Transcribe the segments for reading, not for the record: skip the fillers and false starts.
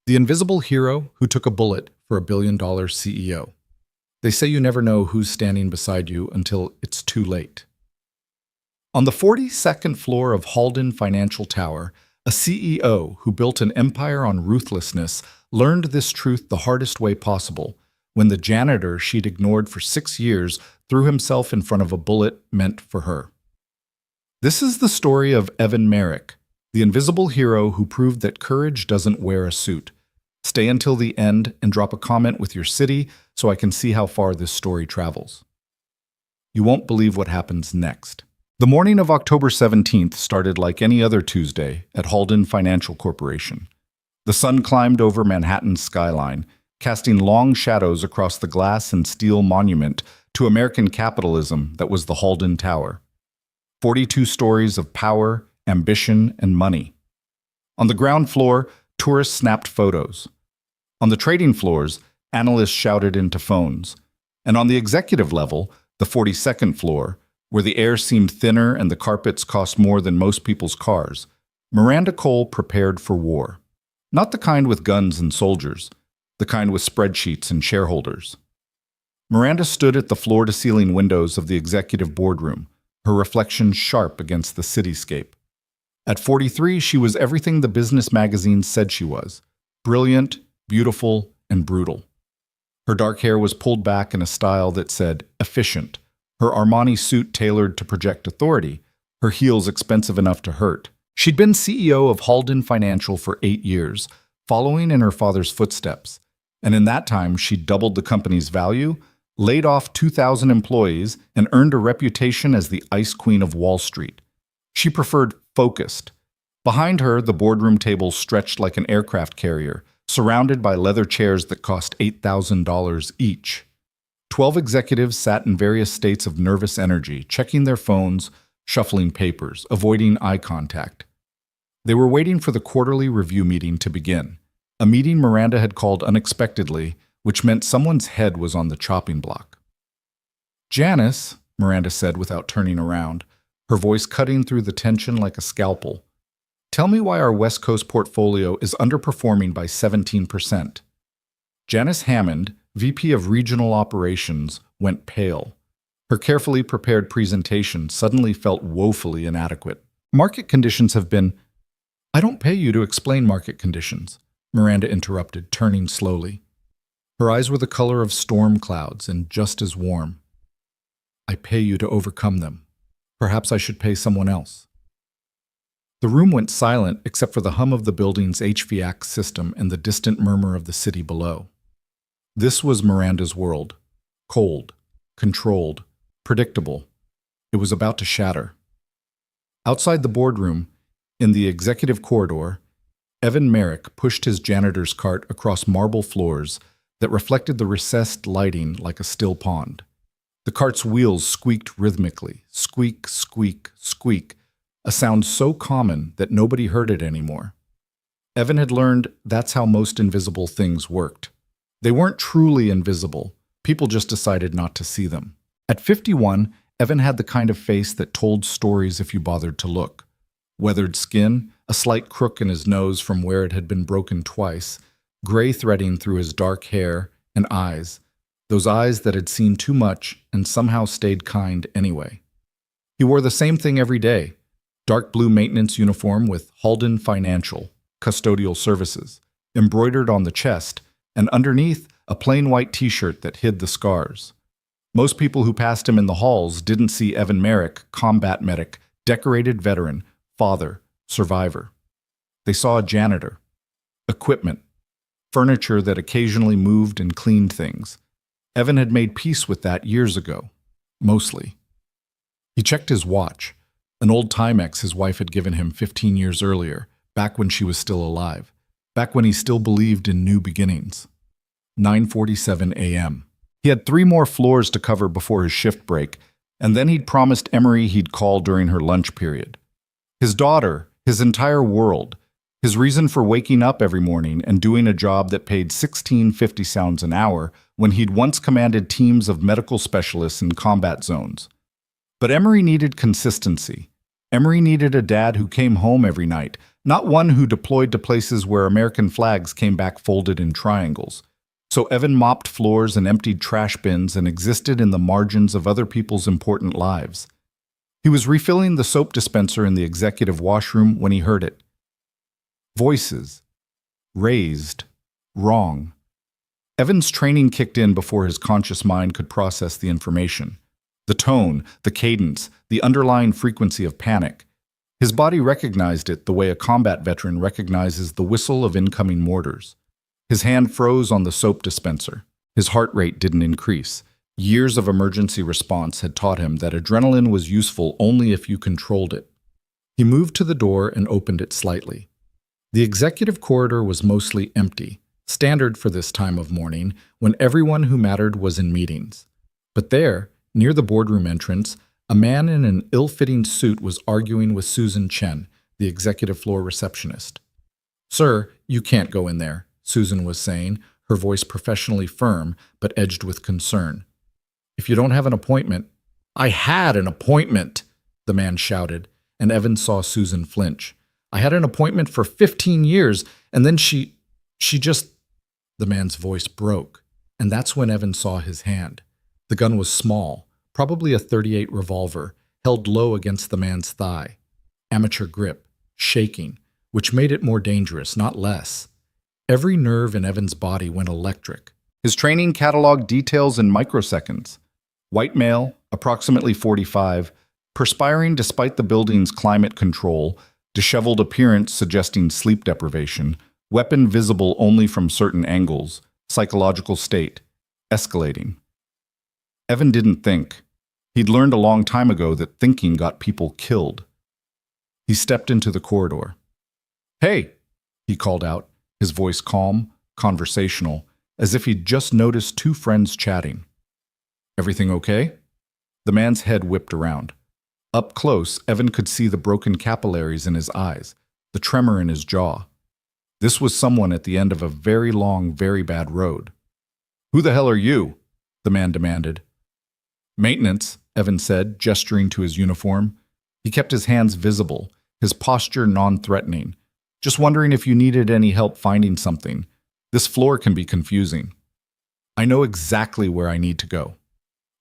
The invisible hero who took a bullet for a billion-dollar CEO. They say you never know who's standing beside you until it's too late. On the 42nd floor of Halden Financial Tower, a CEO who built an empire on ruthlessness learned this truth the hardest way possible when the janitor she'd ignored for 6 years threw himself in front of a bullet meant for her. This is the story of Evan Merrick, the invisible hero who proved that courage doesn't wear a suit. Stay until the end and drop a comment with your city so I can see how far this story travels. You won't believe what happens next. The morning of October 17th started like any other Tuesday at Halden Financial Corporation. The sun climbed over Manhattan's skyline, casting long shadows across the glass and steel monument to American capitalism that was the Halden Tower. 42 stories of power, ambition, and money. On the ground floor, tourists snapped photos. On the trading floors, analysts shouted into phones. And on the executive level, the 42nd floor, where the air seemed thinner and the carpets cost more than most people's cars, Miranda Cole prepared for war. Not the kind with guns and soldiers, the kind with spreadsheets and shareholders. Miranda stood at the floor-to-ceiling windows of the executive boardroom, her reflection sharp against the cityscape. At 43, she was everything the business magazines said she was: brilliant, beautiful, and brutal. Her dark hair was pulled back in a style that said efficient, her Armani suit tailored to project authority, her heels expensive enough to hurt. She'd been CEO of Halden Financial for 8 years, following in her father's footsteps, and in that time she'd doubled the company's value, laid off 2,000 employees, and earned a reputation as the Ice Queen of Wall Street. She preferred focused. Behind her, the boardroom table stretched like an aircraft carrier, surrounded by leather chairs that cost $8,000 each. 12 executives sat in various states of nervous energy, checking their phones, shuffling papers, avoiding eye contact. They were waiting for the quarterly review meeting to begin, a meeting Miranda had called unexpectedly, which meant someone's head was on the chopping block. "Janice," Miranda said without turning around, her voice cutting through the tension like a scalpel, "tell me why our West Coast portfolio is underperforming by 17%. Janice Hammond, VP of Regional Operations, went pale. Her carefully prepared presentation suddenly felt woefully inadequate. "Market conditions have been—" "I don't pay you to explain market conditions," Miranda interrupted, turning slowly. Her eyes were the color of storm clouds and just as warm. "I pay you to overcome them. Perhaps I should pay someone else." The room went silent except for the hum of the building's HVAC system and the distant murmur of the city below. This was Miranda's world. Cold, controlled, predictable. It was about to shatter. Outside the boardroom, in the executive corridor, Evan Merrick pushed his janitor's cart across marble floors that reflected the recessed lighting like a still pond. The cart's wheels squeaked rhythmically, squeak, squeak, squeak, a sound so common that nobody heard it anymore. Evan had learned that's how most invisible things worked. They weren't truly invisible. People just decided not to see them. At 51, Evan had the kind of face that told stories if you bothered to look. Weathered skin, a slight crook in his nose from where it had been broken twice, gray threading through his dark hair, and eyes. Those eyes that had seen too much and somehow stayed kind anyway. He wore the same thing every day. Dark blue maintenance uniform with Halden Financial, custodial services, embroidered on the chest, and underneath, a plain white t-shirt that hid the scars. Most people who passed him in the halls didn't see Evan Merrick, combat medic, decorated veteran, father, survivor. They saw a janitor, equipment, furniture that occasionally moved and cleaned things. Evan had made peace with that years ago, mostly. He checked his watch, an old Timex his wife had given him 15 years earlier, back when she was still alive, back when he still believed in new beginnings. 9:47 a.m. He had 3 more floors to cover before his shift break, and then he'd promised Emery he'd call during her lunch period. His daughter, his entire world, his reason for waking up every morning and doing a job that paid $16.50 an hour when he'd once commanded teams of medical specialists in combat zones. But Emery needed consistency. Emery needed a dad who came home every night, not one who deployed to places where American flags came back folded in triangles. So Evan mopped floors and emptied trash bins and existed in the margins of other people's important lives. He was refilling the soap dispenser in the executive washroom when he heard it. Voices. Raised. Wrong. Evan's training kicked in before his conscious mind could process the information. The tone, the cadence, the underlying frequency of panic. His body recognized it the way a combat veteran recognizes the whistle of incoming mortars. His hand froze on the soap dispenser. His heart rate didn't increase. Years of emergency response had taught him that adrenaline was useful only if you controlled it. He moved to the door and opened it slightly. The executive corridor was mostly empty, standard for this time of morning when everyone who mattered was in meetings. But there, near the boardroom entrance, a man in an ill-fitting suit was arguing with Susan Chen, the executive floor receptionist. "Sir, you can't go in there," Susan was saying, her voice professionally firm but edged with concern. "If you don't have an appointment—" "I had an appointment," the man shouted, and Evan saw Susan flinch. "I had an appointment for 15 years, and then she just—" The man's voice broke, and that's when Evan saw his hand. The gun was small, probably a .38 revolver, held low against the man's thigh. Amateur grip, shaking, which made it more dangerous, not less. Every nerve in Evan's body went electric. His training cataloged details in microseconds. White male, approximately 45, perspiring despite the building's climate control, disheveled appearance suggesting sleep deprivation, weapon visible only from certain angles, psychological state, escalating. Evan didn't think. He'd learned a long time ago that thinking got people killed. He stepped into the corridor. "Hey," he called out, his voice calm, conversational, as if he'd just noticed two friends chatting. "Everything okay?" The man's head whipped around. Up close, Evan could see the broken capillaries in his eyes, the tremor in his jaw. This was someone at the end of a very long, very bad road. "Who the hell are you?" the man demanded. "Maintenance," Evan said, gesturing to his uniform. He kept his hands visible, his posture non-threatening. "Just wondering if you needed any help finding something. This floor can be confusing." "I know exactly where I need to go."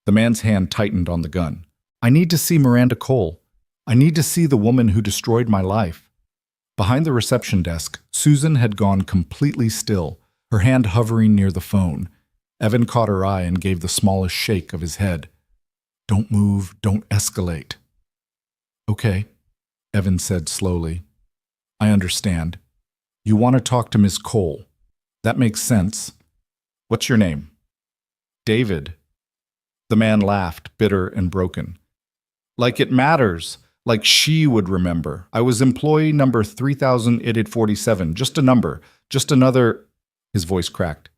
The man's hand tightened on the gun. "I need to see Miranda Cole. I need to see the woman who destroyed my life." Behind the reception desk, Susan had gone completely still, her hand hovering near the phone. Evan caught her eye and gave the smallest shake of his head. "Don't move, don't escalate." "Okay," Evan said slowly. "I understand. You want to talk to Miss Cole. That makes sense. What's your name?" "David." The man laughed, bitter and broken. "Like it matters. Like she would remember. I was employee number 3847. Just a number. Just another—" His voice cracked.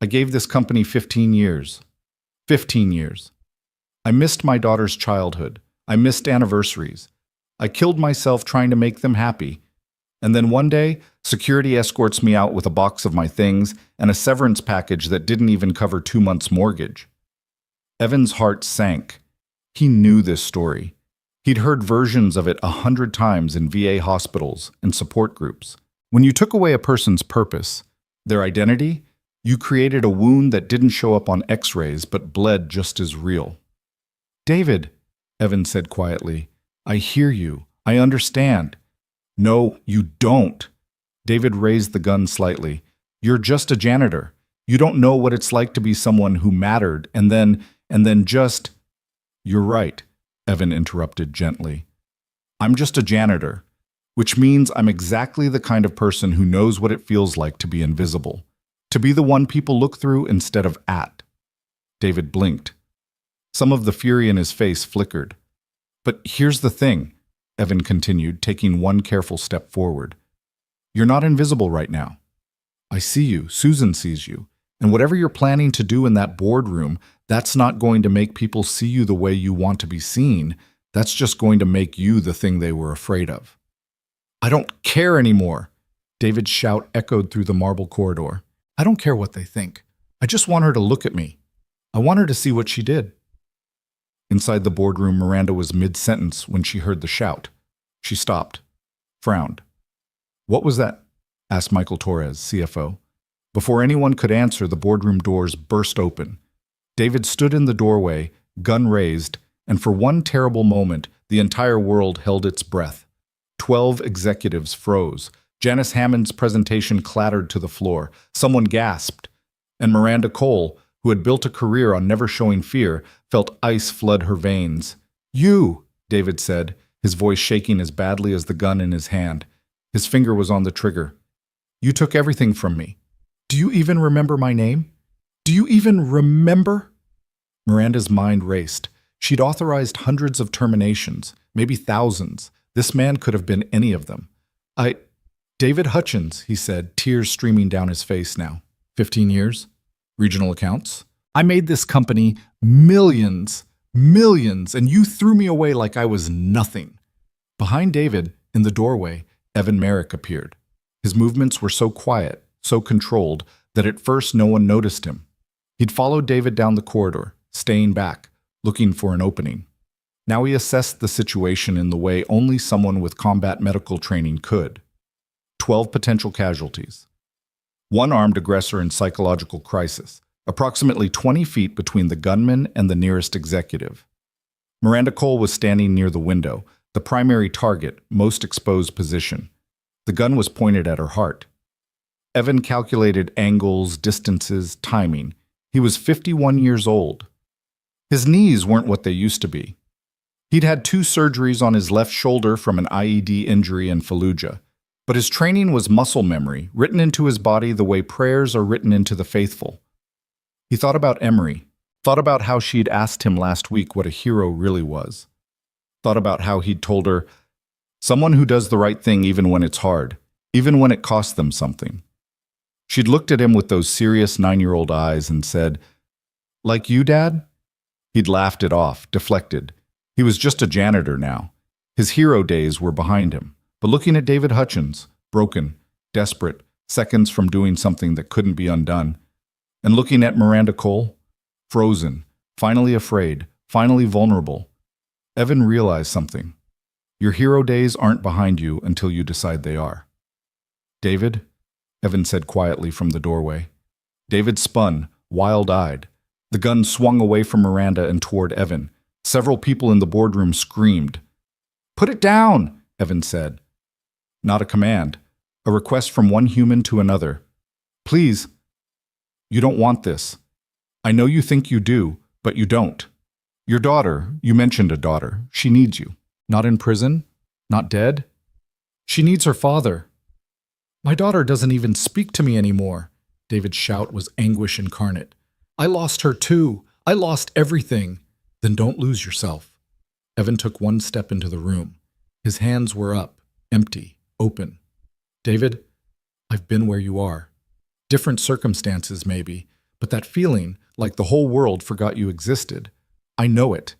"I gave this company 15 years. 15 years. I missed my daughter's childhood. I missed anniversaries. I killed myself trying to make them happy. And then one day, security escorts me out with a box of my things and a severance package that didn't even cover 2 months' mortgage." Evan's heart sank. He knew this story. He'd heard versions of it 100 times in VA hospitals and support groups. When you took away a person's purpose, their identity, you created a wound that didn't show up on X-rays but bled just as real. "David," Evan said quietly, "I hear you. I understand." "No, you don't." David raised the gun slightly. "You're just a janitor. You don't know what it's like to be someone who mattered and then just—" "You're right," Evan interrupted gently. "I'm just a janitor, which means I'm exactly the kind of person who knows what it feels like to be invisible, to be the one people look through instead of at." David blinked. Some of the fury in his face flickered. "But here's the thing," Evan continued, taking one careful step forward. "You're not invisible right now. I see you, Susan sees you, and whatever you're planning to do in that boardroom, that's not going to make people see you the way you want to be seen. That's just going to make you the thing they were afraid of." "I don't care anymore," David's shout echoed through the marble corridor. "I don't care what they think. I just want her to look at me. I want her to see what she did." Inside the boardroom, Miranda was mid-sentence when she heard the shout. She stopped, frowned. "What was that?" asked Michael Torres, CFO. Before anyone could answer, the boardroom doors burst open. David stood in the doorway, gun raised, and for one terrible moment, the entire world held its breath. 12 executives froze. Janice Hammond's presentation clattered to the floor. Someone gasped. And Miranda Cole, who had built a career on never showing fear, felt ice flood her veins. "You," David said, his voice shaking as badly as the gun in his hand. His finger was on the trigger. "You took everything from me. Do you even remember my name? Do you even remember?" Miranda's mind raced. She'd authorized hundreds of terminations, maybe thousands. This man could have been any of them. David Hutchins, he said, tears streaming down his face now. 15 years? Regional accounts? I made this company millions, and you threw me away like I was nothing. Behind David, in the doorway, Evan Merrick appeared. His movements were so quiet, so controlled, that at first no one noticed him. He'd followed David down the corridor, staying back, looking for an opening. Now he assessed the situation in the way only someone with combat medical training could. 12 potential casualties. One armed aggressor in psychological crisis, approximately 20 feet between the gunman and the nearest executive. Miranda Cole was standing near the window, the primary target, most exposed position. The gun was pointed at her heart. Evan calculated angles, distances, timing. He was 51 years old. His knees weren't what they used to be. He'd had 2 surgeries on his left shoulder from an IED injury in Fallujah. But his training was muscle memory, written into his body the way prayers are written into the faithful. He thought about Emery, thought about how she'd asked him last week what a hero really was. Thought about how he'd told her, someone who does the right thing even when it's hard, even when it costs them something. She'd looked at him with those serious 9-year-old eyes and said, "Like you, Dad?" He'd laughed it off, deflected. He was just a janitor now. His hero days were behind him. But looking at David Hutchins, broken, desperate, seconds from doing something that couldn't be undone, and looking at Miranda Cole, frozen, finally afraid, finally vulnerable, Evan realized something. Your hero days aren't behind you until you decide they are. "David," Evan said quietly from the doorway. David spun, wild-eyed. The gun swung away from Miranda and toward Evan. Several people in the boardroom screamed. "Put it down," Evan said. Not a command, a request from one human to another. "Please, you don't want this. I know you think you do, but you don't. Your daughter, you mentioned a daughter, she needs you. Not in prison? Not dead? She needs her father." "My daughter doesn't even speak to me anymore." David's shout was anguish incarnate. "I lost her too. I lost everything." "Then don't lose yourself." Evan took one step into the room. His hands were up, empty, open. "David, I've been where you are. Different circumstances, maybe, but that feeling, like the whole world forgot you existed, I know it.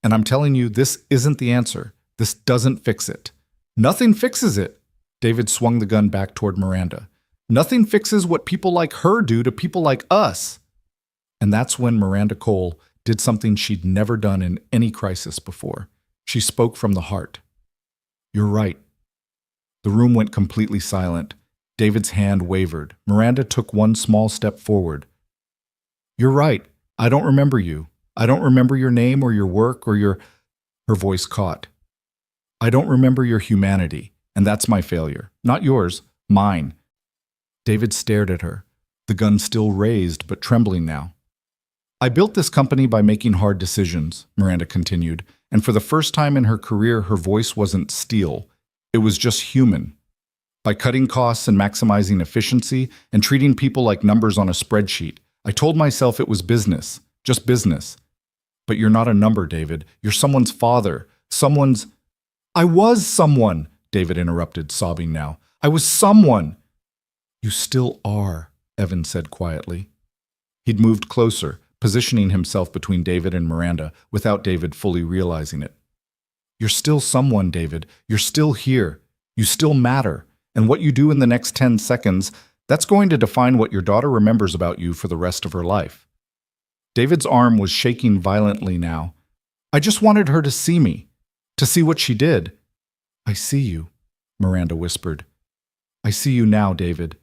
And I'm telling you, this isn't the answer. This doesn't fix it. Nothing fixes it." David swung the gun back toward Miranda. "Nothing fixes what people like her do to people like us." And that's when Miranda Cole did something she'd never done in any crisis before. She spoke from the heart. "You're right." The room went completely silent. David's hand wavered. Miranda took one small step forward. "You're right. I don't remember you. I don't remember your name or your work or your—" Her voice caught. "I don't remember your humanity, and that's my failure. Not yours, mine." David stared at her, the gun still raised but trembling now. "I built this company by making hard decisions," Miranda continued, and for the first time in her career, her voice wasn't steel. It was just human. By cutting costs and maximizing efficiency and treating people like numbers on a spreadsheet, I told myself it was business, just business. But you're not a number, David. You're someone's father, someone's— "I was someone," David interrupted, sobbing now. "I was someone." "You still are," Evan said quietly. He'd moved closer, positioning himself between David and Miranda without David fully realizing it. "You're still someone, David. You're still here. You still matter. And what you do in the next 10 seconds, that's going to define what your daughter remembers about you for the rest of her life." David's arm was shaking violently now. I just wanted her to see me, to see what she did. I see you, Miranda whispered. I see you now, David.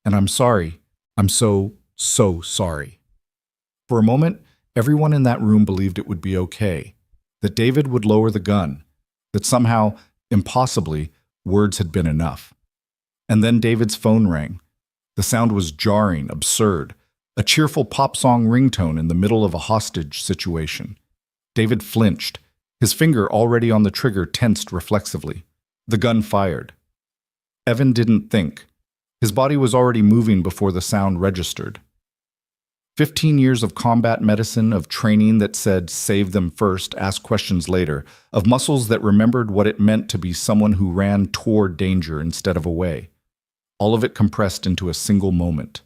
And I'm sorry. I'm so sorry. For a moment, everyone in that room believed it would be okay, that David would lower the gun, that somehow, impossibly, words had been enough. And then David's phone rang. The sound was jarring, absurd, a cheerful pop song ringtone in the middle of a hostage situation. David flinched, his finger already on the trigger tensed reflexively. The gun fired. Evan didn't think. His body was already moving before the sound registered. 15 years of combat medicine, of training that said, save them first, ask questions later, of muscles that remembered what it meant to be someone who ran toward danger instead of away. All of it compressed into a single moment.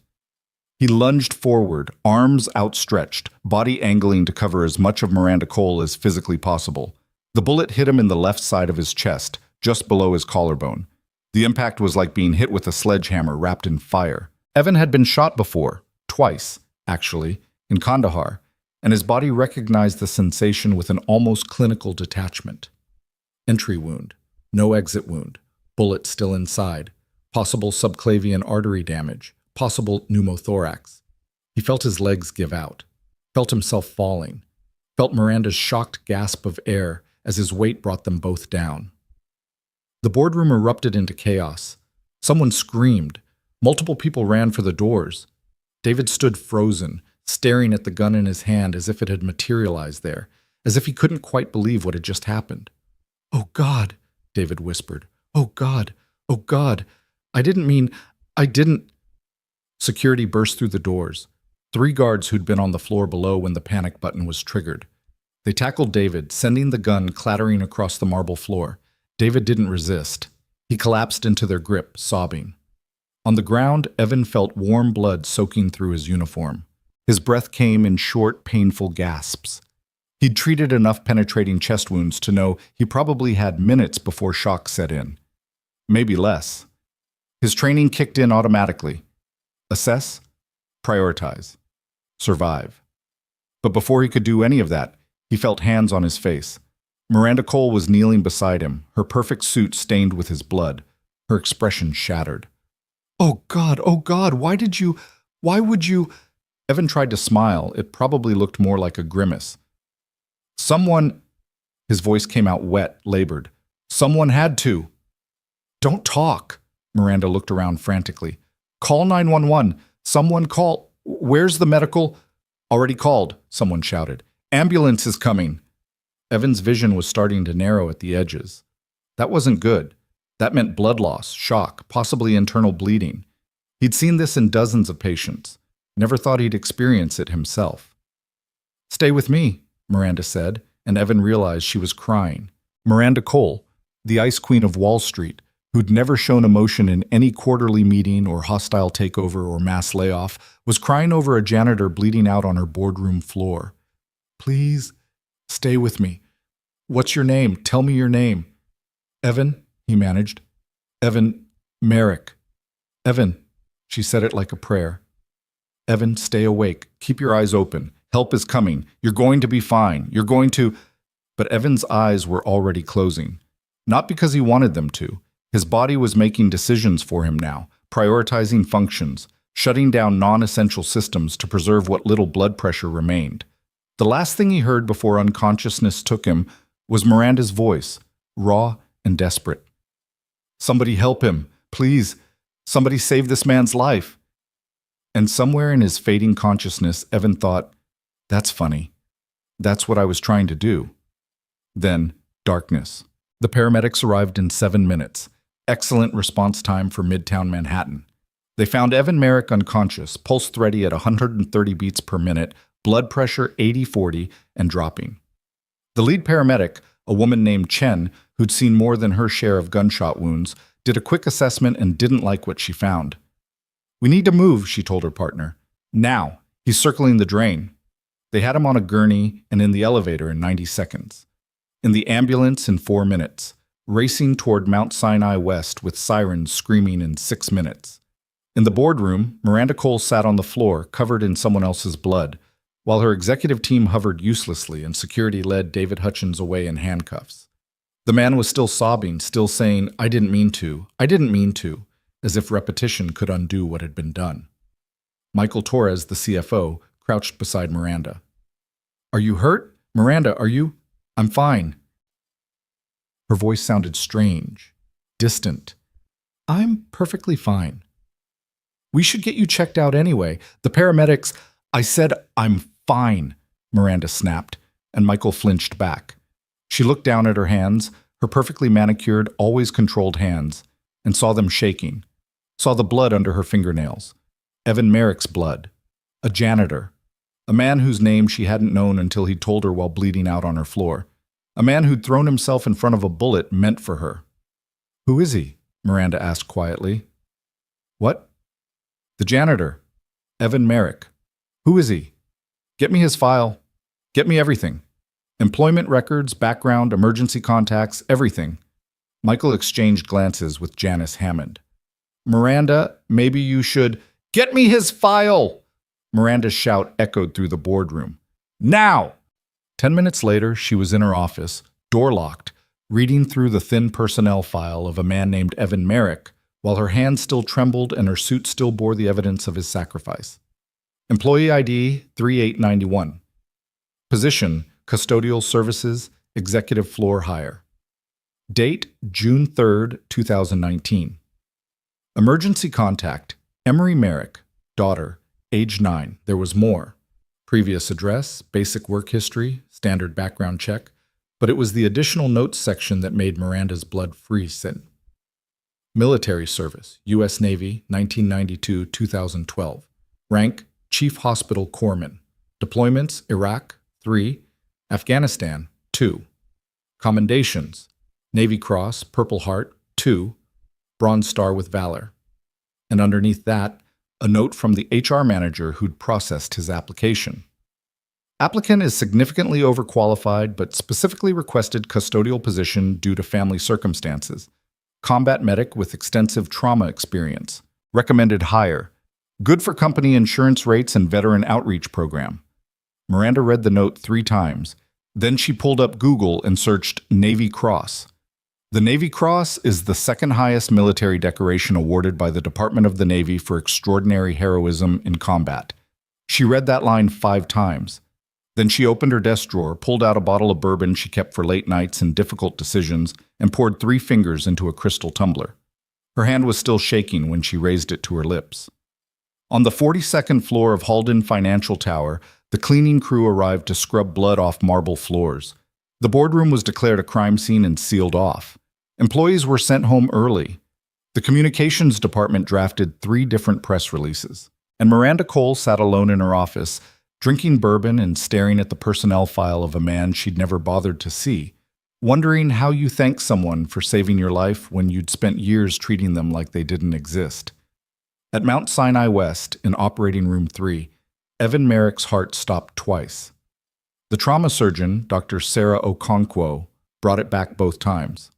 He lunged forward, arms outstretched, body angling to cover as much of Miranda Cole as physically possible. The bullet hit him in the left side of his chest, just below his collarbone. The impact was like being hit with a sledgehammer wrapped in fire. Evan had been shot before, twice, actually, in Kandahar, and his body recognized the sensation with an almost clinical detachment. Entry wound, no exit wound, bullet still inside, possible subclavian artery damage, possible pneumothorax. He felt his legs give out, felt himself falling, felt Miranda's shocked gasp of air as his weight brought them both down. The boardroom erupted into chaos. Someone screamed. Multiple people ran for the doors. David stood frozen, staring at the gun in his hand as if it had materialized there, as if he couldn't quite believe what had just happened. "Oh, God," David whispered. "Oh, God. Oh, God. I didn't." Security burst through the doors. 3 guards who'd been on the floor below when the panic button was triggered. They tackled David, sending the gun clattering across the marble floor. David didn't resist. He collapsed into their grip, sobbing. On the ground, Evan felt warm blood soaking through his uniform. His breath came in short, painful gasps. He'd treated enough penetrating chest wounds to know he probably had minutes before shock set in. Maybe less. His training kicked in automatically. Assess, prioritize, survive. But before he could do any of that, he felt hands on his face. Miranda Cole was kneeling beside him, her perfect suit stained with his blood, her expression shattered. Oh, God, why would you? Evan tried to smile. It probably looked more like a grimace. Someone, his voice came out wet, labored. Someone had to. Don't talk. Miranda looked around frantically. Call 911. Someone call. Where's the medical? Already called, someone shouted. Ambulance is coming. Evan's vision was starting to narrow at the edges. That wasn't good. That meant blood loss, shock, possibly internal bleeding. He'd seen this in dozens of patients. Never thought he'd experience it himself. Stay with me, Miranda said, and Evan realized she was crying. Miranda Cole, the Ice Queen of Wall Street, who'd never shown emotion in any quarterly meeting or hostile takeover or mass layoff, was crying over a janitor bleeding out on her boardroom floor. Please, stay with me. What's your name? Tell me your name. Evan, he managed. Evan Merrick. Evan, she said it like a prayer. Evan, stay awake. Keep your eyes open. Help is coming. You're going to be fine. You're going to... But Evan's eyes were already closing. Not because he wanted them to. His body was making decisions for him now, prioritizing functions, shutting down non-essential systems to preserve what little blood pressure remained. The last thing he heard before unconsciousness took him was Miranda's voice, raw and desperate. Somebody help him, please. Somebody save this man's life. And somewhere in his fading consciousness, Evan thought, that's funny. That's what I was trying to do. Then, darkness. The paramedics arrived in 7 minutes. Excellent response time for Midtown Manhattan. They found Evan Merrick unconscious, pulse thready at 130 beats per minute, blood pressure 80/40, and dropping. The lead paramedic, a woman named Chen, who'd seen more than her share of gunshot wounds, did a quick assessment and didn't like what she found. We need to move, she told her partner. Now. He's circling the drain. They had him on a gurney and in the elevator in 90 seconds. In the ambulance in 4 minutes. Racing toward Mount Sinai West with sirens screaming in 6 minutes. In the boardroom, Miranda Cole sat on the floor, covered in someone else's blood. while her executive team hovered uselessly and security led David Hutchins away in handcuffs. The man was still sobbing, still saying, "I didn't mean to, I didn't mean to," as if repetition could undo what had been done. Michael Torres, the CFO, crouched beside Miranda. "Are you hurt? Miranda, are you?" "I'm fine." Her voice sounded strange, distant. "I'm perfectly fine." "We should get you checked out anyway. The paramedics—" "I said I'm fine," Miranda snapped, and Michael flinched back. She looked down at her hands, her perfectly manicured, always controlled hands, and saw them shaking. Saw the blood under her fingernails. Evan Merrick's blood. A janitor. A man whose name she hadn't known until he'd told her while bleeding out on her floor. A man who'd thrown himself in front of a bullet meant for her. "Who is he?" Miranda asked quietly. "What?" "The janitor. Evan Merrick. Who is he? Get me his file. Get me everything. Employment records, background, emergency contacts, everything." Michael exchanged glances with Janice Hammond. "Miranda, maybe you should—" "Get me his file!" Miranda's shout echoed through the boardroom. "Now!" 10 minutes later, she was in her office, door locked, reading through the thin personnel file of a man named Evan Merrick, while her hands still trembled and her suit still bore the evidence of his sacrifice. Employee ID 3891. Position, Custodial Services, Executive Floor Hire. Date, June 3, 2019. Emergency contact, Emery Merrick, daughter, age 9. There was more. Previous address, basic work history, standard background check, but it was the additional notes section that made Miranda's blood freeze. Military service, U.S. Navy, 1992-2012. Rank, Chief Hospital Corpsman. Deployments, Iraq, 3. Afghanistan, 2. Commendations, Navy Cross, Purple Heart, 2. Bronze Star with Valor. And underneath that, a note from the HR manager who'd processed his application. Applicant is significantly overqualified but specifically requested custodial position due to family circumstances. Combat medic with extensive trauma experience. Recommended hire. Good for company insurance rates and veteran outreach program. Miranda read the note 3 times. Then she pulled up Google and searched Navy Cross. The Navy Cross is the second highest military decoration awarded by the Department of the Navy for extraordinary heroism in combat. She read that line 5 times. Then she opened her desk drawer, pulled out a bottle of bourbon she kept for late nights and difficult decisions, and poured 3 fingers into a crystal tumbler. Her hand was still shaking when she raised it to her lips. On the 42nd floor of Halden Financial Tower, the cleaning crew arrived to scrub blood off marble floors. The boardroom was declared a crime scene and sealed off. Employees were sent home early. The communications department drafted 3 different press releases. And Miranda Cole sat alone in her office, drinking bourbon and staring at the personnel file of a man she'd never bothered to see, wondering how you thank someone for saving your life when you'd spent years treating them like they didn't exist. At Mount Sinai West, in Operating Room 3, Evan Merrick's heart stopped twice. The trauma surgeon, Dr. Sarah Okonkwo, brought it back both times.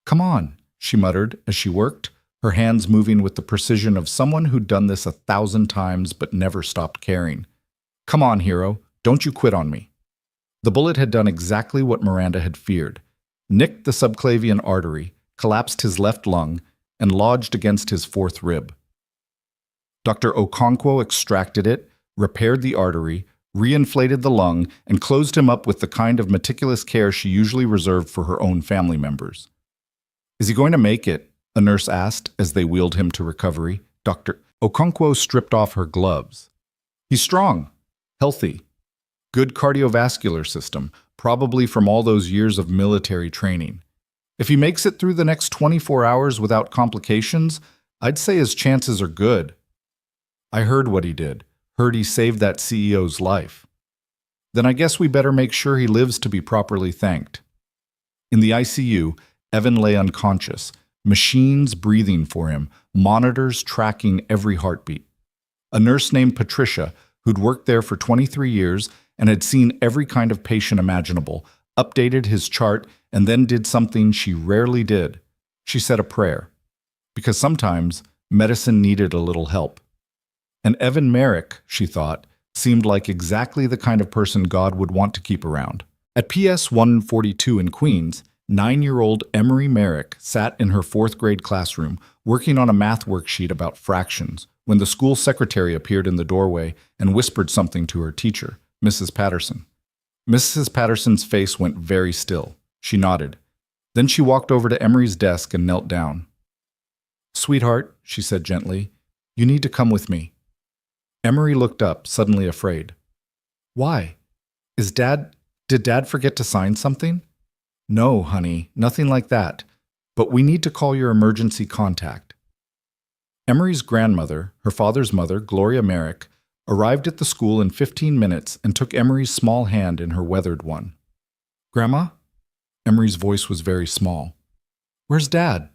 "Come on," she muttered as she worked, her hands moving with the precision of someone who'd done this 1,000 times but never stopped caring. "Come on, hero, don't you quit on me." The bullet had done exactly what Miranda had feared, nicked the subclavian artery, collapsed his left lung, and lodged against his 4th rib. Dr. Okonkwo extracted it, repaired the artery, reinflated the lung, and closed him up with the kind of meticulous care she usually reserved for her own family members. "Is he going to make it?" a nurse asked as they wheeled him to recovery. Dr. Okonkwo stripped off her gloves. "He's strong, healthy, good cardiovascular system, probably from all those years of military training. If he makes it through the next 24 hours without complications, I'd say his chances are good. I heard what he did. Heard he saved that CEO's life. Then I guess we better make sure he lives to be properly thanked." In the ICU, Evan lay unconscious, machines breathing for him, monitors tracking every heartbeat. A nurse named Patricia, who'd worked there for 23 years and had seen every kind of patient imaginable, updated his chart and then did something she rarely did. She said a prayer. Because sometimes medicine needed a little help. And Evan Merrick, she thought, Seemed like exactly the kind of person God would want to keep around. At PS 142 in Queens, 9-year-old Emery Merrick sat in her 4th grade classroom working on a math worksheet about fractions when the school secretary appeared in the doorway and whispered something to her teacher, Mrs. Patterson. Mrs. Patterson's face went very still. She nodded. Then she walked over to Emery's desk and knelt down. "Sweetheart," she said gently, "you need to come with me." Emery looked up, suddenly afraid. "Why? Did Dad forget to sign something?" "No, honey, nothing like that. But we need to call your emergency contact." Emery's grandmother, her father's mother, Gloria Merrick, arrived at the school in 15 minutes and took Emery's small hand in her weathered one. "Grandma?" Emery's voice was very small. "Where's Dad?"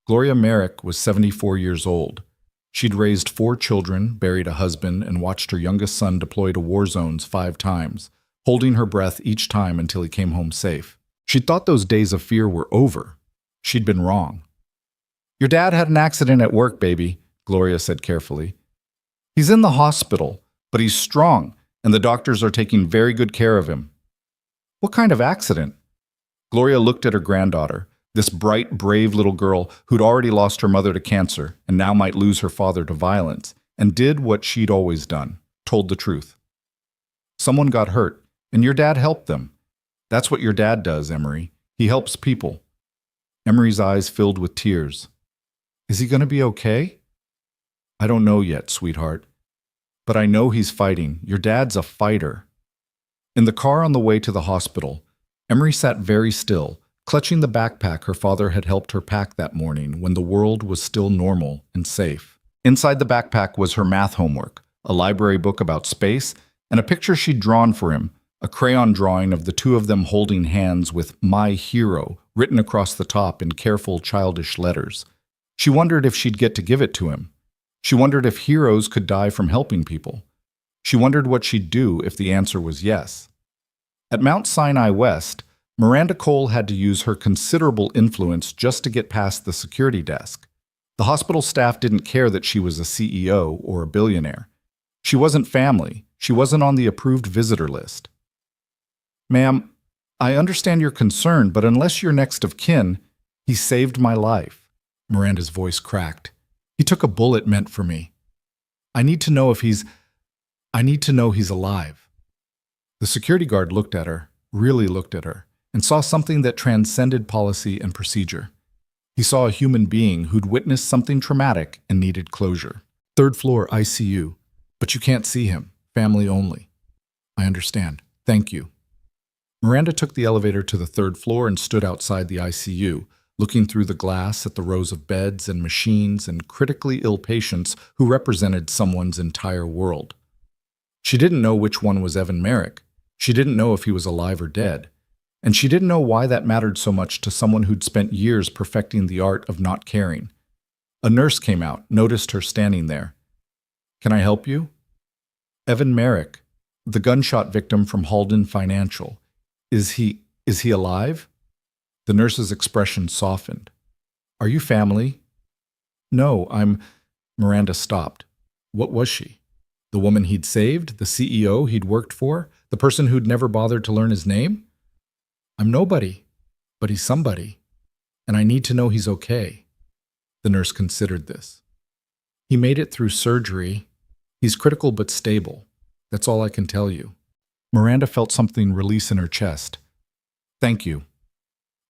Gloria Merrick was 74 years old. She'd raised 4 children, buried a husband, and watched her youngest son deploy to war zones 5 times, holding her breath each time until he came home safe. She'd thought those days of fear were over. She'd been wrong. "Your dad had an accident at work, baby," Gloria said carefully. "He's in the hospital, but he's strong, and the doctors are taking very good care of him." "What kind of accident?" Gloria looked at her granddaughter, this bright, brave little girl who'd already lost her mother to cancer and now might lose her father to violence, and did what she'd always done, told the truth. "Someone got hurt, and your dad helped them. That's what your dad does, Emery. He helps people." Emery's eyes filled with tears. "Is he going to be okay?" "I don't know yet, sweetheart. But I know he's fighting. Your dad's a fighter." In the car on the way to the hospital, Emery sat very still, clutching the backpack her father had helped her pack that morning when the world was still normal and safe. Inside the backpack was her math homework, a library book about space, and a picture she'd drawn for him, a crayon drawing of the 2 of them holding hands with "My Hero" written across the top in careful, childish letters. She wondered if she'd get to give it to him. She wondered if heroes could die from helping people. She wondered what she'd do if the answer was yes. At Mount Sinai West, Miranda Cole had to use her considerable influence just to get past the security desk. The hospital staff didn't care that she was a CEO or a billionaire. She wasn't family. She wasn't on the approved visitor list. "Ma'am, I understand your concern, but unless you're next of kin, he saved my life." Miranda's voice cracked. "He took a bullet meant for me. I need to know he's alive." The security guard looked at her, really looked at her, and saw something that transcended policy and procedure. He saw a human being who'd witnessed something traumatic and needed closure. "3rd floor ICU, but you can't see him. Family only." "I understand. Thank you." Miranda took the elevator to the 3rd floor and stood outside the ICU, looking through the glass at the rows of beds and machines and critically ill patients who represented someone's entire world. She didn't know which one was Evan Merrick. She didn't know if he was alive or dead. And she didn't know why that mattered so much to someone who'd spent years perfecting the art of not caring. A nurse came out, noticed her standing there. "Can I help you?" "Evan Merrick, the gunshot victim from Halden Financial. Is he alive?" The nurse's expression softened. "Are you family?" "No, I'm—" Miranda stopped. What was she? The woman he'd saved? The CEO he'd worked for? The person who'd never bothered to learn his name? "I'm nobody, but he's somebody, and I need to know he's okay." The nurse considered this. "He made it through surgery. He's critical but stable. That's all I can tell you." Miranda felt something release in her chest. "Thank you."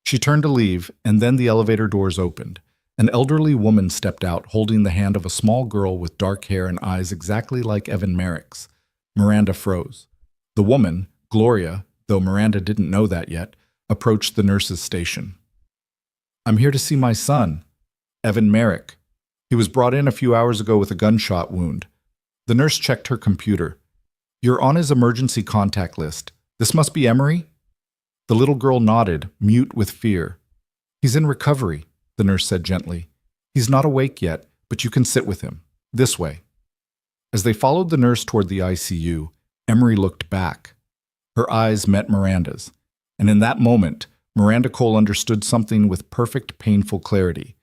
She turned to leave, and then the elevator doors opened. An elderly woman stepped out, holding the hand of a small girl with dark hair and eyes exactly like Evan Merrick's. Miranda froze. The woman, Gloria, though Miranda didn't know that yet, approached the nurse's station. "I'm here to see my son, Evan Merrick. He was brought in a few hours ago with a gunshot wound." The nurse checked her computer. "You're on his emergency contact list. This must be Emery?" The little girl nodded, mute with fear. "He's in recovery," the nurse said gently. "He's not awake yet, but you can sit with him. This way." As they followed the nurse toward the ICU, Emery looked back. Her eyes met Miranda's, and in that moment, Miranda Cole understood something with perfect, painful clarity.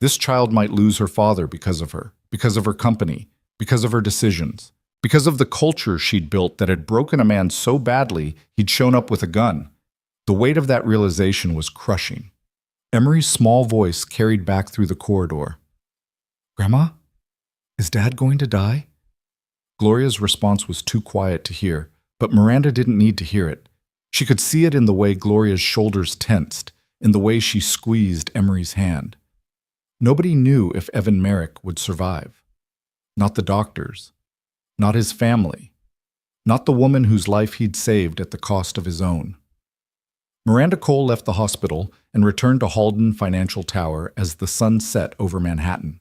This child might lose her father because of her company, because of her decisions. because of the culture she'd built that had broken a man so badly he'd shown up with a gun. The weight of that realization was crushing. Emery's small voice carried back through the corridor. "Grandma, is Dad going to die?" Gloria's response was too quiet to hear, but Miranda didn't need to hear it. She could see it in the way Gloria's shoulders tensed, in the way she squeezed Emery's hand. Nobody knew if Evan Merrick would survive. Not the doctors. Not his family. Not the woman whose life he'd saved at the cost of his own. Miranda Cole left the hospital and returned to Halden Financial Tower as the sun set over Manhattan.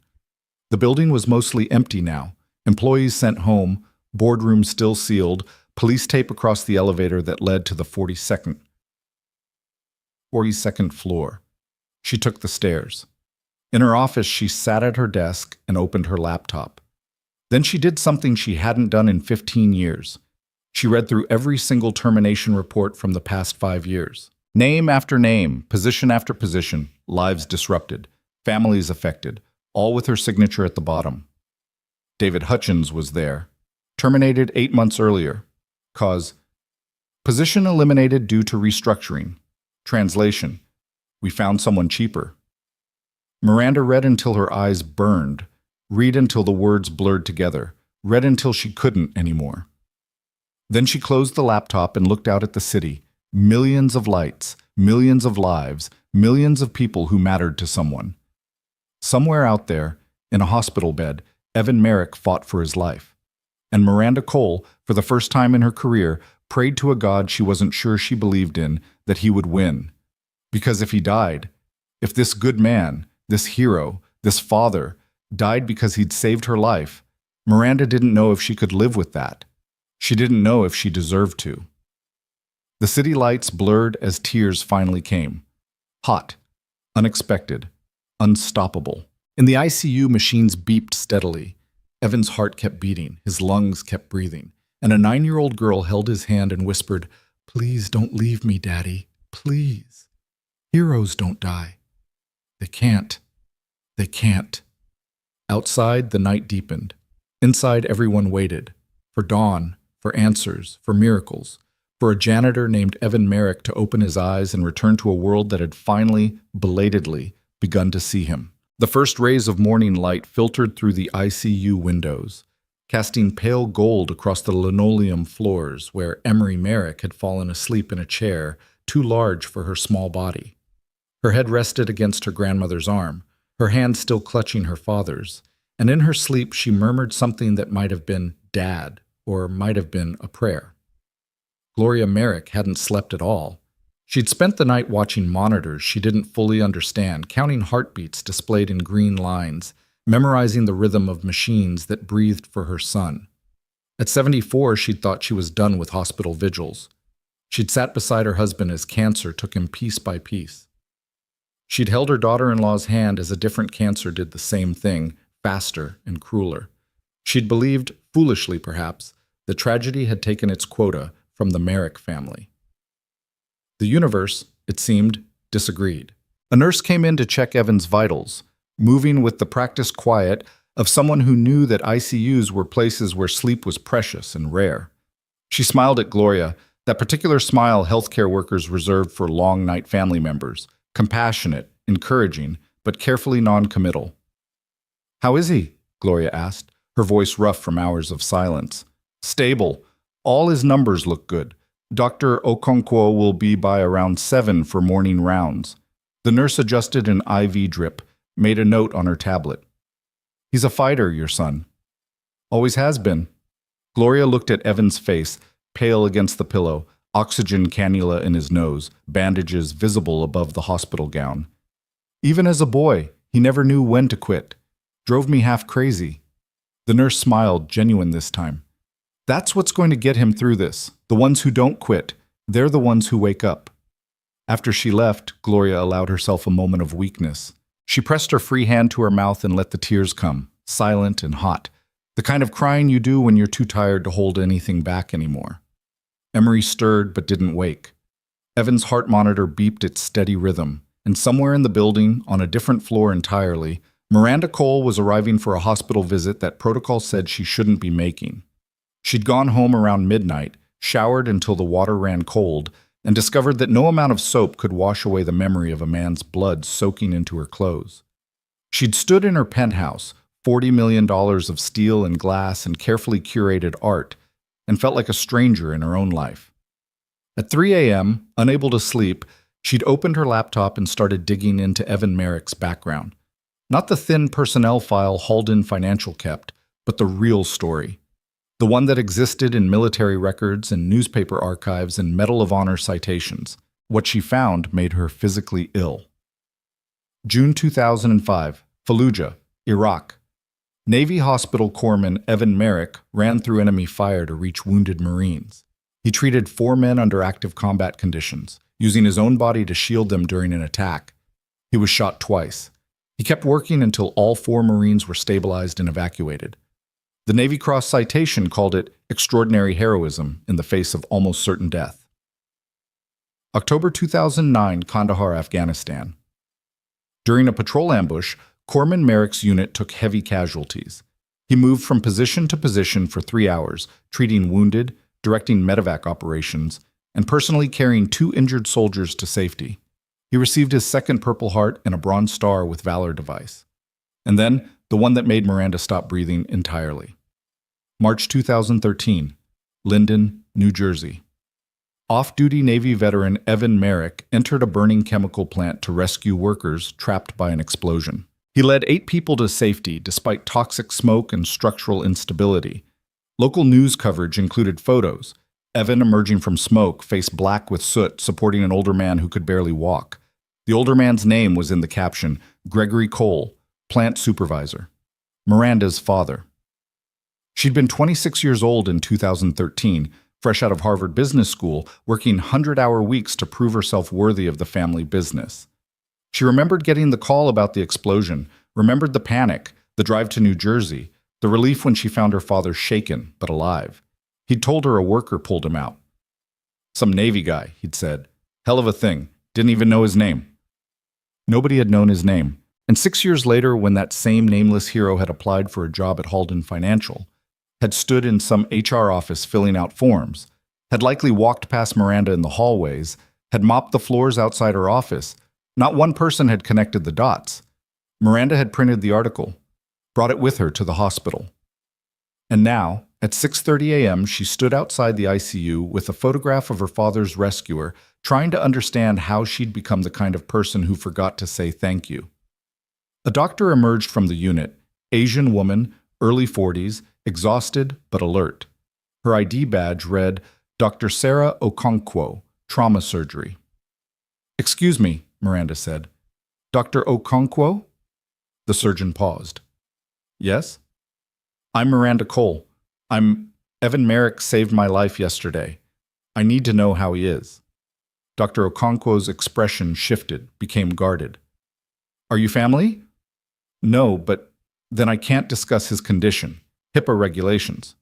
The building was mostly empty now, employees sent home, boardrooms still sealed, police tape across the elevator that led to the 42nd floor. She took the stairs. In her office, she sat at her desk and opened her laptop. Then she did something she hadn't done in 15 years. She read through every single termination report from the past 5 years. Name after name, position after position, lives disrupted, families affected, all with her signature at the bottom. David Hutchins was there. Terminated 8 months earlier. Cause: position eliminated due to restructuring. Translation: we found someone cheaper. Miranda read until her eyes burned, read until the words blurred together, read until she couldn't anymore. Then she closed the laptop and looked out at the city. Millions of lights, millions of lives, millions of people who mattered to someone. Somewhere out there, in a hospital bed, Evan Merrick fought for his life. And Miranda Cole, for the first time in her career, prayed to a God she wasn't sure she believed in that he would win. Because if he died, if this good man, this hero, this father, died because he'd saved her life, Miranda didn't know if she could live with that. She didn't know if she deserved to. The city lights blurred as tears finally came. Hot, unexpected, unstoppable. In the ICU, machines beeped steadily. Evan's heart kept beating, his lungs kept breathing, and a 9-year-old girl held his hand and whispered, "Please don't leave me, Daddy. Please. Heroes don't die. They can't. They can't." Outside, the night deepened. Inside, everyone waited. For dawn, for answers, for miracles. For a janitor named Evan Merrick to open his eyes and return to a world that had finally, belatedly, begun to see him. The first rays of morning light filtered through the ICU windows, casting pale gold across the linoleum floors where Emery Merrick had fallen asleep in a chair too large for her small body. Her head rested against her grandmother's arm, her hand still clutching her father's, and in her sleep she murmured something that might have been "Dad," or might have been a prayer. Gloria Merrick hadn't slept at all. She'd spent the night watching monitors she didn't fully understand, counting heartbeats displayed in green lines, memorizing the rhythm of machines that breathed for her son. At 74, she'd thought she was done with hospital vigils. She'd sat beside her husband as cancer took him piece by piece. She'd held her daughter-in-law's hand as a different cancer did the same thing, faster and crueler. She'd believed, foolishly perhaps, that tragedy had taken its quota from the Merrick family. The universe, it seemed, disagreed. A nurse came in to check Evan's vitals, moving with the practiced quiet of someone who knew that ICUs were places where sleep was precious and rare. She smiled at Gloria, that particular smile healthcare workers reserved for long-night family members, compassionate, encouraging, but carefully non-committal. "How is he?" Gloria asked, her voice rough from hours of silence. "Stable. All his numbers look good. Dr. Okonkwo will be by around 7 for morning rounds." The nurse adjusted an IV drip, made a note on her tablet. "He's a fighter, your son." "Always has been." Gloria looked at Evan's face, pale against the pillow, oxygen cannula in his nose, bandages visible above the hospital gown. "Even as a boy, he never knew when to quit. Drove me half crazy." The nurse smiled, genuine this time. "That's what's going to get him through this. The ones who don't quit, they're the ones who wake up." After she left, Gloria allowed herself a moment of weakness. She pressed her free hand to her mouth and let the tears come, silent and hot, the kind of crying you do when you're too tired to hold anything back anymore. Emery stirred but didn't wake. Evan's heart monitor beeped its steady rhythm, and somewhere in the building, on a different floor entirely, Miranda Cole was arriving for a hospital visit that protocol said she shouldn't be making. She'd gone home around midnight, showered until the water ran cold, and discovered that no amount of soap could wash away the memory of a man's blood soaking into her clothes. She'd stood in her penthouse, $40 million of steel and glass and carefully curated art, and felt like a stranger in her own life. At 3 a.m., unable to sleep, she'd opened her laptop and started digging into Evan Merrick's background. Not the thin personnel file Halden Financial kept, but the real story. The one that existed in military records and newspaper archives and Medal of Honor citations. What she found made her physically ill. June 2005, Fallujah, Iraq. Navy Hospital Corpsman Evan Merrick ran through enemy fire to reach wounded Marines. He treated 4 men under active combat conditions, using his own body to shield them during an attack. He was shot twice. He kept working until all 4 Marines were stabilized and evacuated. The Navy Cross citation called it extraordinary heroism in the face of almost certain death. October 2009, Kandahar, Afghanistan. During a patrol ambush, Corpsman Merrick's unit took heavy casualties. He moved from position to position for 3 hours, treating wounded, directing medevac operations, and personally carrying 2 injured soldiers to safety. He received his 2nd Purple Heart and a Bronze Star with Valor device. And then, the one that made Miranda stop breathing entirely. March 2013, Linden, New Jersey. Off-duty Navy veteran Evan Merrick entered a burning chemical plant to rescue workers trapped by an explosion. He led 8 people to safety despite toxic smoke and structural instability. Local news coverage included photos. Evan, emerging from smoke, face black with soot, supporting an older man who could barely walk. The older man's name was in the caption, Gregory Cole, plant supervisor, Miranda's father. She'd been 26 years old in 2013, fresh out of Harvard Business School, working 100-hour weeks to prove herself worthy of the family business. She remembered getting the call about the explosion, remembered the panic, the drive to New Jersey, the relief when she found her father shaken but alive. He'd told her a worker pulled him out. Some Navy guy, he'd said. Hell of a thing. Didn't even know his name. Nobody had known his name. And 6 years later, when that same nameless hero had applied for a job at Halden Financial, had stood in some HR office filling out forms, had likely walked past Miranda in the hallways, had mopped the floors outside her office, not one person had connected the dots. Miranda had printed the article, brought it with her to the hospital. And now, at 6:30 a.m., she stood outside the ICU with a photograph of her father's rescuer, trying to understand how she'd become the kind of person who forgot to say thank you. A doctor emerged from the unit, Asian woman, early 40s, exhausted but alert. Her ID badge read, Dr. Sarah Okonkwo, trauma surgery. Excuse me, Miranda said. Dr. Okonkwo? The surgeon paused. Yes? I'm Miranda Cole. Evan Merrick saved my life yesterday. I need to know how he is. Dr. Okonkwo's expression shifted, became guarded. Are you family? No, but then I can't discuss his condition. HIPAA regulations.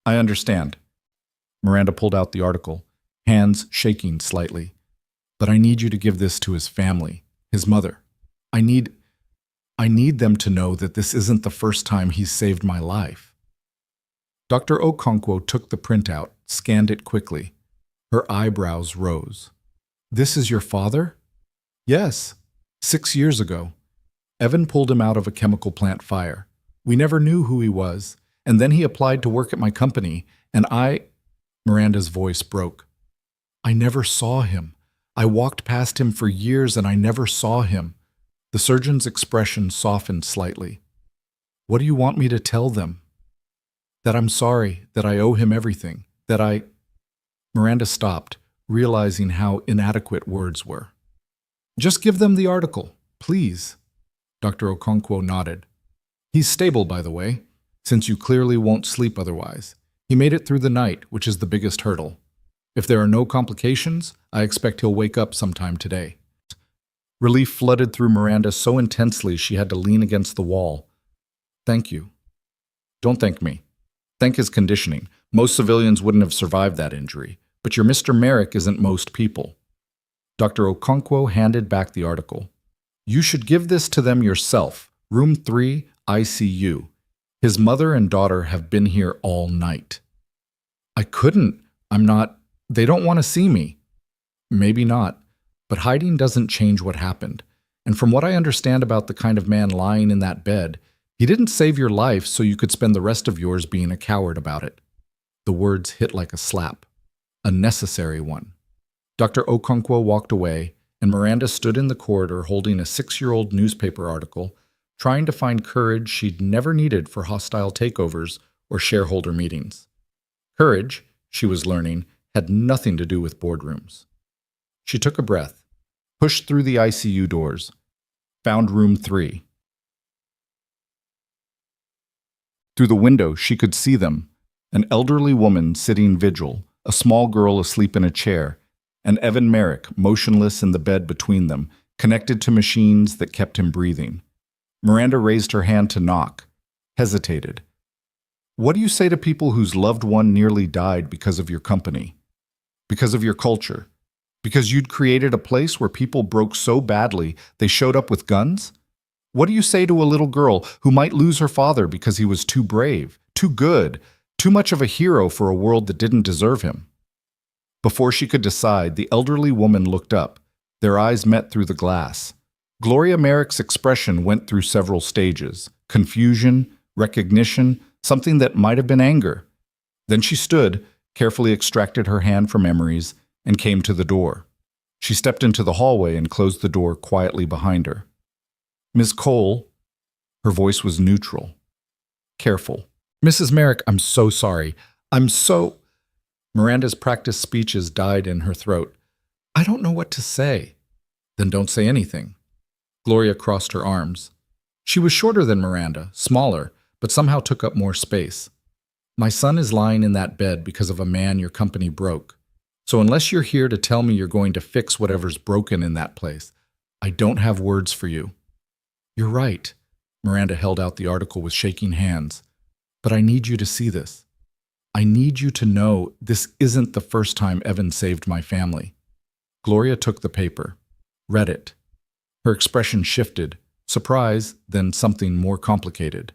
I understand. Miranda pulled out the article, hands shaking slightly. But I need you to give this to his family, his mother. I need them to know that this isn't the first time he's saved my life. Dr. Okonkwo took the printout, scanned it quickly. Her eyebrows rose. This is your father? Yes, 6 years ago. Evan pulled him out of a chemical plant fire. We never knew who he was, and then he applied to work at my company, and Miranda's voice broke. I never saw him. I walked past him for years and I never saw him. The surgeon's expression softened slightly. What do you want me to tell them? That I'm sorry, that I owe him everything, that I... Miranda stopped, realizing how inadequate words were. Just give them the article, please. Dr. Okonkwo nodded. He's stable, by the way, since you clearly won't sleep otherwise. He made it through the night, which is the biggest hurdle. If there are no complications, I expect he'll wake up sometime today. Relief flooded through Miranda so intensely she had to lean against the wall. Thank you. Don't thank me. Thank his conditioning. Most civilians wouldn't have survived that injury, but your Mr. Merrick isn't most people. Dr. Okonkwo handed back the article. You should give this to them yourself. Room 3, ICU. His mother and daughter have been here all night. I couldn't. I'm not. They don't want to see me. Maybe not. But hiding doesn't change what happened. And from what I understand about the kind of man lying in that bed, he didn't save your life so you could spend the rest of yours being a coward about it. The words hit like a slap. A necessary one. Dr. Okonkwo walked away, and Miranda stood in the corridor holding a 6-year-old newspaper article, trying to find courage she'd never needed for hostile takeovers or shareholder meetings. Courage, she was learning, had nothing to do with boardrooms. She took a breath, pushed through the ICU doors, found room 3. Through the window, she could see them, an elderly woman sitting vigil, a small girl asleep in a chair, and Evan Merrick motionless in the bed between them, connected to machines that kept him breathing. Miranda raised her hand to knock, hesitated. What do you say to people whose loved one nearly died because of your company? Because of your culture? Because you'd created a place where people broke so badly they showed up with guns? What do you say to a little girl who might lose her father because he was too brave, too good, too much of a hero for a world that didn't deserve him? Before she could decide, the elderly woman looked up. Their eyes met through the glass. Gloria Merrick's expression went through several stages: confusion, recognition, something that might have been anger. Then she stood, carefully extracted her hand from Emery's, and came to the door. She stepped into the hallway and closed the door quietly behind her. Miss Cole, her voice was neutral, careful. Mrs. Merrick, I'm so sorry. Miranda's practiced speeches died in her throat. I don't know what to say. Then don't say anything. Gloria crossed her arms. She was shorter than Miranda, smaller, but somehow took up more space. My son is lying in that bed because of a man your company broke. So unless you're here to tell me you're going to fix whatever's broken in that place, I don't have words for you. You're right. Miranda held out the article with shaking hands. But I need you to see this. I need you to know this isn't the first time Evan saved my family. Gloria took the paper, read it. Her expression shifted, surprise, then something more complicated.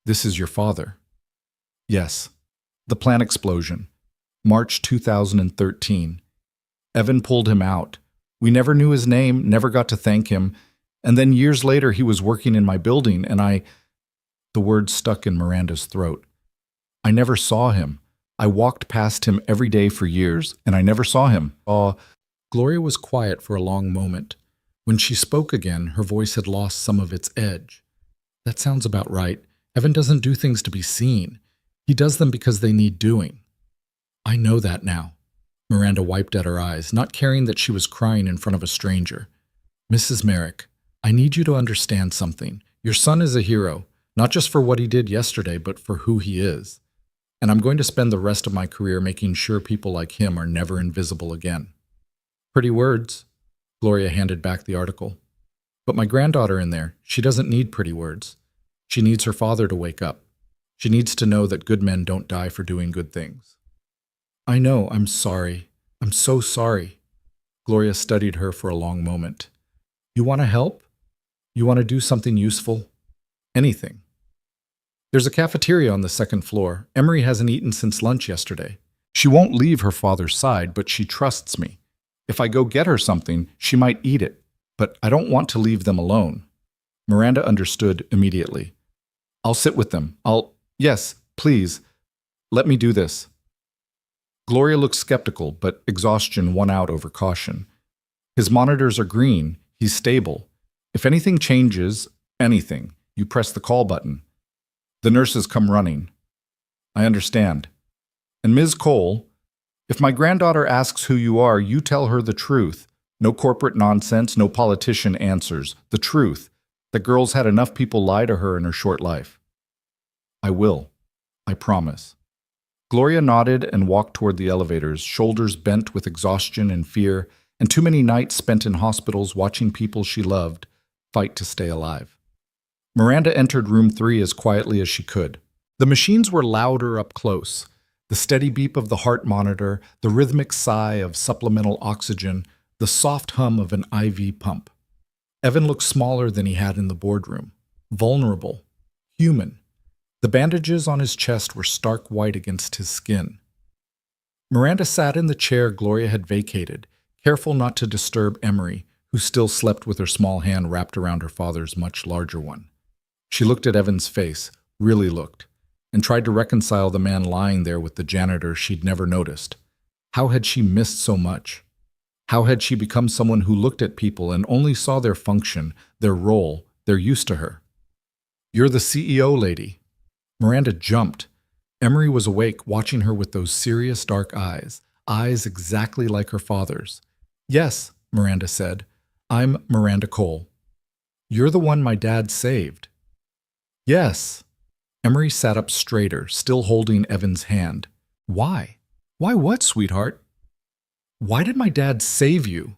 This is your father. Yes. The plant explosion. March 2013. Evan pulled him out. We never knew his name, never got to thank him, and then years later he was working in my building and The word stuck in Miranda's throat. I never saw him. I walked past him every day for years, and I never saw him. Gloria was quiet for a long moment. When she spoke again, her voice had lost some of its edge. That sounds about right. Evan doesn't do things to be seen. He does them because they need doing. I know that now. Miranda wiped at her eyes, not caring that she was crying in front of a stranger. Mrs. Merrick, I need you to understand something. Your son is a hero, not just for what he did yesterday, but for who he is. And I'm going to spend the rest of my career making sure people like him are never invisible again. Pretty words. Gloria handed back the article. But my granddaughter in there, she doesn't need pretty words. She needs her father to wake up. She needs to know that good men don't die for doing good things. I know, I'm sorry. I'm so sorry. Gloria studied her for a long moment. You want to help? You want to do something useful? Anything. There's a cafeteria on the second floor. Emery hasn't eaten since lunch yesterday. She won't leave her father's side, but she trusts me. If I go get her something, she might eat it, but I don't want to leave them alone. Miranda understood immediately. I'll sit with them. Yes, please. Let me do this. Gloria looked skeptical, but exhaustion won out over caution. His monitors are green. He's stable. If anything changes, anything, you press the call button. The nurses come running. I understand. And Ms. Cole, if my granddaughter asks who you are, you tell her the truth. No corporate nonsense, no politician answers. The truth. That girl's had enough people lie to her in her short life. I will. I promise. Gloria nodded and walked toward the elevators, shoulders bent with exhaustion and fear, and too many nights spent in hospitals watching people she loved fight to stay alive. Miranda entered room 3 as quietly as she could. The machines were louder up close. The steady beep of the heart monitor, the rhythmic sigh of supplemental oxygen, the soft hum of an IV pump. Evan looked smaller than he had in the boardroom. Vulnerable. Human. The bandages on his chest were stark white against his skin. Miranda sat in the chair Gloria had vacated, careful not to disturb Emery, who still slept with her small hand wrapped around her father's much larger one. She looked at Evan's face, really looked, and tried to reconcile the man lying there with the janitor she'd never noticed. How had she missed so much? How had she become someone who looked at people and only saw their function, their role, their use to her? "You're the CEO, lady." Miranda jumped. Emery was awake, watching her with those serious dark eyes, eyes exactly like her father's. "Yes," Miranda said. "I'm Miranda Cole." "You're the one my dad saved." "Yes." Emery sat up straighter, still holding Evan's hand. "Why? Why what, sweetheart?" "Why did my dad save you?"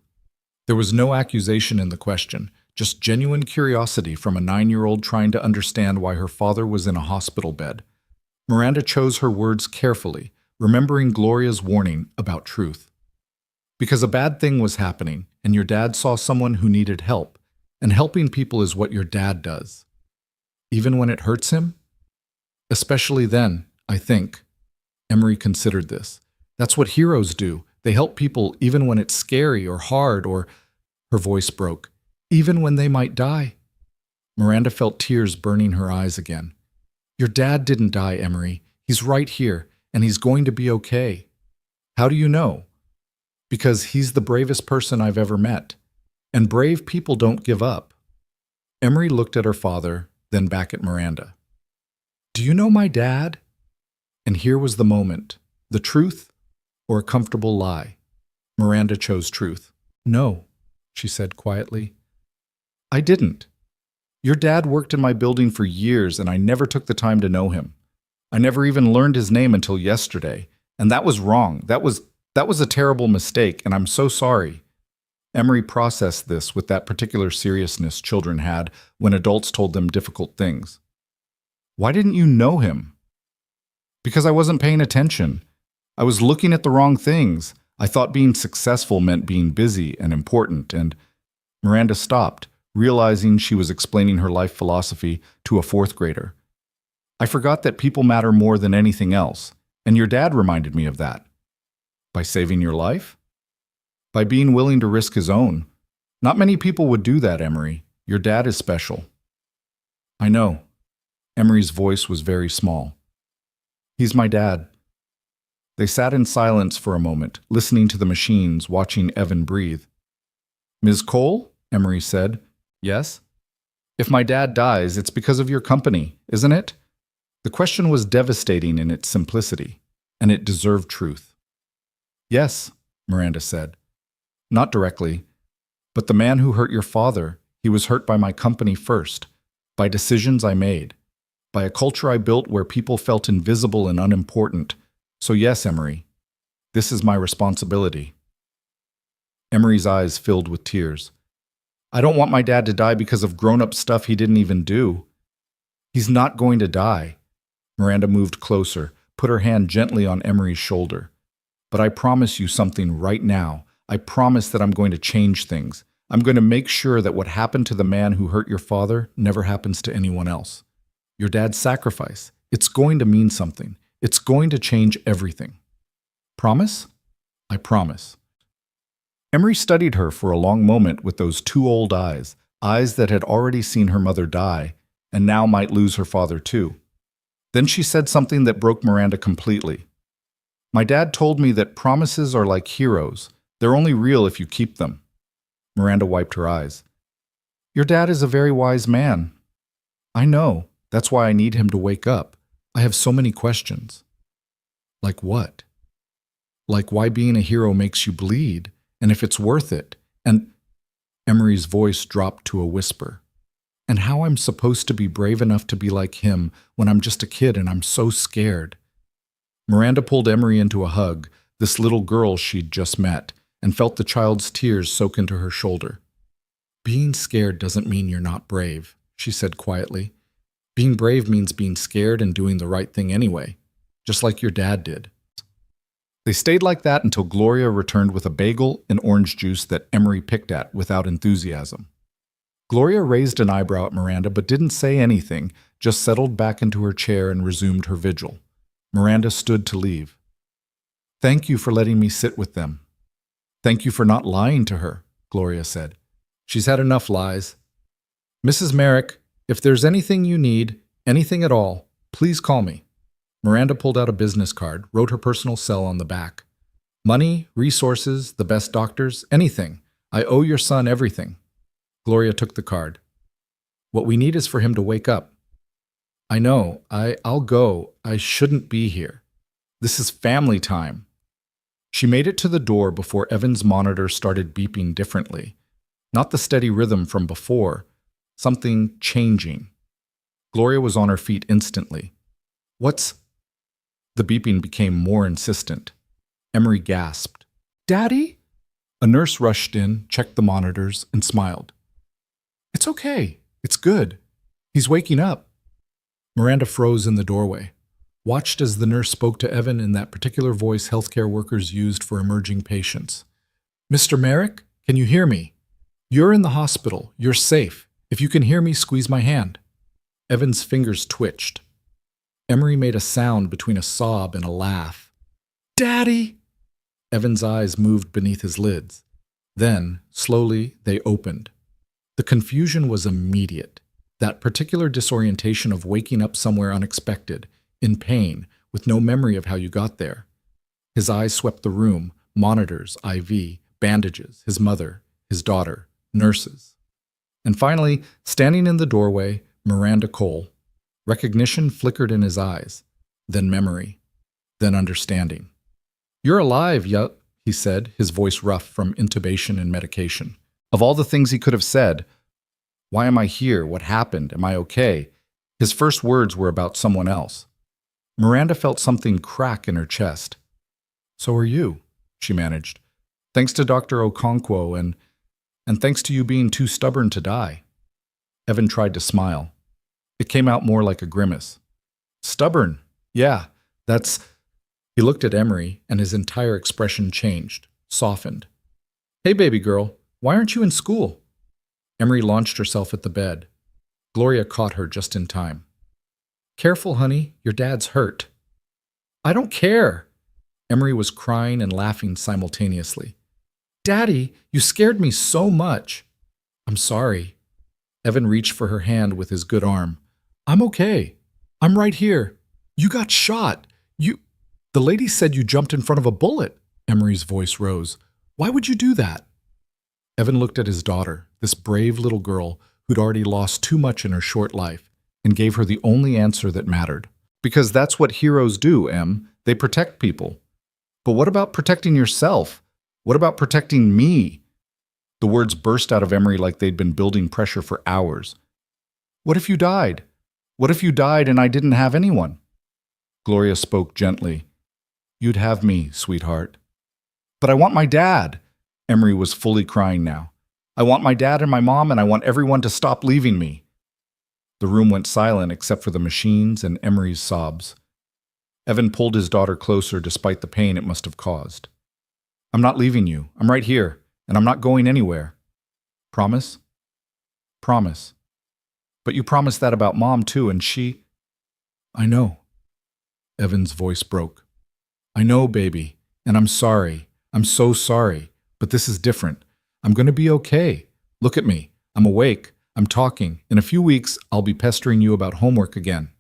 There was no accusation in the question, just genuine curiosity from a 9-year-old trying to understand why her father was in a hospital bed. Miranda chose her words carefully, remembering Gloria's warning about truth. "Because a bad thing was happening, and your dad saw someone who needed help, and helping people is what your dad does." "Even when it hurts him?" "Especially then, I think." Emery considered this. "That's what heroes do. They help people even when it's scary or hard or—" Her voice broke. "Even when they might die." Miranda felt tears burning her eyes again. "Your dad didn't die, Emery. He's right here, and he's going to be okay." "How do you know?" "Because he's the bravest person I've ever met. And brave people don't give up." Emery looked at her father, then back at Miranda. "Do you know my dad?" And here was the moment. The truth or a comfortable lie? Miranda chose truth. "No," she said quietly. "I didn't. Your dad worked in my building for years, and I never took the time to know him. I never even learned his name until yesterday, and that was wrong. That was a terrible mistake, and I'm so sorry." Emery processed this with that particular seriousness children had when adults told them difficult things. "Why didn't you know him?" "Because I wasn't paying attention. I was looking at the wrong things. I thought being successful meant being busy and important, and—" Miranda stopped, realizing she was explaining her life philosophy to a 4th grader. "I forgot that people matter more than anything else, and your dad reminded me of that." "By saving your life?" "By being willing to risk his own. Not many people would do that, Emery. Your dad is special." "I know." Emery's voice was very small. "He's my dad." They sat in silence for a moment, listening to the machines, watching Evan breathe. "Ms. Cole?" Emery said. "Yes?" "If my dad dies, it's because of your company, isn't it?" The question was devastating in its simplicity, and it deserved truth. "Yes," Miranda said. "Not directly. But the man who hurt your father, he was hurt by my company first, by decisions I made, by a culture I built where people felt invisible and unimportant. So yes, Emery, this is my responsibility." Emery's eyes filled with tears. "I don't want my dad to die because of grown-up stuff he didn't even do." "He's not going to die." Miranda moved closer, put her hand gently on Emery's shoulder. "But I promise you something right now. I promise that I'm going to change things. I'm going to make sure that what happened to the man who hurt your father never happens to anyone else. Your dad's sacrifice, it's going to mean something. It's going to change everything." "Promise?" "I promise." Emery studied her for a long moment with those 2 old eyes, eyes that had already seen her mother die, and now might lose her father too. Then she said something that broke Miranda completely. "My dad told me that promises are like heroes. They're only real if you keep them." Miranda wiped her eyes. "Your dad is a very wise man." "I know. That's why I need him to wake up. I have so many questions." "Like what?" "Like why being a hero makes you bleed, and if it's worth it, and—" Emery's voice dropped to a whisper. "And how I'm supposed to be brave enough to be like him when I'm just a kid and I'm so scared." Miranda pulled Emery into a hug, this little girl she'd just met, and felt the child's tears soak into her shoulder. "Being scared doesn't mean you're not brave," she said quietly. "Being brave means being scared and doing the right thing anyway, just like your dad did." They stayed like that until Gloria returned with a bagel and orange juice that Emery picked at without enthusiasm. Gloria raised an eyebrow at Miranda but didn't say anything, just settled back into her chair and resumed her vigil. Miranda stood to leave. Thank you for letting me sit with them. Thank you for not lying to her, Gloria said. She's had enough lies. Mrs. Merrick, if there's anything you need, anything at all, please call me. Miranda pulled out a business card, wrote her personal cell on the back. Money, resources, the best doctors, anything. I owe your son everything. Gloria took the card. What we need is for him to wake up. I know. I'll go. I shouldn't be here. This is family time. She made it to the door before Evan's monitor started beeping differently. Not the steady rhythm from before. Something changing. Gloria was on her feet instantly. What's... The beeping became more insistent. Emery gasped. Daddy? A nurse rushed in, checked the monitors, and smiled. It's okay. It's good. He's waking up. Miranda froze in the doorway, watched as the nurse spoke to Evan in that particular voice healthcare workers used for emerging patients. Mr. Merrick, can you hear me? You're in the hospital. You're safe. If you can hear me, squeeze my hand. Evan's fingers twitched. Emery made a sound between a sob and a laugh. Daddy! Evan's eyes moved beneath his lids. Then, slowly, they opened. The confusion was immediate. That particular disorientation of waking up somewhere unexpected, in pain, with no memory of how you got there. His eyes swept the room, monitors, IV, bandages, his mother, his daughter, nurses. And finally, standing in the doorway, Miranda Cole. Recognition flickered in his eyes, then memory, then understanding. You're alive, he said, his voice rough from intubation and medication. Of all the things he could have said, why am I here? What happened? Am I okay? His first words were about someone else. Miranda felt something crack in her chest. So are you, she managed. Thanks to Dr. Okonkwo and thanks to you being too stubborn to die. Evan tried to smile. It came out more like a grimace. Stubborn? Yeah, that's... He looked at Emery, and his entire expression changed, softened. Hey, baby girl, why aren't you in school? Emery launched herself at the bed. Gloria caught her just in time. Careful, honey, your dad's hurt. I don't care. Emery was crying and laughing simultaneously. Daddy, you scared me so much. I'm sorry. Evan reached for her hand with his good arm. I'm okay. I'm right here. You got shot. The lady said you jumped in front of a bullet. Emery's voice rose. Why would you do that? Evan looked at his daughter, this brave little girl who'd already lost too much in her short life, and gave her the only answer that mattered. Because that's what heroes do, Em. They protect people. But what about protecting yourself? What about protecting me? The words burst out of Emery like they'd been building pressure for hours. What if you died? What if you died and I didn't have anyone? Gloria spoke gently. You'd have me, sweetheart. But I want my dad. Emery was fully crying now. I want my dad and my mom, and I want everyone to stop leaving me. The room went silent except for the machines and Emery's sobs. Evan pulled his daughter closer despite the pain it must have caused. I'm not leaving you. I'm right here, and I'm not going anywhere. Promise? Promise. But you promised that about Mom, too, and she... I know. Evan's voice broke. I know, baby, and I'm sorry. I'm so sorry, but this is different. I'm going to be okay. Look at me. I'm awake. I'm talking. In a few weeks, I'll be pestering you about homework again.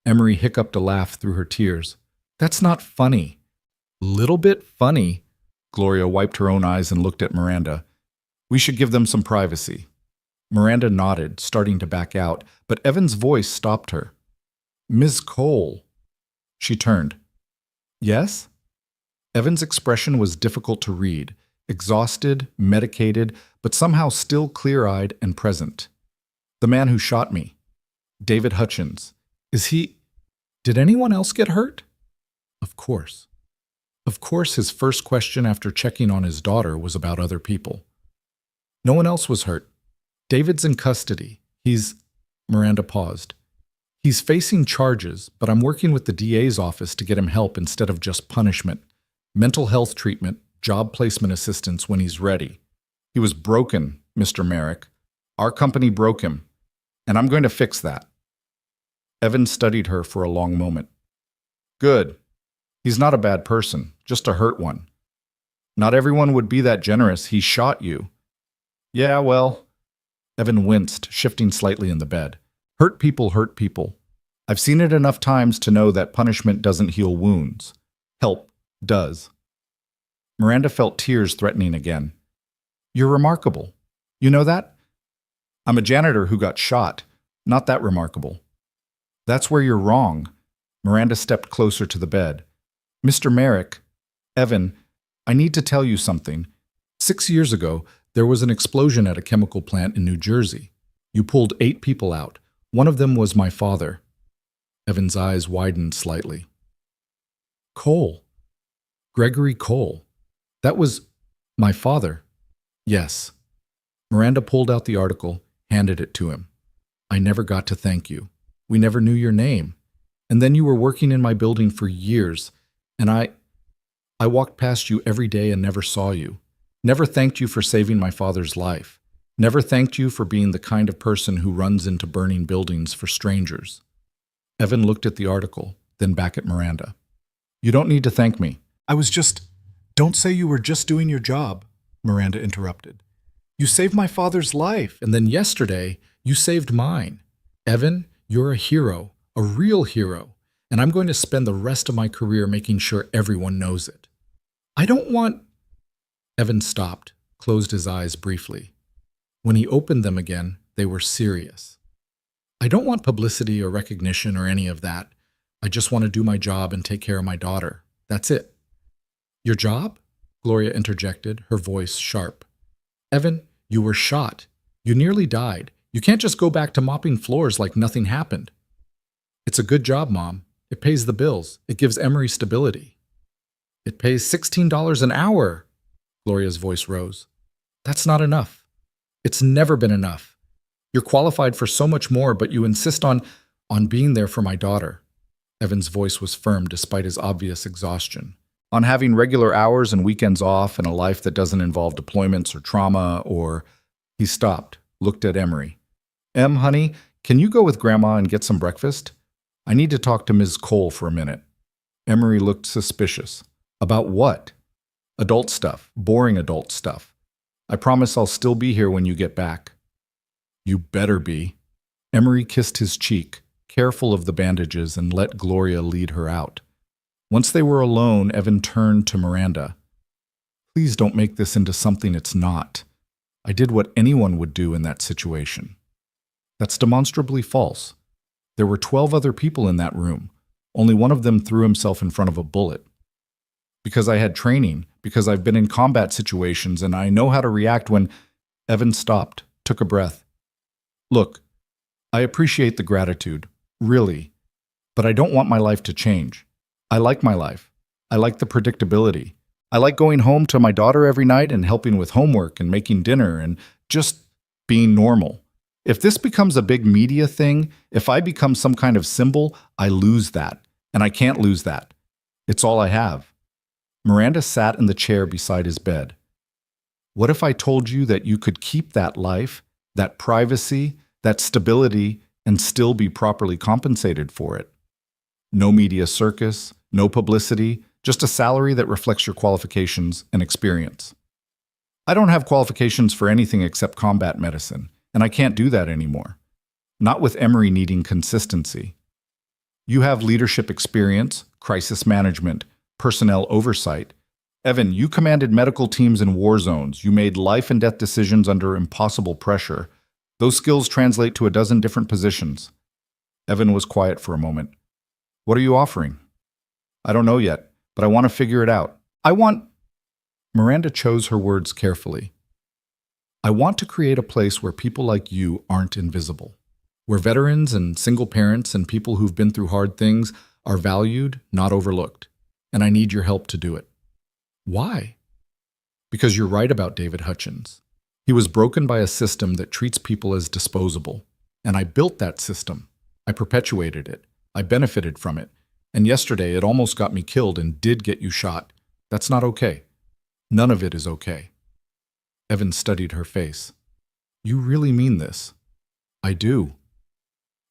Emery hiccuped a laugh through her tears. That's not funny. Little bit funny. Gloria wiped her own eyes and looked at Miranda. We should give them some privacy. Miranda nodded, starting to back out, but Evan's voice stopped her. Ms. Cole. She turned. Yes? Evan's expression was difficult to read, exhausted, medicated, but somehow still clear-eyed and present. The man who shot me. David Hutchins. Is he... Did anyone else get hurt? Of course. Of course, his first question after checking on his daughter was about other people. No one else was hurt. David's in custody. Miranda paused. He's facing charges, but I'm working with the DA's office to get him help instead of just punishment. Mental health treatment, job placement assistance when he's ready. He was broken, Mr. Merrick. Our company broke him, and I'm going to fix that. Evan studied her for a long moment. Good. He's not a bad person, just a hurt one. Not everyone would be that generous. He shot you. Yeah, well, Evan winced, shifting slightly in the bed. Hurt people hurt people. I've seen it enough times to know that punishment doesn't heal wounds. Help does. Miranda felt tears threatening again. You're remarkable. You know that? I'm a janitor who got shot. Not that remarkable. That's where you're wrong. Miranda stepped closer to the bed. Mr. Merrick, Evan, I need to tell you something. 6 years ago, there was an explosion at a chemical plant in New Jersey. You pulled 8 people out. One of them was my father. Evan's eyes widened slightly. Cole. Gregory Cole. That was my father. Yes. Miranda pulled out the article, handed it to him. I never got to thank you. We never knew your name. And then you were working in my building for years, and I walked past you every day and never saw you. Never thanked you for saving my father's life. Never thanked you for being the kind of person who runs into burning buildings for strangers. Evan looked at the article, then back at Miranda. You don't need to thank me. Don't say you were just doing your job, Miranda interrupted. You saved my father's life, and then yesterday, you saved mine. Evan, you're a hero, a real hero, and I'm going to spend the rest of my career making sure everyone knows it. I don't want... Evan stopped, closed his eyes briefly. When he opened them again, they were serious. I don't want publicity or recognition or any of that. I just want to do my job and take care of my daughter. That's it. Your job? Gloria interjected, her voice sharp. Evan, you were shot. You nearly died. You can't just go back to mopping floors like nothing happened. It's a good job, Mom. It pays the bills. It gives Emory stability. It pays $16 an hour. Gloria's voice rose. That's not enough. It's never been enough. You're qualified for so much more, but you insist on being there for my daughter. Evan's voice was firm despite his obvious exhaustion. On having regular hours and weekends off and a life that doesn't involve deployments or trauma or... He stopped, looked at Emory. Honey, can you go with Grandma and get some breakfast? I need to talk to Ms. Cole for a minute. Emory looked suspicious. About what? Adult stuff, boring adult stuff. I promise I'll still be here when you get back. You better be. Emory kissed his cheek, careful of the bandages, and let Gloria lead her out. Once they were alone, Evan turned to Miranda. Please don't make this into something it's not. I did what anyone would do in that situation. That's demonstrably false. There were 12 other people in that room. Only one of them threw himself in front of a bullet. Because I had training, because I've been in combat situations, and I know how to react when... Evan stopped, took a breath. Look, I appreciate the gratitude, really, but I don't want my life to change. I like my life. I like the predictability. I like going home to my daughter every night and helping with homework and making dinner and just being normal. If this becomes a big media thing, if I become some kind of symbol, I lose that, and I can't lose that. It's all I have. Miranda sat in the chair beside his bed. What if I told you that you could keep that life, that privacy, that stability, and still be properly compensated for it? No media circus, no publicity, just a salary that reflects your qualifications and experience. I don't have qualifications for anything except combat medicine, and I can't do that anymore. Not with Emory needing consistency. You have leadership experience, crisis management, personnel oversight. Evan, you commanded medical teams in war zones. You made life and death decisions under impossible pressure. Those skills translate to a dozen different positions. Evan was quiet for a moment. What are you offering? I don't know yet, but I want to figure it out. Miranda chose her words carefully. I want to create a place where people like you aren't invisible, where veterans and single parents and people who've been through hard things are valued, not overlooked. And I need your help to do it. Why? Because you're right about David Hutchins. He was broken by a system that treats people as disposable. And I built that system. I perpetuated it. I benefited from it. And yesterday it almost got me killed and did get you shot. That's not okay. None of it is okay. Evan studied her face. You really mean this? I do.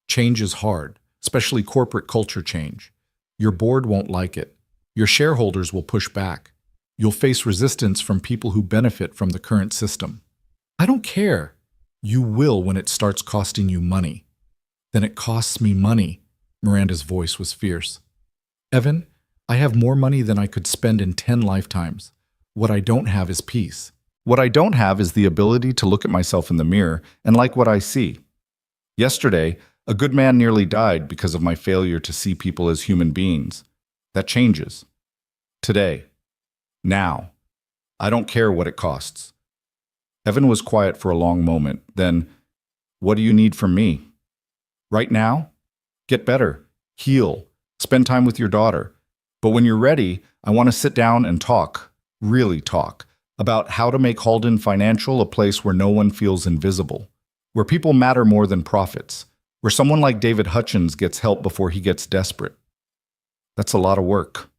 Change is hard, especially corporate culture change. Your board won't like it. Your shareholders will push back. You'll face resistance from people who benefit from the current system. I don't care. You will when it starts costing you money. Then it costs me money. Miranda's voice was fierce. Evan, I have more money than I could spend in 10 lifetimes. What I don't have is peace. What I don't have is the ability to look at myself in the mirror and like what I see. Yesterday, a good man nearly died because of my failure to see people as human beings. That changes. Today. Now. I don't care what it costs. Evan was quiet for a long moment. Then, what do you need from me? Right now? Get better. Heal. Spend time with your daughter. But when you're ready, I want to sit down and talk, really talk, about how to make Halden Financial a place where no one feels invisible, where people matter more than profits, where someone like David Hutchins gets help before he gets desperate. That's a lot of work.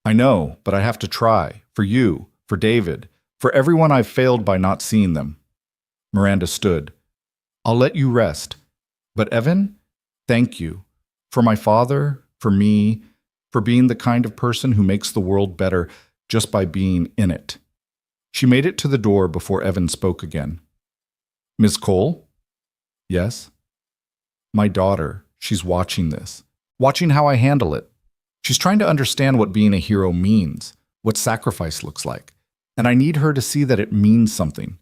I know, but I have to try. For you, for David, for everyone I've failed by not seeing them. Miranda stood. I'll let you rest. But Evan, thank you. For my father, for me, for being the kind of person who makes the world better just by being in it. She made it to the door before Evan spoke again. Ms. Cole? Yes? My daughter, she's watching this, watching how I handle it. She's trying to understand what being a hero means, what sacrifice looks like. And I need her to see that it means something,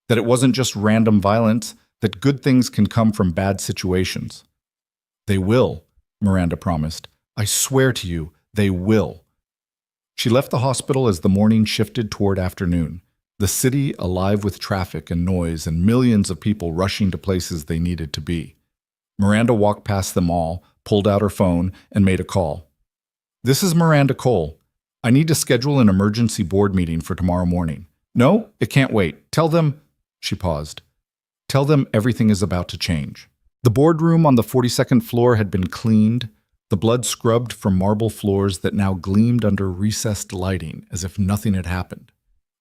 that it wasn't just random violence, that good things can come from bad situations. They will, Miranda promised. I swear to you, they will. She left the hospital as the morning shifted toward afternoon, the city alive with traffic and noise and millions of people rushing to places they needed to be. Miranda walked past them all, pulled out her phone, and made a call. This is Miranda Cole. I need to schedule an emergency board meeting for tomorrow morning. No, it can't wait. Tell them, she paused. Tell them everything is about to change. The boardroom on the 42nd floor had been cleaned, the blood scrubbed from marble floors that now gleamed under recessed lighting as if nothing had happened.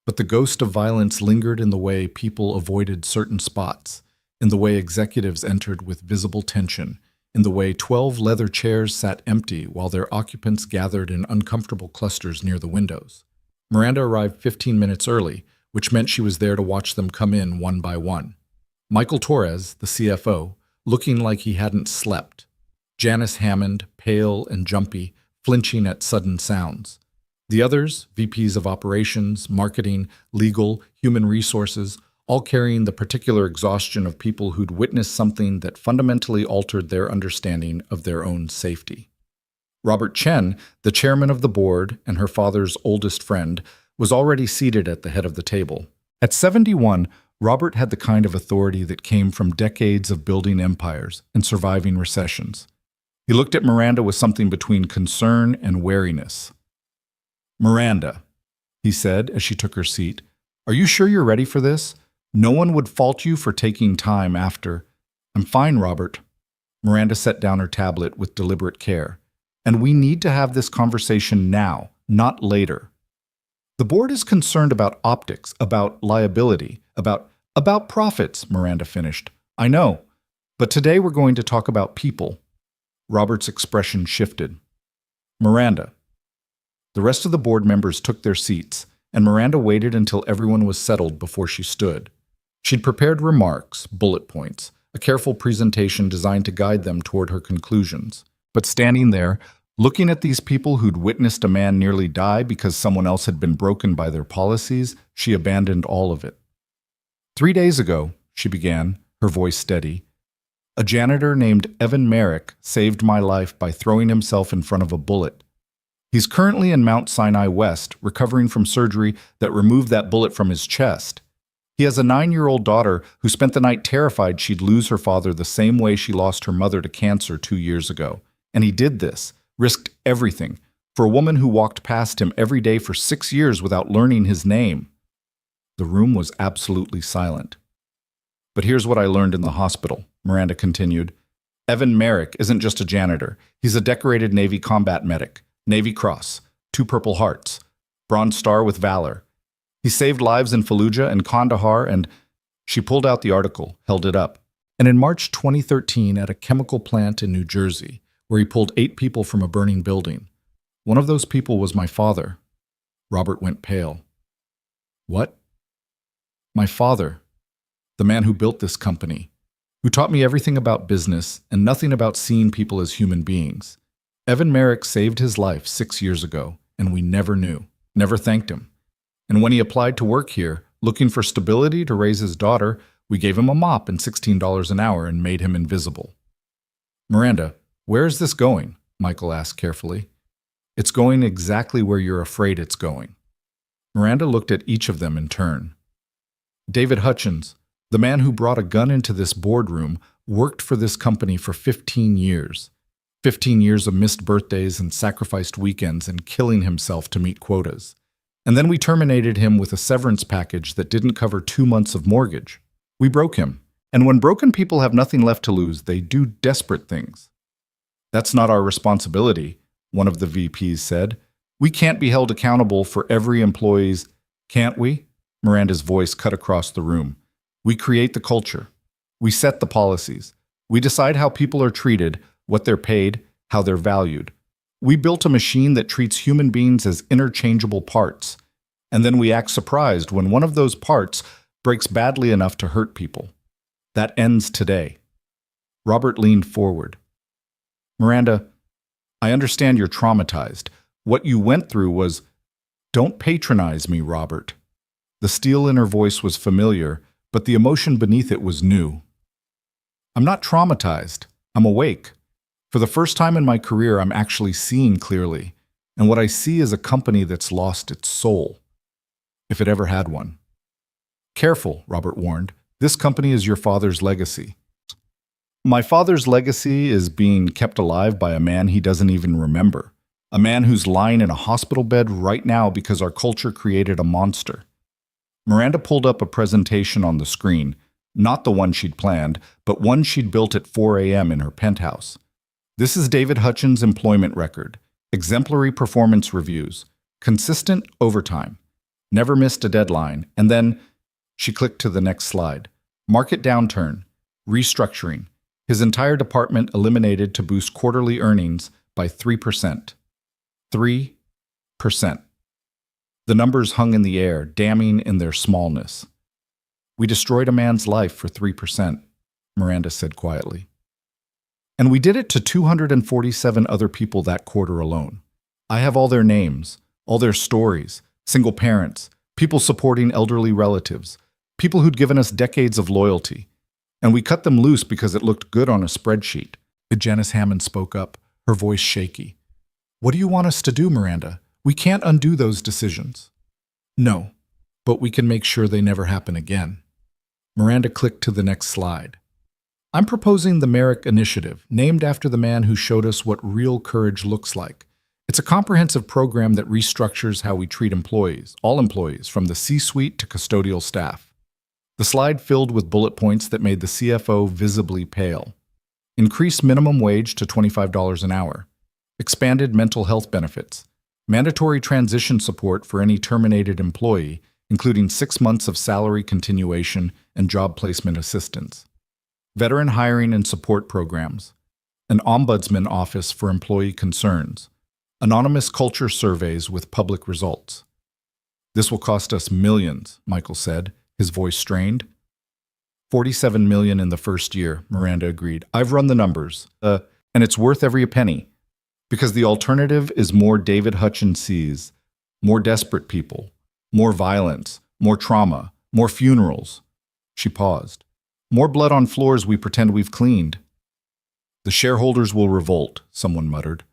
But the ghost of violence lingered in the way people avoided certain spots, in the way executives entered with visible tension, in the way 12 leather chairs sat empty while their occupants gathered in uncomfortable clusters near the windows. Miranda arrived 15 minutes early, which meant she was there to watch them come in one by one. Michael Torres, the CFO, looking like he hadn't slept. Janice Hammond, pale and jumpy, flinching at sudden sounds. The others, VPs of operations, marketing, legal, human resources, all carrying the particular exhaustion of people who'd witnessed something that fundamentally altered their understanding of their own safety. Robert Chen, the chairman of the board and her father's oldest friend, was already seated at the head of the table. At 71, Robert had the kind of authority that came from decades of building empires and surviving recessions. He looked at Miranda with something between concern and wariness. Miranda, he said as she took her seat, are you sure you're ready for this? No one would fault you for taking time after. I'm fine, Robert. Miranda set down her tablet with deliberate care. And we need to have this conversation now, not later. The board is concerned about optics, about liability, about profits, Miranda finished. I know, but today we're going to talk about people. Robert's expression shifted. Miranda. The rest of the board members took their seats, and Miranda waited until everyone was settled before she stood. She'd prepared remarks, bullet points, a careful presentation designed to guide them toward her conclusions. But standing there, looking at these people who'd witnessed a man nearly die because someone else had been broken by their policies, she abandoned all of it. 3 days ago, she began, her voice steady, a janitor named Evan Merrick saved my life by throwing himself in front of a bullet. He's currently in Mount Sinai West, recovering from surgery that removed that bullet from his chest. He has a 9-year-old daughter who spent the night terrified she'd lose her father the same way she lost her mother to cancer 2 years ago. And he did this, risked everything, for a woman who walked past him every day for 6 years without learning his name. The room was absolutely silent. But here's what I learned in the hospital, Miranda continued. Evan Merrick isn't just a janitor. He's a decorated Navy combat medic, Navy Cross, 2 Purple Hearts, Bronze Star with Valor. He saved lives in Fallujah and Kandahar, and she pulled out the article, held it up. And in March 2013, at a chemical plant in New Jersey, where he pulled 8 people from a burning building, One of those people was my father. Robert went pale. What? My father, the man who built this company, who taught me everything about business and nothing about seeing people as human beings. Evan Merrick saved his life 6 years ago, and we never knew, never thanked him. And when he applied to work here, looking for stability to raise his daughter, we gave him a mop and $16 an hour and made him invisible. Miranda, where is this going? Michael asked carefully. It's going exactly where you're afraid it's going. Miranda looked at each of them in turn. David Hutchins, the man who brought a gun into this boardroom, worked for this company for 15 years. 15 years of missed birthdays and sacrificed weekends and killing himself to meet quotas. And then we terminated him with a severance package that didn't cover 2 months of mortgage. We broke him. And when broken people have nothing left to lose, they do desperate things. That's not our responsibility, one of the VPs said. We can't be held accountable for every employee's, can't we? Miranda's voice cut across the room. We create the culture. We set the policies. We decide how people are treated, what they're paid, how they're valued. We built a machine that treats human beings as interchangeable parts. And then we act surprised when one of those parts breaks badly enough to hurt people. That ends today. Robert leaned forward. Miranda, I understand you're traumatized. What you went through was, don't patronize me, Robert. The steel in her voice was familiar, but the emotion beneath it was new. I'm not traumatized. I'm awake. For the first time in my career, I'm actually seeing clearly, and what I see is a company that's lost its soul, if it ever had one. Careful, Robert warned. This company is your father's legacy. My father's legacy is being kept alive by a man he doesn't even remember. A man who's lying in a hospital bed right now because our culture created a monster. Miranda pulled up a presentation on the screen, not the one she'd planned, but one she'd built at 4 a.m. in her penthouse. This is David Hutchins' employment record, exemplary performance reviews, consistent overtime, never missed a deadline, and then she clicked to the next slide. Market downturn, restructuring. His entire department eliminated to boost quarterly earnings by 3%. 3%. The numbers hung in the air, damning in their smallness. We destroyed a man's life for 3%, Miranda said quietly. And we did it to 247 other people that quarter alone. I have all their names, all their stories, single parents, people supporting elderly relatives, people who'd given us decades of loyalty. And we cut them loose because it looked good on a spreadsheet. Janice Hammond spoke up, her voice shaky. What do you want us to do, Miranda? We can't undo those decisions. No, but we can make sure they never happen again. Miranda clicked to the next slide. I'm proposing the Merrick Initiative, named after the man who showed us what real courage looks like. It's a comprehensive program that restructures how we treat employees, all employees, from the C-suite to custodial staff. The slide filled with bullet points that made the CFO visibly pale. Increased minimum wage to $25 an hour. Expanded mental health benefits. Mandatory transition support for any terminated employee, including 6 months of salary continuation and job placement assistance. Veteran hiring and support programs. An ombudsman office for employee concerns. Anonymous culture surveys with public results. This will cost us millions, Michael said, his voice strained. 47 million in the first year, Miranda agreed. I've run the numbers, and it's worth every penny. Because the alternative is more David Hutchins sees, more desperate people, more violence, more trauma, more funerals. She paused. More blood on floors we pretend we've cleaned. The shareholders will revolt, someone muttered.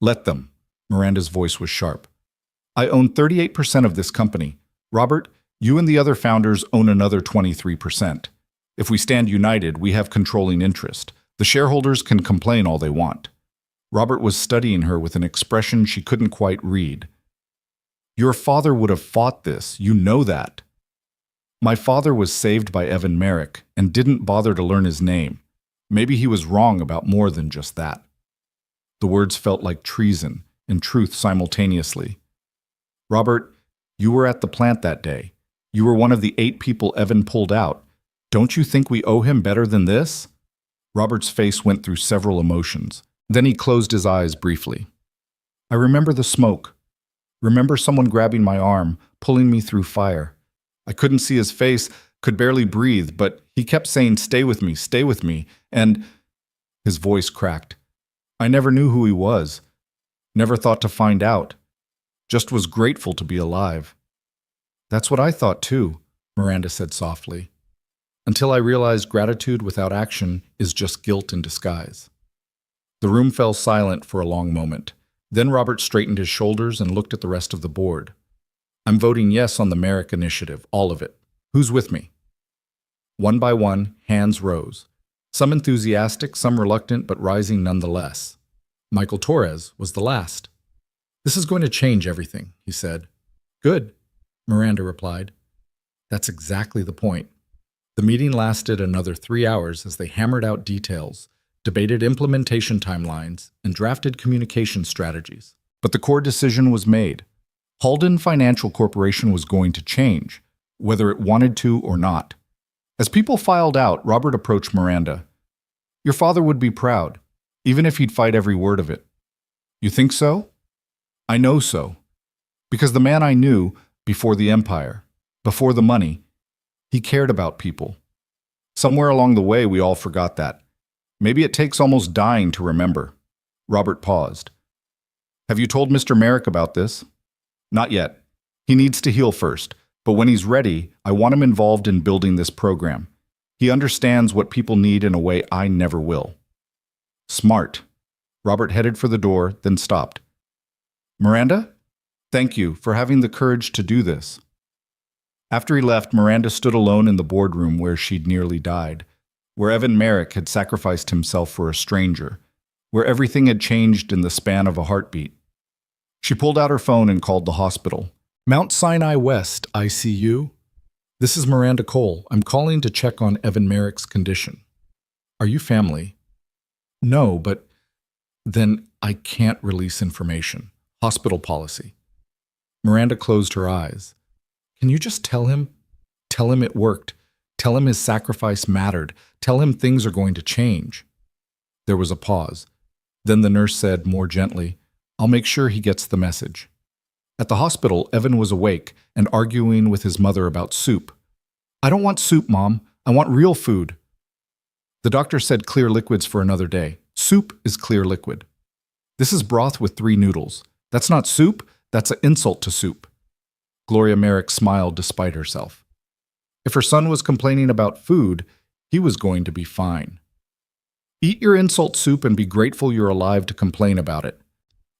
Let them. Miranda's voice was sharp. I own 38% of this company. Robert, you and the other founders own another 23%. If we stand united, we have controlling interest. The shareholders can complain all they want. Robert was studying her with an expression she couldn't quite read. Your father would have fought this, you know that. My father was saved by Evan Merrick and didn't bother to learn his name. Maybe he was wrong about more than just that. The words felt like treason and truth simultaneously. Robert, you were at the plant that day. You were one of the 8 people Evan pulled out. Don't you think we owe him better than this? Robert's face went through several emotions. Then he closed his eyes briefly. I remember the smoke. Remember someone grabbing my arm, pulling me through fire. I couldn't see his face, could barely breathe, but he kept saying, stay with me, and his voice cracked. I never knew who he was, never thought to find out, just was grateful to be alive. That's what I thought too, Miranda said softly, until I realized gratitude without action is just guilt in disguise. The room fell silent for a long moment. Then Robert straightened his shoulders and looked at the rest of the board. I'm voting yes on the Merrick Initiative, all of it. Who's with me? One by one, hands rose. Some enthusiastic, some reluctant, but rising nonetheless. Michael Torres was the last. This is going to change everything, he said. Good, Miranda replied. That's exactly the point. The meeting lasted another 3 hours as they hammered out details, debated implementation timelines, and drafted communication strategies. But the core decision was made. Halden Financial Corporation was going to change, whether it wanted to or not. As people filed out, Robert approached Miranda. Your father would be proud, even if he'd fight every word of it. You think so? I know so. Because the man I knew, before the empire, before the money, he cared about people. Somewhere along the way, we all forgot that. Maybe it takes almost dying to remember. Robert paused. Have you told Mr. Merrick about this? Not yet. He needs to heal first, but when he's ready, I want him involved in building this program. He understands what people need in a way I never will. Smart. Robert headed for the door, then stopped. Miranda? Thank you for having the courage to do this. After he left, Miranda stood alone in the boardroom where she'd nearly died, where Evan Merrick had sacrificed himself for a stranger, where everything had changed in the span of a heartbeat. She pulled out her phone and called the hospital. Mount Sinai West, ICU. This is Miranda Cole. I'm calling to check on Evan Merrick's condition. Are you family? No, but then I can't release information. Hospital policy. Miranda closed her eyes. Can you just tell him? Tell him it worked. Tell him his sacrifice mattered. Tell him things are going to change. There was a pause. Then the nurse said more gently, I'll make sure he gets the message. At the hospital, Evan was awake and arguing with his mother about soup. I don't want soup, Mom. I want real food. The doctor said clear liquids for another day. Soup is clear liquid. This is broth with 3 noodles. That's not soup. That's an insult to soup. Gloria Merrick smiled despite herself. If her son was complaining about food, he was going to be fine. Eat your insult soup and be grateful you're alive to complain about it.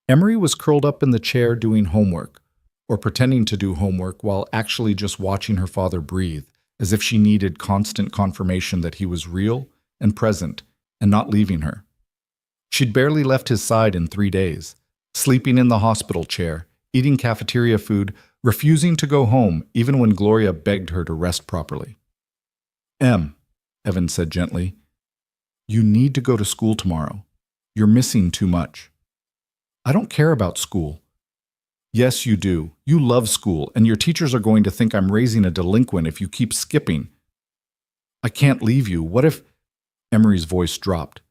Emery was curled up in the chair doing homework, or pretending to do homework while actually just watching her father breathe, as if she needed constant confirmation that he was real and present and not leaving her. She'd barely left his side in 3 days, sleeping in the hospital chair, eating cafeteria food, refusing to go home even when Gloria begged her to rest properly. Evan said gently, you need to go to school tomorrow. You're missing too much. I don't care about school. Yes, you do. You love school, and your teachers are going to think I'm raising a delinquent if you keep skipping. I can't leave you. What if... Emery's voice dropped.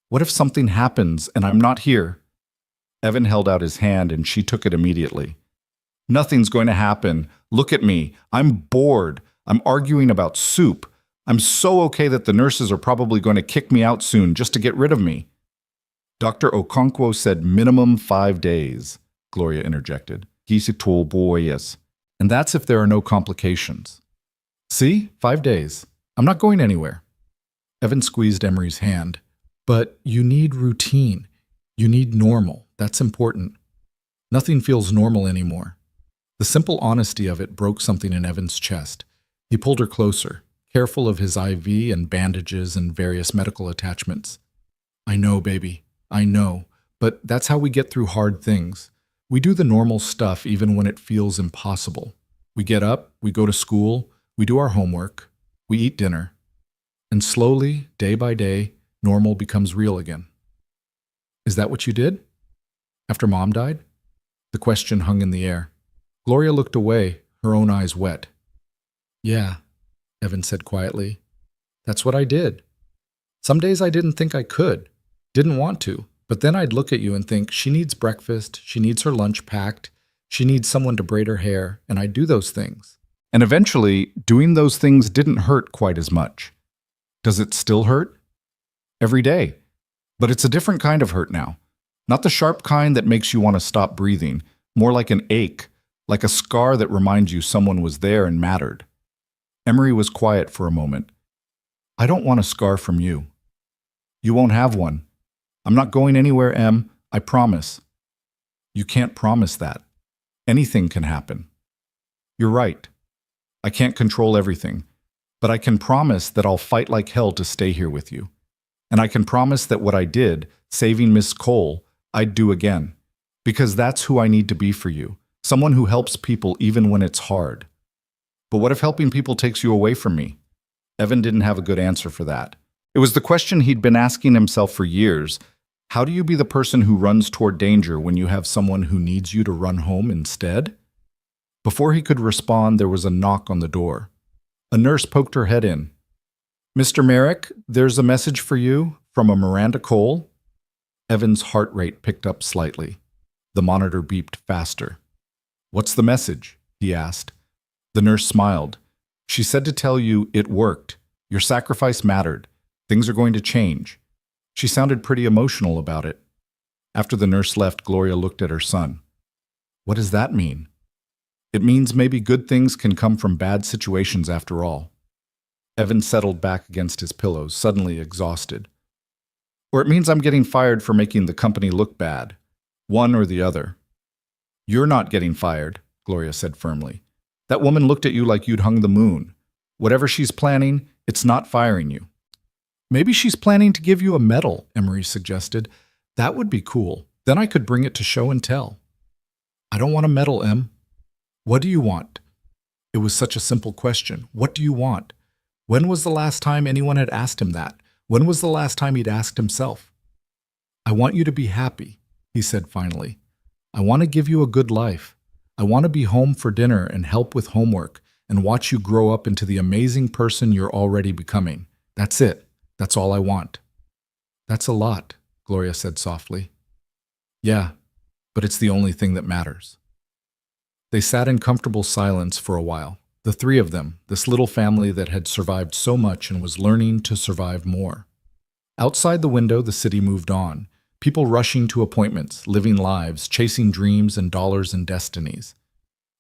What if something happens and I'm not here? Evan held out his hand and she took it immediately. Nothing's going to happen. Look at me. I'm bored. I'm arguing about soup. I'm so okay that the nurses are probably going to kick me out soon just to get rid of me. Dr. Okonkwo said minimum 5 days, Gloria interjected. And that's if there are no complications. See? 5 days. I'm not going anywhere. Evan squeezed Emery's hand. But you need routine. You need normal. That's important. Nothing feels normal anymore. The simple honesty of it broke something in Evan's chest. He pulled her closer, careful of his IV and bandages and various medical attachments. I know, baby. I know. But that's how we get through hard things. We do the normal stuff even when it feels impossible. We get up, we go to school, we do our homework, we eat dinner. And slowly, day by day, normal becomes real again. Is that what you did? After Mom died? The question hung in the air. Gloria looked away, her own eyes wet. Yeah, Evan said quietly. That's what I did. Some days I didn't think I could, didn't want to. But then I'd look at you and think, she needs breakfast, she needs her lunch packed, she needs someone to braid her hair, and I'd do those things. And eventually, doing those things didn't hurt quite as much. Does it still hurt? Every day. But it's a different kind of hurt now. Not the sharp kind that makes you want to stop breathing, more like an ache, like a scar that reminds you someone was there and mattered. Emery was quiet for a moment. I don't want a scar from you. You won't have one. I'm not going anywhere, Em. I promise. You can't promise that. Anything can happen. You're right. I can't control everything, but I can promise that I'll fight like hell to stay here with you. And I can promise that what I did, saving Miss Cole, I'd do again. Because that's who I need to be for you. Someone who helps people even when it's hard. But what if helping people takes you away from me? Evan didn't have a good answer for that. It was the question he'd been asking himself for years. How do you be the person who runs toward danger when you have someone who needs you to run home instead? Before he could respond, there was a knock on the door. A nurse poked her head in. Mr. Merrick, there's a message for you from a Miranda Cole. Evan's heart rate picked up slightly. The monitor beeped faster. What's the message? He asked. The nurse smiled. She said to tell you it worked. Your sacrifice mattered. Things are going to change. She sounded pretty emotional about it. After the nurse left, Gloria looked at her son. What does that mean? It means maybe good things can come from bad situations after all. Evan settled back against his pillows, suddenly exhausted. Or it means I'm getting fired for making the company look bad. One or the other. You're not getting fired, Gloria said firmly. That woman looked at you like you'd hung the moon. Whatever she's planning, it's not firing you. Maybe she's planning to give you a medal, Emery suggested. That would be cool. Then I could bring it to show and tell. I don't want a medal, Em. What do you want? It was such a simple question. What do you want? When was the last time anyone had asked him that? When was the last time he'd asked himself? I want you to be happy, he said finally. I want to give you a good life. I want to be home for dinner and help with homework and watch you grow up into the amazing person you're already becoming. That's it. That's all I want. That's a lot, Gloria said softly. Yeah, but it's the only thing that matters. They sat in comfortable silence for a while, the three of them, this little family that had survived so much and was learning to survive more. Outside the window, the city moved on, people rushing to appointments, living lives, chasing dreams and dollars and destinies.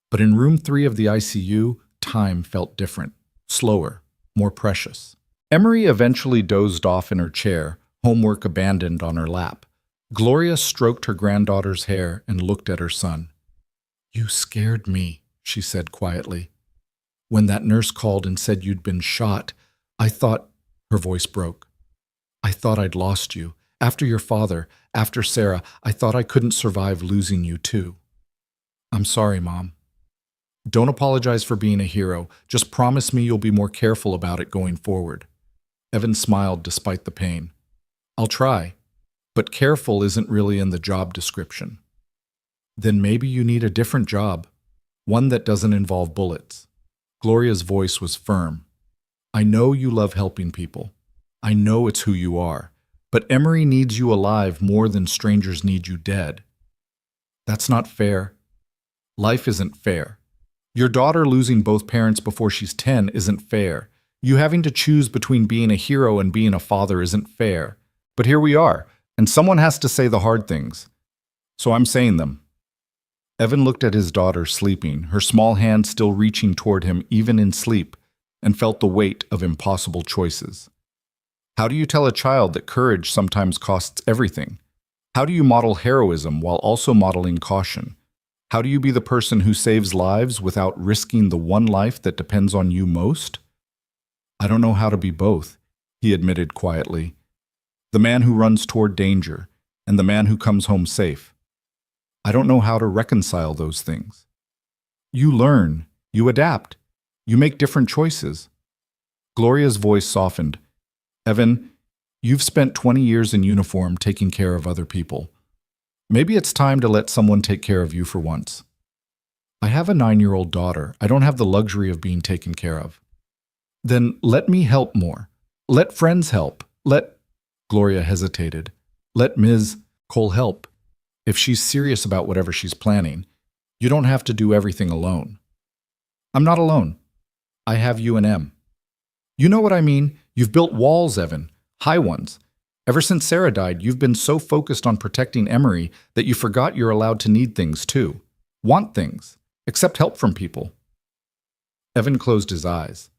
But in room 3 of the ICU, time felt different, slower, more precious. Emery eventually dozed off in her chair, homework abandoned on her lap. Gloria stroked her granddaughter's hair and looked at her son. You scared me, she said quietly. When that nurse called and said you'd been shot, I thought, her voice broke. I thought I'd lost you. After your father, after Sarah, I thought I couldn't survive losing you too. I'm sorry, Mom. Don't apologize for being a hero. Just promise me you'll be more careful about it going forward. Evan smiled despite the pain. I'll try, but careful isn't really in the job description. Then maybe you need a different job, one that doesn't involve bullets. Gloria's voice was firm. I know you love helping people. I know it's who you are. But Emery needs you alive more than strangers need you dead. That's not fair. Life isn't fair. Your daughter losing both parents before she's 10 isn't fair. You having to choose between being a hero and being a father isn't fair. But here we are, and someone has to say the hard things. So I'm saying them. Evan looked at his daughter sleeping, her small hand still reaching toward him even in sleep, and felt the weight of impossible choices. How do you tell a child that courage sometimes costs everything? How do you model heroism while also modeling caution? How do you be the person who saves lives without risking the one life that depends on you most? I don't know how to be both, he admitted quietly. The man who runs toward danger, and the man who comes home safe. I don't know how to reconcile those things. You learn, you adapt, you make different choices. Gloria's voice softened. Evan, you've spent 20 years in uniform taking care of other people. Maybe it's time to let someone take care of you for once. I have a 9-year-old daughter. I don't have the luxury of being taken care of. Then let me help more. Let friends help. Gloria hesitated. Let Ms. Cole help. If she's serious about whatever she's planning, you don't have to do everything alone. I'm not alone. I have you and Em. You know what I mean? You've built walls, Evan. High ones. Ever since Sarah died, you've been so focused on protecting Emery that you forgot you're allowed to need things too. Want things. Accept help from people. Evan closed his eyes.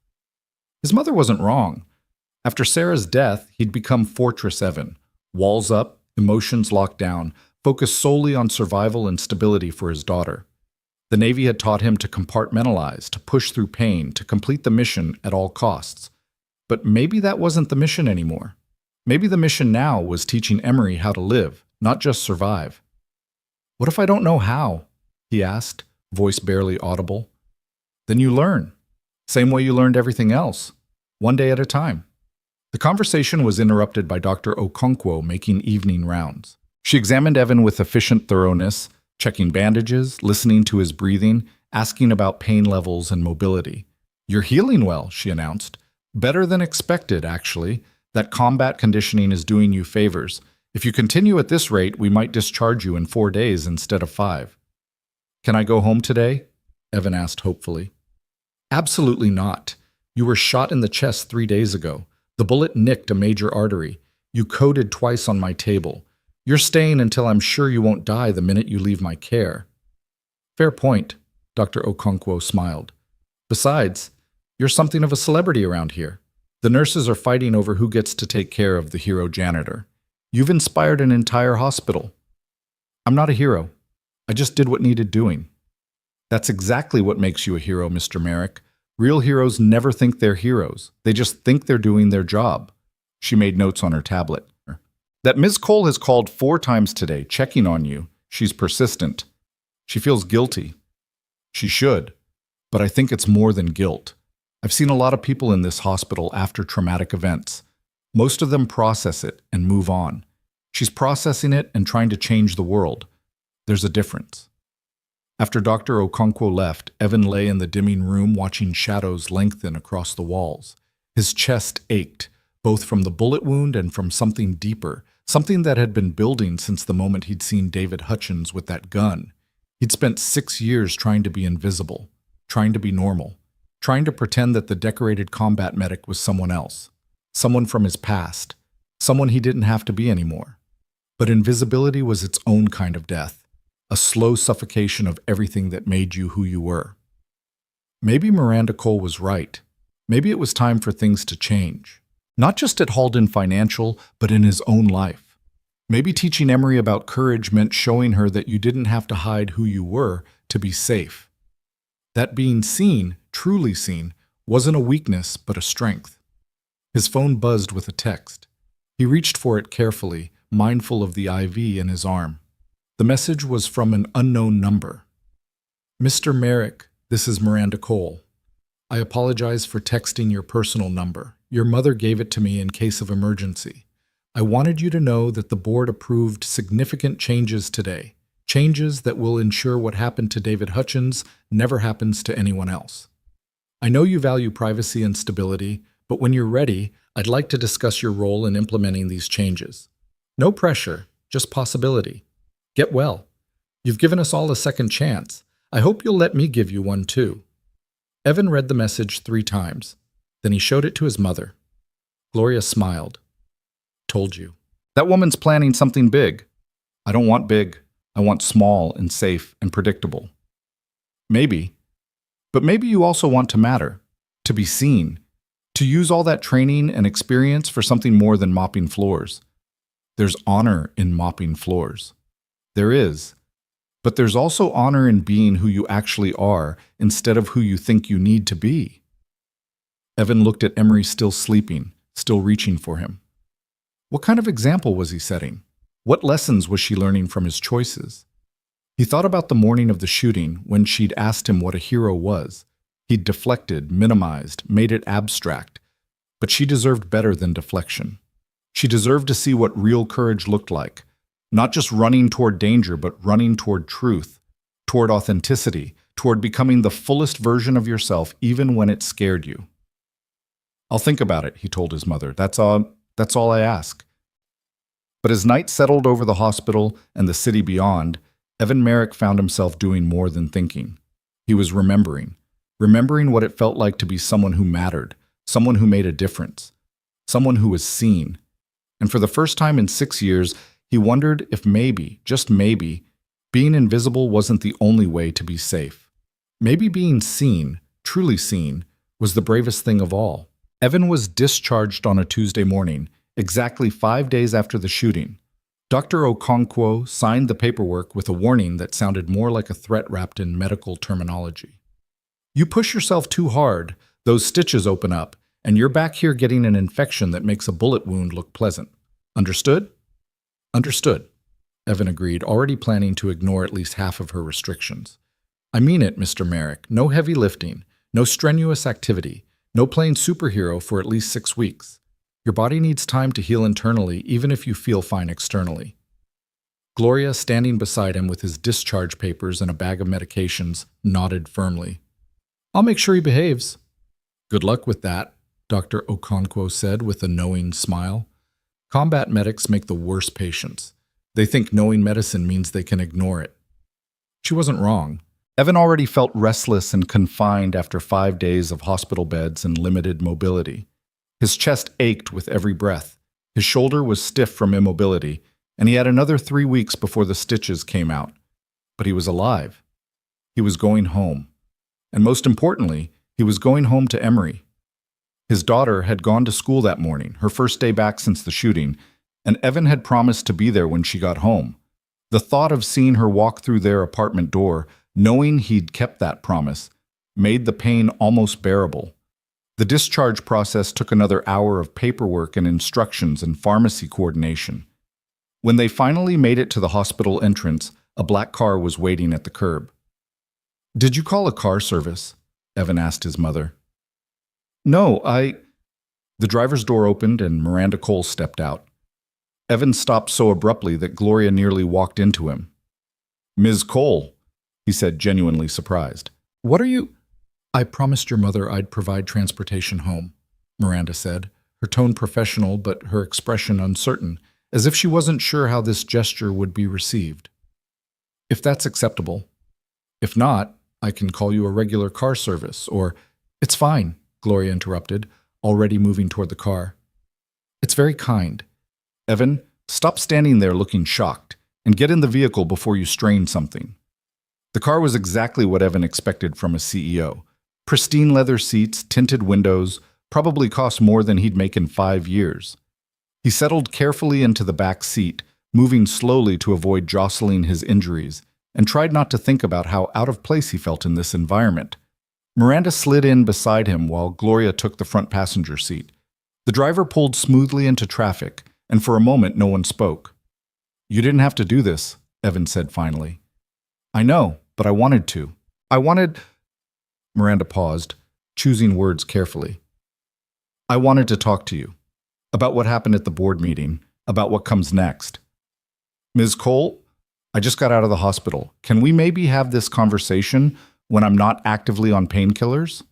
His mother wasn't wrong. After Sarah's death, he'd become Fortress Evan. Walls up, emotions locked down, focused solely on survival and stability for his daughter. The Navy had taught him to compartmentalize, to push through pain, to complete the mission at all costs. But maybe that wasn't the mission anymore. Maybe the mission now was teaching Emery how to live, not just survive. What if I don't know how? He asked, voice barely audible. Then you learn. Same way you learned everything else. One day at a time. The conversation was interrupted by Dr. Okonkwo making evening rounds. She examined Evan with efficient thoroughness, checking bandages, listening to his breathing, asking about pain levels and mobility. You're healing well, she announced. Better than expected, actually. That combat conditioning is doing you favors. If you continue at this rate, we might discharge you in 4 days instead of 5. Can I go home today? Evan asked hopefully. Absolutely not. You were shot in the chest 3 days ago. The bullet nicked a major artery. You coded twice on my table. You're staying until I'm sure you won't die the minute you leave my care. Fair point, Dr. Okonkwo smiled. Besides, you're something of a celebrity around here. The nurses are fighting over who gets to take care of the hero janitor. You've inspired an entire hospital. I'm not a hero. I just did what needed doing. That's exactly what makes you a hero, Mr. Merrick. Real heroes never think they're heroes. They just think they're doing their job. She made notes on her tablet. That Ms. Cole has called 4 times today, checking on you. She's persistent. She feels guilty. She should. But I think it's more than guilt. I've seen a lot of people in this hospital after traumatic events. Most of them process it and move on. She's processing it and trying to change the world. There's a difference. After Dr. Okonkwo left, Evan lay in the dimming room watching shadows lengthen across the walls. His chest ached, both from the bullet wound and from something deeper, something that had been building since the moment he'd seen David Hutchins with that gun. He'd spent 6 years trying to be invisible, trying to be normal, trying to pretend that the decorated combat medic was someone else, someone from his past, someone he didn't have to be anymore. But invisibility was its own kind of death. A slow suffocation of everything that made you who you were. Maybe Miranda Cole was right. Maybe it was time for things to change. Not just at Halden Financial, but in his own life. Maybe teaching Emery about courage meant showing her that you didn't have to hide who you were to be safe. That being seen, truly seen, wasn't a weakness but a strength. His phone buzzed with a text. He reached for it carefully, mindful of the IV in his arm. The message was from an unknown number. Mr. Merrick, this is Miranda Cole. I apologize for texting your personal number. Your mother gave it to me in case of emergency. I wanted you to know that the board approved significant changes today. Changes that will ensure what happened to David Hutchins never happens to anyone else. I know you value privacy and stability, but when you're ready, I'd like to discuss your role in implementing these changes. No pressure, just possibility. Get well. You've given us all a second chance. I hope you'll let me give you one too. Evan read the message 3 times. Then he showed it to his mother. Gloria smiled. Told you. That woman's planning something big. I don't want big. I want small and safe and predictable. Maybe. But maybe you also want to matter, to be seen, to use all that training and experience for something more than mopping floors. There's honor in mopping floors. There is. But there's also honor in being who you actually are instead of who you think you need to be. Evan looked at Emery still sleeping, still reaching for him. What kind of example was he setting? What lessons was she learning from his choices? He thought about the morning of the shooting when she'd asked him what a hero was. He'd deflected, minimized, made it abstract. But she deserved better than deflection. She deserved to see what real courage looked like. Not just running toward danger, but running toward truth, toward authenticity, toward becoming the fullest version of yourself even when it scared you. I'll think about it, he told his mother. That's all I ask. But as night settled over the hospital and the city beyond, Evan Merrick found himself doing more than thinking. He was remembering what it felt like to be someone who mattered, someone who made a difference, someone who was seen. And for the first time in 6 years, he wondered if maybe, just maybe, being invisible wasn't the only way to be safe. Maybe being seen, truly seen, was the bravest thing of all. Evan was discharged on a Tuesday morning, exactly 5 days after the shooting. Dr. Okonkwo signed the paperwork with a warning that sounded more like a threat wrapped in medical terminology. You push yourself too hard, those stitches open up, and you're back here getting an infection that makes a bullet wound look pleasant. Understood? Understood, Evan agreed, already planning to ignore at least half of her restrictions. I mean it, Mr. Merrick. No heavy lifting, no strenuous activity, no playing superhero for at least 6 weeks. Your body needs time to heal internally, even if you feel fine externally. Gloria, standing beside him with his discharge papers and a bag of medications, nodded firmly. I'll make sure he behaves. Good luck with that, Dr. Okonkwo said with a knowing smile. Combat medics make the worst patients. They think knowing medicine means they can ignore it. She wasn't wrong. Evan already felt restless and confined after 5 days of hospital beds and limited mobility. His chest ached with every breath. His shoulder was stiff from immobility, and he had another 3 weeks before the stitches came out. But he was alive. He was going home. And most importantly, he was going home to Emory. His daughter had gone to school that morning, her first day back since the shooting, and Evan had promised to be there when she got home. The thought of seeing her walk through their apartment door, knowing he'd kept that promise, made the pain almost bearable. The discharge process took another hour of paperwork and instructions and pharmacy coordination. When they finally made it to the hospital entrance, a black car was waiting at the curb. Did you call a car service? Evan asked his mother. No, The driver's door opened and Miranda Cole stepped out. Evan stopped so abruptly that Gloria nearly walked into him. Ms. Cole, he said, genuinely surprised. What are you? I promised your mother I'd provide transportation home, Miranda said, her tone professional but her expression uncertain, as if she wasn't sure how this gesture would be received. If that's acceptable. If not, I can call you a regular car service, or… It's fine, Gloria interrupted, already moving toward the car. It's very kind. Evan, stop standing there looking shocked, and get in the vehicle before you strain something. The car was exactly what Evan expected from a CEO. Pristine leather seats, tinted windows, probably cost more than he'd make in 5 years. He settled carefully into the back seat, moving slowly to avoid jostling his injuries, and tried not to think about how out of place he felt in this environment. Miranda slid in beside him while Gloria took the front passenger seat. The driver pulled smoothly into traffic, and for a moment no one spoke. You didn't have to do this, Evan said finally. I know, but I wanted to. Miranda paused, choosing words carefully. I wanted to talk to you. About what happened at the board meeting, about what comes next. Ms. Cole, I just got out of the hospital. Can we maybe have this conversation when I'm not actively on painkillers?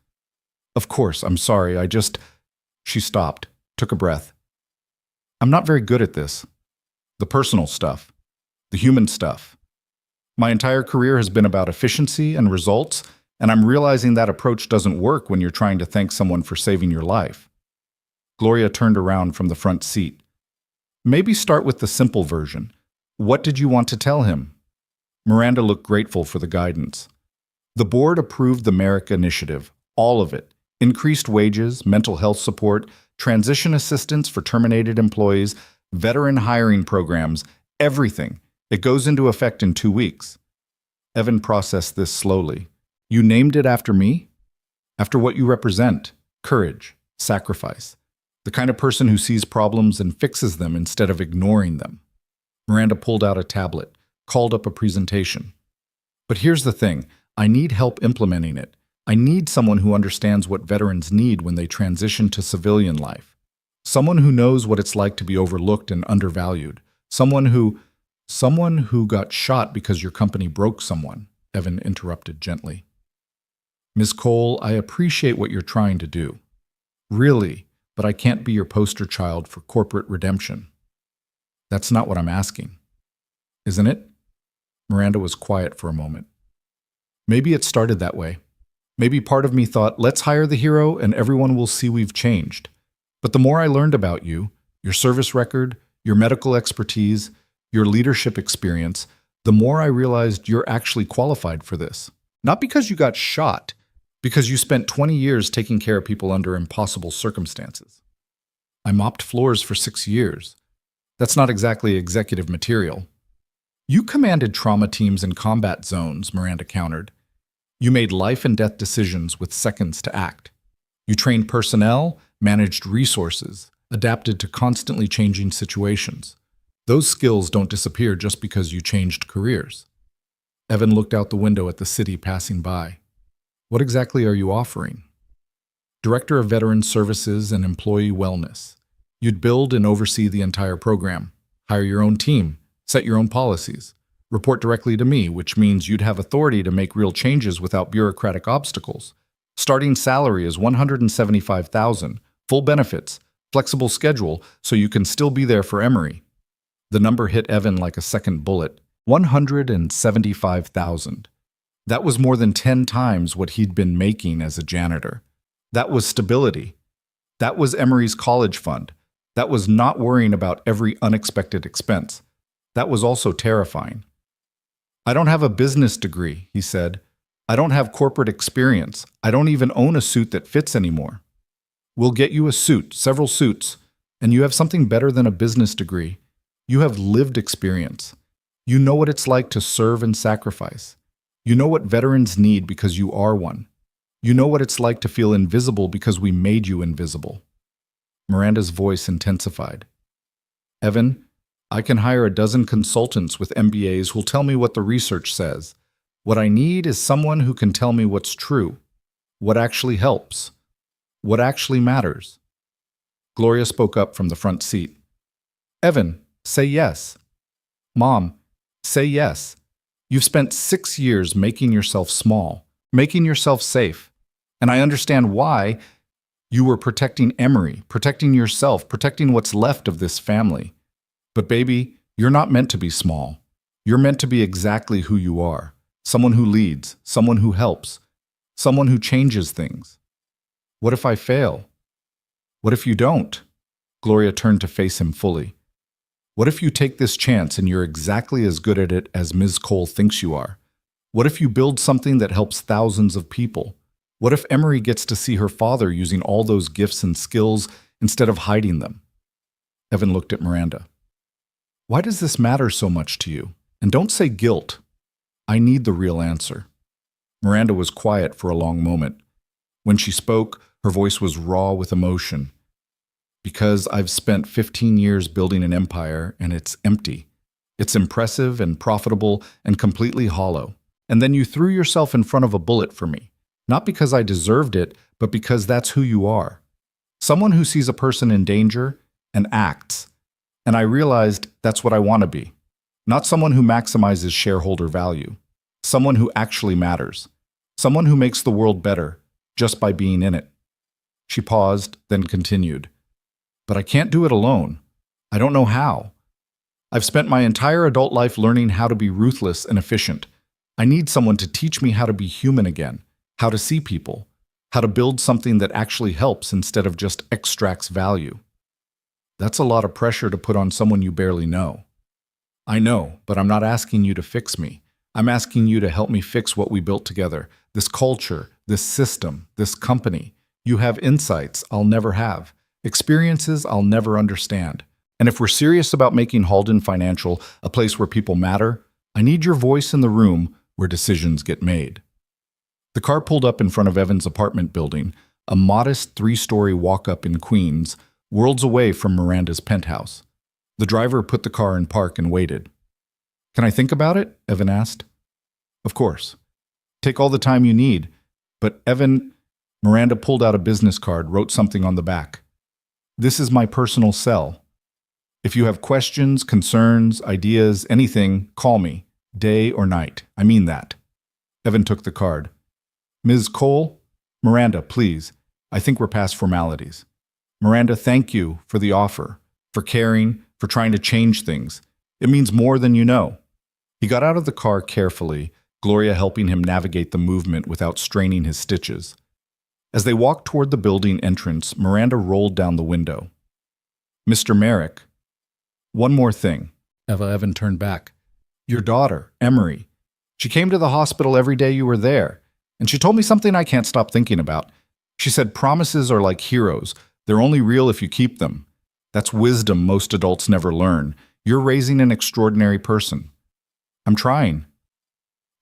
Of course, I'm sorry, She stopped, took a breath. I'm not very good at this. The personal stuff. The human stuff. My entire career has been about efficiency and results, and I'm realizing that approach doesn't work when you're trying to thank someone for saving your life. Gloria turned around from the front seat. Maybe start with the simple version. What did you want to tell him? Miranda looked grateful for the guidance. The board approved the Merrick Initiative, all of it. Increased wages, mental health support, transition assistance for terminated employees, veteran hiring programs, everything. It goes into effect in 2 weeks. Evan processed this slowly. You named it after me? After what you represent. Courage, sacrifice. The kind of person who sees problems and fixes them instead of ignoring them. Miranda pulled out a tablet, called up a presentation. But here's the thing, I need help implementing it. I need someone who understands what veterans need when they transition to civilian life. Someone who knows what it's like to be overlooked and undervalued. Someone who got shot because your company broke someone, Evan interrupted gently. Ms. Cole, I appreciate what you're trying to do. Really, but I can't be your poster child for corporate redemption. That's not what I'm asking. Isn't it? Miranda was quiet for a moment. Maybe it started that way. Maybe part of me thought, let's hire the hero and everyone will see we've changed. But the more I learned about you, your service record, your medical expertise, your leadership experience, the more I realized you're actually qualified for this. Not because you got shot, because you spent 20 years taking care of people under impossible circumstances. I mopped floors for 6 years. That's not exactly executive material. You commanded trauma teams in combat zones, Miranda countered. You made life and death decisions with seconds to act. You trained personnel, managed resources, adapted to constantly changing situations. Those skills don't disappear just because you changed careers. Evan looked out the window at the city passing by. What exactly are you offering? Director of Veteran Services and Employee Wellness. You'd build and oversee the entire program, hire your own team, set your own policies, report directly to me, which means you'd have authority to make real changes without bureaucratic obstacles. Starting salary is $175,000, full benefits, flexible schedule, so you can still be there for Emory. The number hit Evan like a second bullet. $175,000. That was more than 10 times what he'd been making as a janitor. That was stability. That was Emory's college fund. That was not worrying about every unexpected expense. That was also terrifying. I don't have a business degree, he said. I don't have corporate experience. I don't even own a suit that fits anymore. We'll get you a suit, several suits, and you have something better than a business degree. You have lived experience. You know what it's like to serve and sacrifice. You know what veterans need because you are one. You know what it's like to feel invisible because we made you invisible. Miranda's voice intensified. Evan, I can hire a dozen consultants with MBAs who'll tell me what the research says. What I need is someone who can tell me what's true, what actually helps, what actually matters. Gloria spoke up from the front seat. Evan, say yes. Mom, say yes. You've spent 6 years making yourself small, making yourself safe. And I understand why. You were protecting Emory, protecting yourself, protecting what's left of this family. But baby, you're not meant to be small. You're meant to be exactly who you are. Someone who leads, someone who helps, someone who changes things. What if I fail? What if you don't? Gloria turned to face him fully. What if you take this chance and you're exactly as good at it as Ms. Cole thinks you are? What if you build something that helps thousands of people? What if Emory gets to see her father using all those gifts and skills instead of hiding them? Evan looked at Miranda. Why does this matter so much to you? And don't say guilt. I need the real answer. Miranda was quiet for a long moment. When she spoke, her voice was raw with emotion. Because I've spent 15 years building an empire and it's empty. It's impressive and profitable and completely hollow. And then you threw yourself in front of a bullet for me. Not because I deserved it, but because that's who you are. Someone who sees a person in danger and acts. And I realized that's what I want to be. Not someone who maximizes shareholder value. Someone who actually matters. Someone who makes the world better just by being in it. She paused, then continued. But I can't do it alone. I don't know how. I've spent my entire adult life learning how to be ruthless and efficient. I need someone to teach me how to be human again, how to see people, how to build something that actually helps instead of just extracts value. That's a lot of pressure to put on someone you barely know. I know, but I'm not asking you to fix me. I'm asking you to help me fix what we built together, this culture, this system, this company. You have insights I'll never have, experiences I'll never understand. And if we're serious about making Halden Financial a place where people matter, I need your voice in the room where decisions get made. The car pulled up in front of Evan's apartment building, a modest 3-story walk-up in Queens, worlds away from Miranda's penthouse. The driver put the car in park and waited. Can I think about it? Evan asked. Of course. Take all the time you need. But Evan, Miranda pulled out a business card, wrote something on the back. This is my personal cell. If you have questions, concerns, ideas, anything, call me, day or night. I mean that. Evan took the card. Ms. Cole? Miranda, please. I think we're past formalities. Miranda, thank you for the offer. for caring, for trying to change things. It means more than you know. He got out of the car carefully, Gloria helping him navigate the movement without straining his stitches. As they walked toward the building entrance, Miranda rolled down the window. Mr. Merrick. One more thing. Evan turned back. Your daughter, Emery. She came to the hospital every day you were there, and she told me something I can't stop thinking about. She said promises are like heroes. They're only real if you keep them. That's wisdom most adults never learn. You're raising an extraordinary person. I'm trying.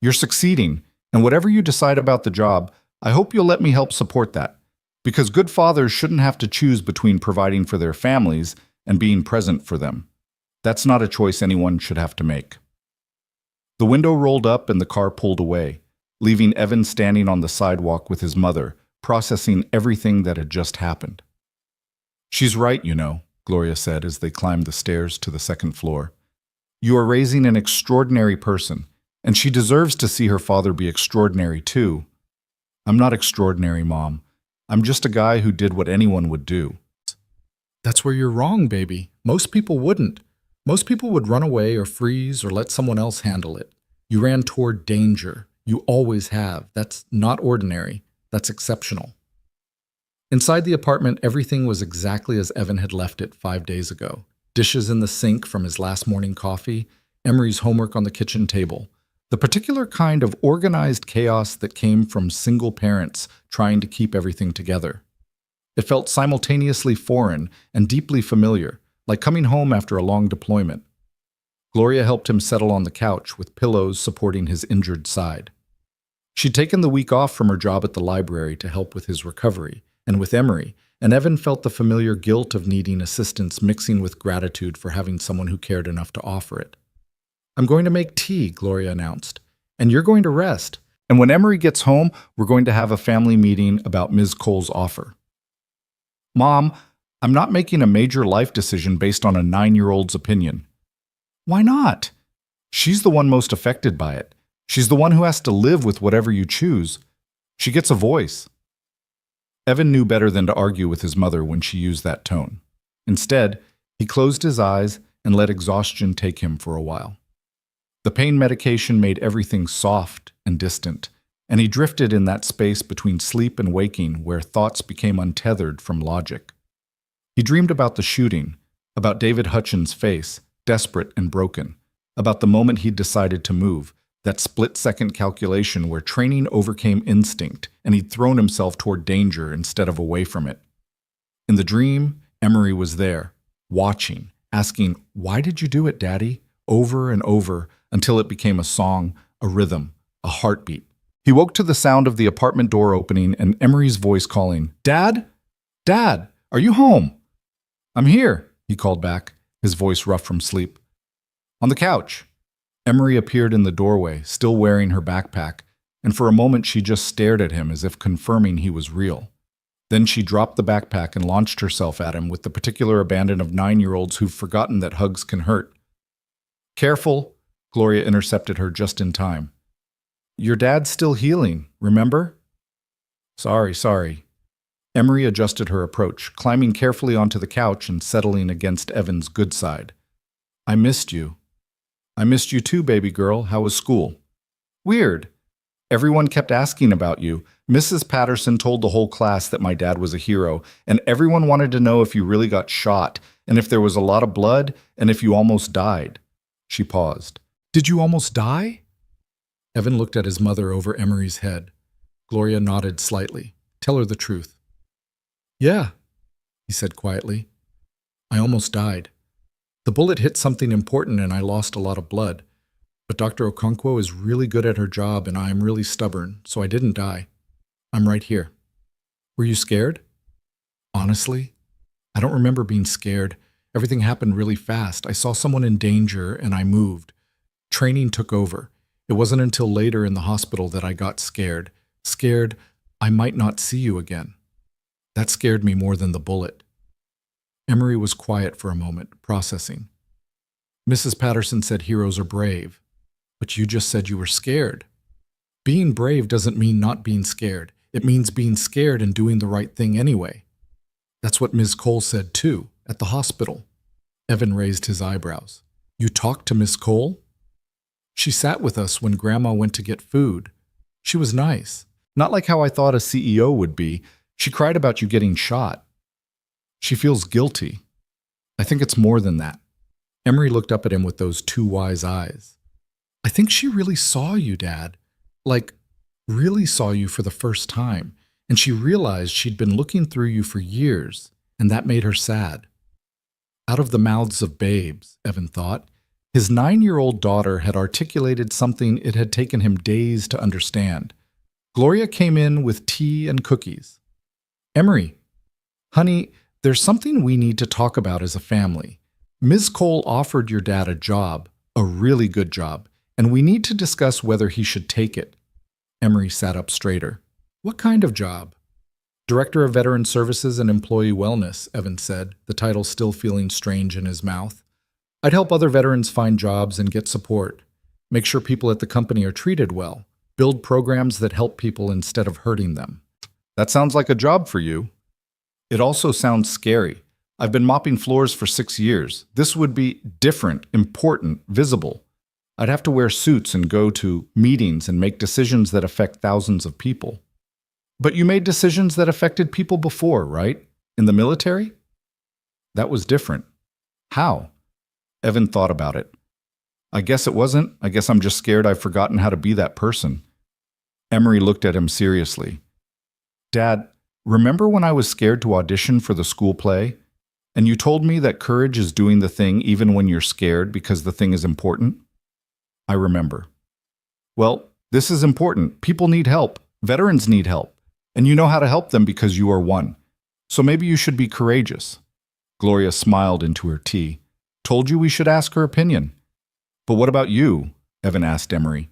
You're succeeding, and whatever you decide about the job, I hope you'll let me help support that. Because good fathers shouldn't have to choose between providing for their families and being present for them. That's not a choice anyone should have to make. The window rolled up and the car pulled away, leaving Evan standing on the sidewalk with his mother, processing everything that had just happened. She's right, you know, Gloria said as they climbed the stairs to the second floor. You are raising an extraordinary person, and she deserves to see her father be extraordinary too. I'm not extraordinary, Mom. I'm just a guy who did what anyone would do. That's where you're wrong, baby. Most people wouldn't. Most people would run away or freeze or let someone else handle it. You ran toward danger. You always have. That's not ordinary. That's exceptional. Inside the apartment, everything was exactly as Evan had left it 5 days ago. Dishes in the sink from his last morning coffee, Emery's homework on the kitchen table. The particular kind of organized chaos that came from single parents trying to keep everything together. It felt simultaneously foreign and deeply familiar, like coming home after a long deployment. Gloria helped him settle on the couch with pillows supporting his injured side. She'd taken the week off from her job at the library to help with his recovery, and with Emery, and Evan felt the familiar guilt of needing assistance mixing with gratitude for having someone who cared enough to offer it. I'm going to make tea, Gloria announced, and you're going to rest. And when Emery gets home, we're going to have a family meeting about Ms. Cole's offer. Mom, I'm not making a major life decision based on a 9-year-old's opinion. Why not? She's the one most affected by it. She's the one who has to live with whatever you choose. She gets a voice. Evan knew better than to argue with his mother when she used that tone. Instead, he closed his eyes and let exhaustion take him for a while. The pain medication made everything soft and distant, and he drifted in that space between sleep and waking where thoughts became untethered from logic. He dreamed about the shooting, about David Hutchins' face, desperate and broken, about the moment he'd decided to move, that split-second calculation where training overcame instinct and he'd thrown himself toward danger instead of away from it. In the dream, Emery was there, watching, asking, "Why did you do it, Daddy?" over and over until it became a song, a rhythm, a heartbeat. He woke to the sound of the apartment door opening and Emery's voice calling, "Dad? Dad, are you home?" "I'm here," he called back, his voice rough from sleep. "On the couch." Emery appeared in the doorway, still wearing her backpack, and for a moment she just stared at him as if confirming he was real. Then she dropped the backpack and launched herself at him with the particular abandon of 9-year-olds who've forgotten that hugs can hurt. "Careful," Gloria intercepted her just in time. "Your dad's still healing, remember?" Sorry. Emery adjusted her approach, climbing carefully onto the couch and settling against Evan's good side. "I missed you." "I missed you too, baby girl. How was school?" "Weird. Everyone kept asking about you. Mrs. Patterson told the whole class that my dad was a hero, and everyone wanted to know if you really got shot, and if there was a lot of blood, and if you almost died." She paused. "Did you almost die?" Evan looked at his mother over Emery's head. Gloria nodded slightly. "Tell her the truth." "Yeah," he said quietly. "I almost died. The bullet hit something important and I lost a lot of blood. But Dr. Okonkwo is really good at her job and I am really stubborn, so I didn't die. I'm right here." "Were you scared?" "Honestly, I don't remember being scared. Everything happened really fast. I saw someone in danger and I moved. Training took over. It wasn't until later in the hospital that I got scared. Scared I might not see you again. That scared me more than the bullet." Emery was quiet for a moment, processing. "Mrs. Patterson said heroes are brave, but you just said you were scared. Being brave doesn't mean not being scared. It means being scared and doing the right thing anyway. That's what Ms. Cole said too, at the hospital. Evan raised his eyebrows. You talked to Miss Cole? She sat with us when Grandma went to get food. She was nice. Not like how I thought a CEO would be. She cried about you getting shot. She feels guilty. I think it's more than that. Emery looked up at him with those two wise eyes. I think she really saw you, Dad. Like, really saw you for the first time. And she realized she'd been looking through you for years, and that made her sad. Out of the mouths of babes, Evan thought. His 9-year-old daughter had articulated something it had taken him days to understand. Gloria came in with tea and cookies. Emery, honey, there's something we need to talk about as a family. Ms. Cole offered your dad a job, a really good job, and we need to discuss whether he should take it. Emery sat up straighter. What kind of job? Director of Veteran Services and Employee Wellness, Evan said, the title still feeling strange in his mouth. I'd help other veterans find jobs and get support. Make sure people at the company are treated well. Build programs that help people instead of hurting them. That sounds like a job for you. It also sounds scary. I've been mopping floors for 6 years. This would be different, important, visible. I'd have to wear suits and go to meetings and make decisions that affect thousands of people. But you made decisions that affected people before, right? In the military? That was different. How? Evan thought about it. I guess it wasn't. I guess I'm just scared I've forgotten how to be that person. Emery looked at him seriously. Dad, remember when I was scared to audition for the school play? And you told me that courage is doing the thing even when you're scared because the thing is important? I remember. Well, this is important. People need help. Veterans need help. And you know how to help them because you are one. So maybe you should be courageous. Gloria smiled into her tea. Told you we should ask her opinion. But what about you? Evan asked Emery.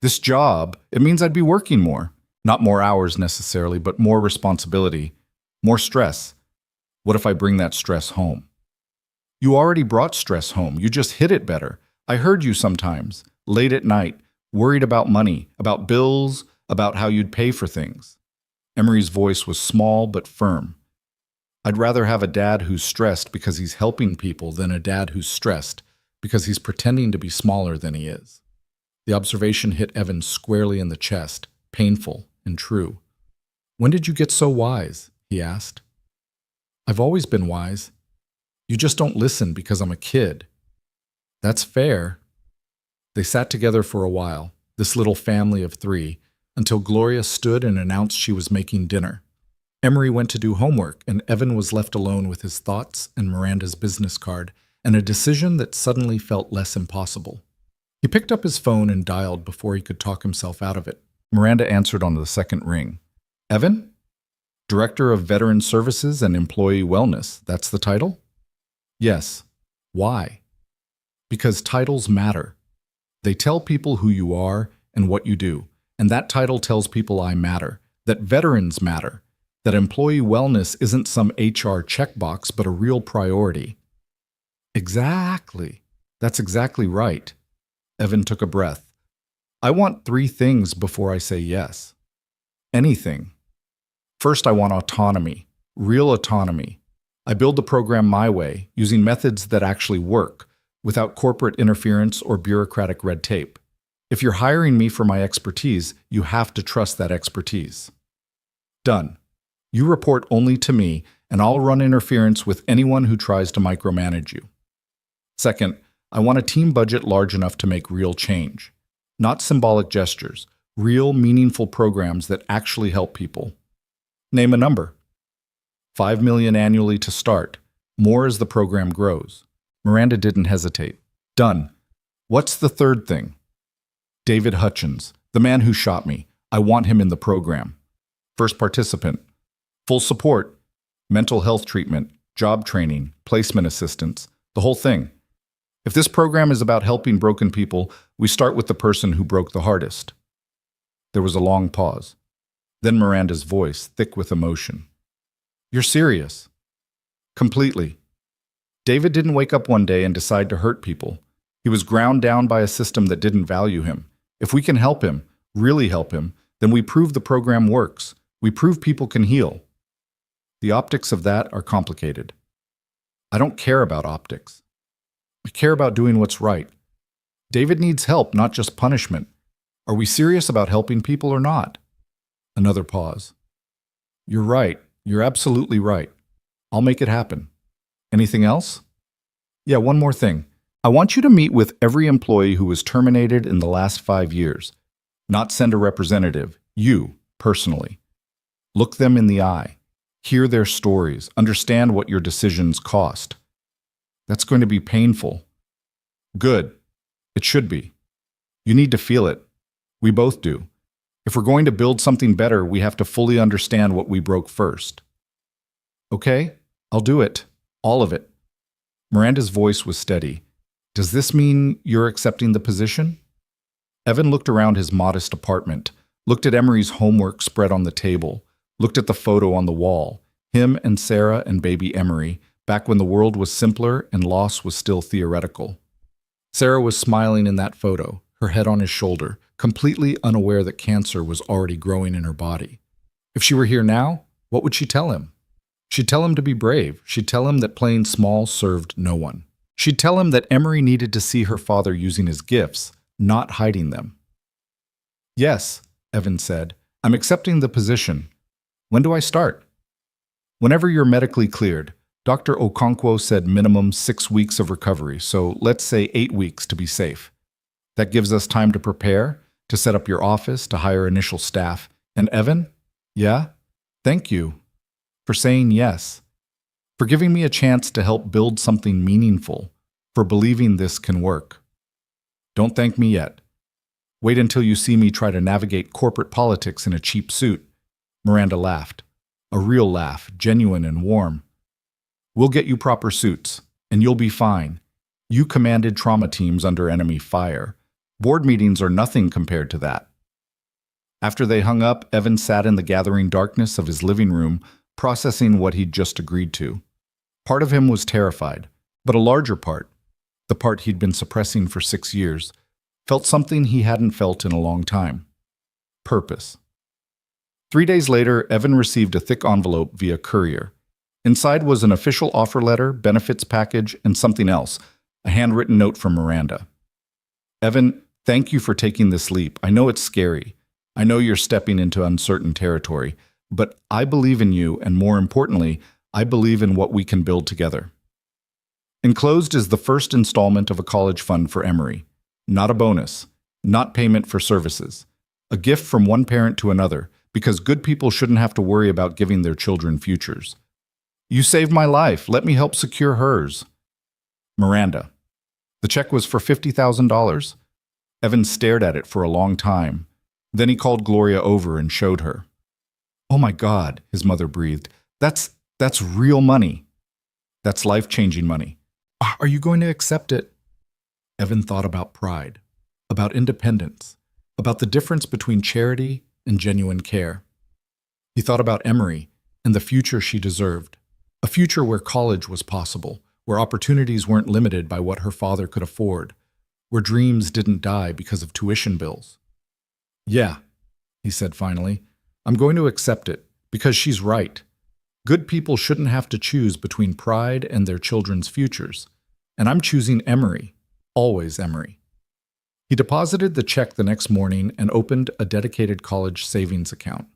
This job, it means I'd be working more. Not more hours necessarily, but more responsibility, more stress. What if I bring that stress home? You already brought stress home. You just hid it better. I heard you sometimes, late at night, worried about money, about bills, about how you'd pay for things. Emery's voice was small but firm. I'd rather have a dad who's stressed because he's helping people than a dad who's stressed because he's pretending to be smaller than he is. The observation hit Evan squarely in the chest, painful and true. When did you get so wise? He asked. I've always been wise. You just don't listen because I'm a kid. That's fair. They sat together for a while, this little family of 3, until Gloria stood and announced she was making dinner. Emery went to do homework, and Evan was left alone with his thoughts and Miranda's business card, and a decision that suddenly felt less impossible. He picked up his phone and dialed before he could talk himself out of it. Miranda answered on the second ring. Evan? Director of Veteran Services and Employee Wellness, that's the title? Yes. Why? Because titles matter. They tell people who you are and what you do, and that title tells people I matter, that veterans matter, that employee wellness isn't some HR checkbox but a real priority. Exactly. That's exactly right. Evan took a breath. I want 3 things before I say yes. Anything. First, I want autonomy, real autonomy. I build the program my way, using methods that actually work, without corporate interference or bureaucratic red tape. If you're hiring me for my expertise, you have to trust that expertise. Done. You report only to me, and I'll run interference with anyone who tries to micromanage you. Second, I want a team budget large enough to make real change. Not symbolic gestures, real, meaningful programs that actually help people. Name a number. $5 million annually to start, more as the program grows. Miranda didn't hesitate. Done. What's the third thing? David Hutchins, the man who shot me. I want him in the program. First participant. Full support. Mental health treatment, job training, placement assistance, the whole thing. If this program is about helping broken people, we start with the person who broke the hardest. There was a long pause. Then Miranda's voice, thick with emotion. You're serious? Completely. David didn't wake up one day and decide to hurt people. He was ground down by a system that didn't value him. If we can help him, really help him, then we prove the program works. We prove people can heal. The optics of that are complicated. I don't care about optics. I care about doing what's right. David needs help, not just punishment. Are we serious about helping people or not? Another pause. You're right. You're absolutely right. I'll make it happen. Anything else? Yeah, one more thing. I want you to meet with every employee who was terminated in the last 5 years. Not send a representative, you, personally. Look them in the eye. Hear their stories. Understand what your decisions cost. That's going to be painful. Good. It should be. You need to feel it. We both do. If we're going to build something better, we have to fully understand what we broke first. Okay, I'll do it. All of it. Miranda's voice was steady. Does this mean you're accepting the position? Evan looked around his modest apartment, looked at Emery's homework spread on the table, looked at the photo on the wall, him and Sarah and baby Emery, back when the world was simpler and loss was still theoretical. Sarah was smiling in that photo, her head on his shoulder, completely unaware that cancer was already growing in her body. If she were here now, what would she tell him? She'd tell him to be brave. She'd tell him that playing small served no one. She'd tell him that Emery needed to see her father using his gifts, not hiding them. Yes, Evan said, I'm accepting the position. When do I start? Whenever you're medically cleared. Dr. Okonkwo said minimum 6 weeks of recovery, so let's say 8 weeks to be safe. That gives us time to prepare, to set up your office, to hire initial staff. And Evan? Yeah? Thank you for saying yes, for giving me a chance to help build something meaningful, for believing this can work. Don't thank me yet. Wait until you see me try to navigate corporate politics in a cheap suit. Miranda laughed. A real laugh, genuine and warm. We'll get you proper suits, and you'll be fine. You commanded trauma teams under enemy fire. Board meetings are nothing compared to that. After they hung up, Evan sat in the gathering darkness of his living room, processing what he'd just agreed to. Part of him was terrified, but a larger part, the part he'd been suppressing for 6 years, felt something he hadn't felt in a long time. Purpose. 3 days later, Evan received a thick envelope via courier. Inside was an official offer letter, benefits package, and something else, a handwritten note from Miranda. Evan, thank you for taking this leap. I know it's scary. I know you're stepping into uncertain territory, but I believe in you, and more importantly, I believe in what we can build together. Enclosed is the first installment of a college fund for Emery. Not a bonus, not payment for services. A gift from one parent to another, because good people shouldn't have to worry about giving their children futures. You saved my life. Let me help secure hers. Miranda. The check was for $50,000. Evan stared at it for a long time. Then he called Gloria over and showed her. Oh my God, his mother breathed. That's real money. That's life-changing money. Are you going to accept it? Evan thought about pride, about independence, about the difference between charity and genuine care. He thought about Emery and the future she deserved, a future where college was possible, where opportunities weren't limited by what her father could afford, where dreams didn't die because of tuition bills. Yeah, he said finally, I'm going to accept it because she's right. Good people shouldn't have to choose between pride and their children's futures. And I'm choosing Emery, always Emery. He deposited the check the next morning and opened a dedicated college savings account.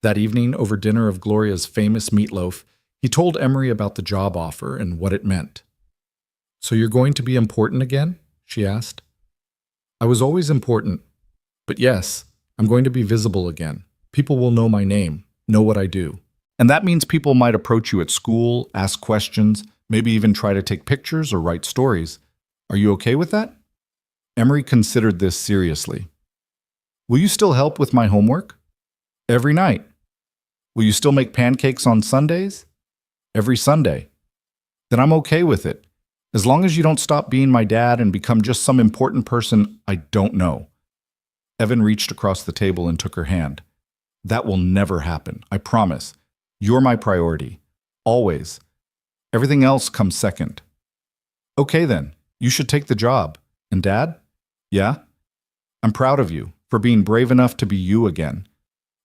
That evening, over dinner of Gloria's famous meatloaf, he told Emery about the job offer and what it meant. So you're going to be important again? She asked. I was always important. But yes, I'm going to be visible again. People will know my name, know what I do. And that means people might approach you at school, ask questions, maybe even try to take pictures or write stories. Are you okay with that? Emery considered this seriously. Will you still help with my homework? Every night. Will you still make pancakes on Sundays? Every Sunday. Then I'm okay with it, as long as you don't stop being my dad and become just some important person I don't know. Evan reached across the table and took her hand. That will never happen, I promise. You're my priority. Always. Everything else comes second. Okay then, you should take the job. And Dad? Yeah? I'm proud of you for being brave enough to be you again.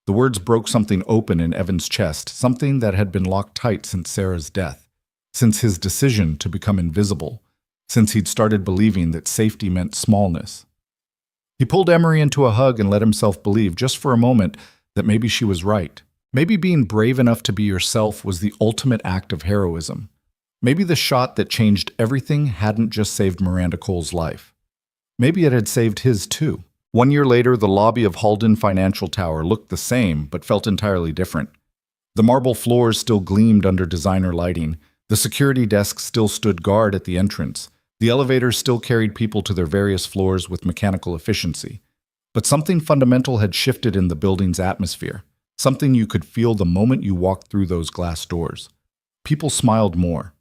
The words broke something open in Evan's chest, something that had been locked tight since Sarah's death. since his decision to become invisible, since he'd started believing that safety meant smallness. He pulled Emery into a hug and let himself believe, just for a moment, that maybe she was right. Maybe being brave enough to be yourself was the ultimate act of heroism. Maybe the shot that changed everything hadn't just saved Miranda Cole's life. Maybe it had saved his too. 1 year later, the lobby of Halden Financial Tower looked the same, but felt entirely different. The marble floors still gleamed under designer lighting. The security desk still stood guard at the entrance. The elevators still carried people to their various floors with mechanical efficiency. But something fundamental had shifted in the building's atmosphere, something you could feel the moment you walked through those glass doors. People smiled more.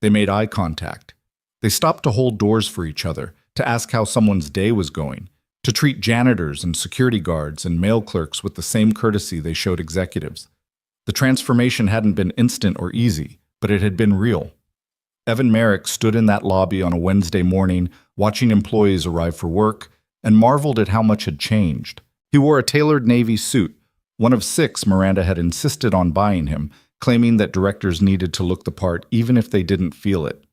They made eye contact. They stopped to hold doors for each other, to ask how someone's day was going, to treat janitors and security guards and mail clerks with the same courtesy they showed executives. The transformation hadn't been instant or easy, but it had been real. Evan Merrick stood in that lobby on a Wednesday morning, watching employees arrive for work, and marveled at how much had changed. He wore a tailored navy suit, one of 6 Miranda had insisted on buying him, claiming that directors needed to look the part even if they didn't feel it.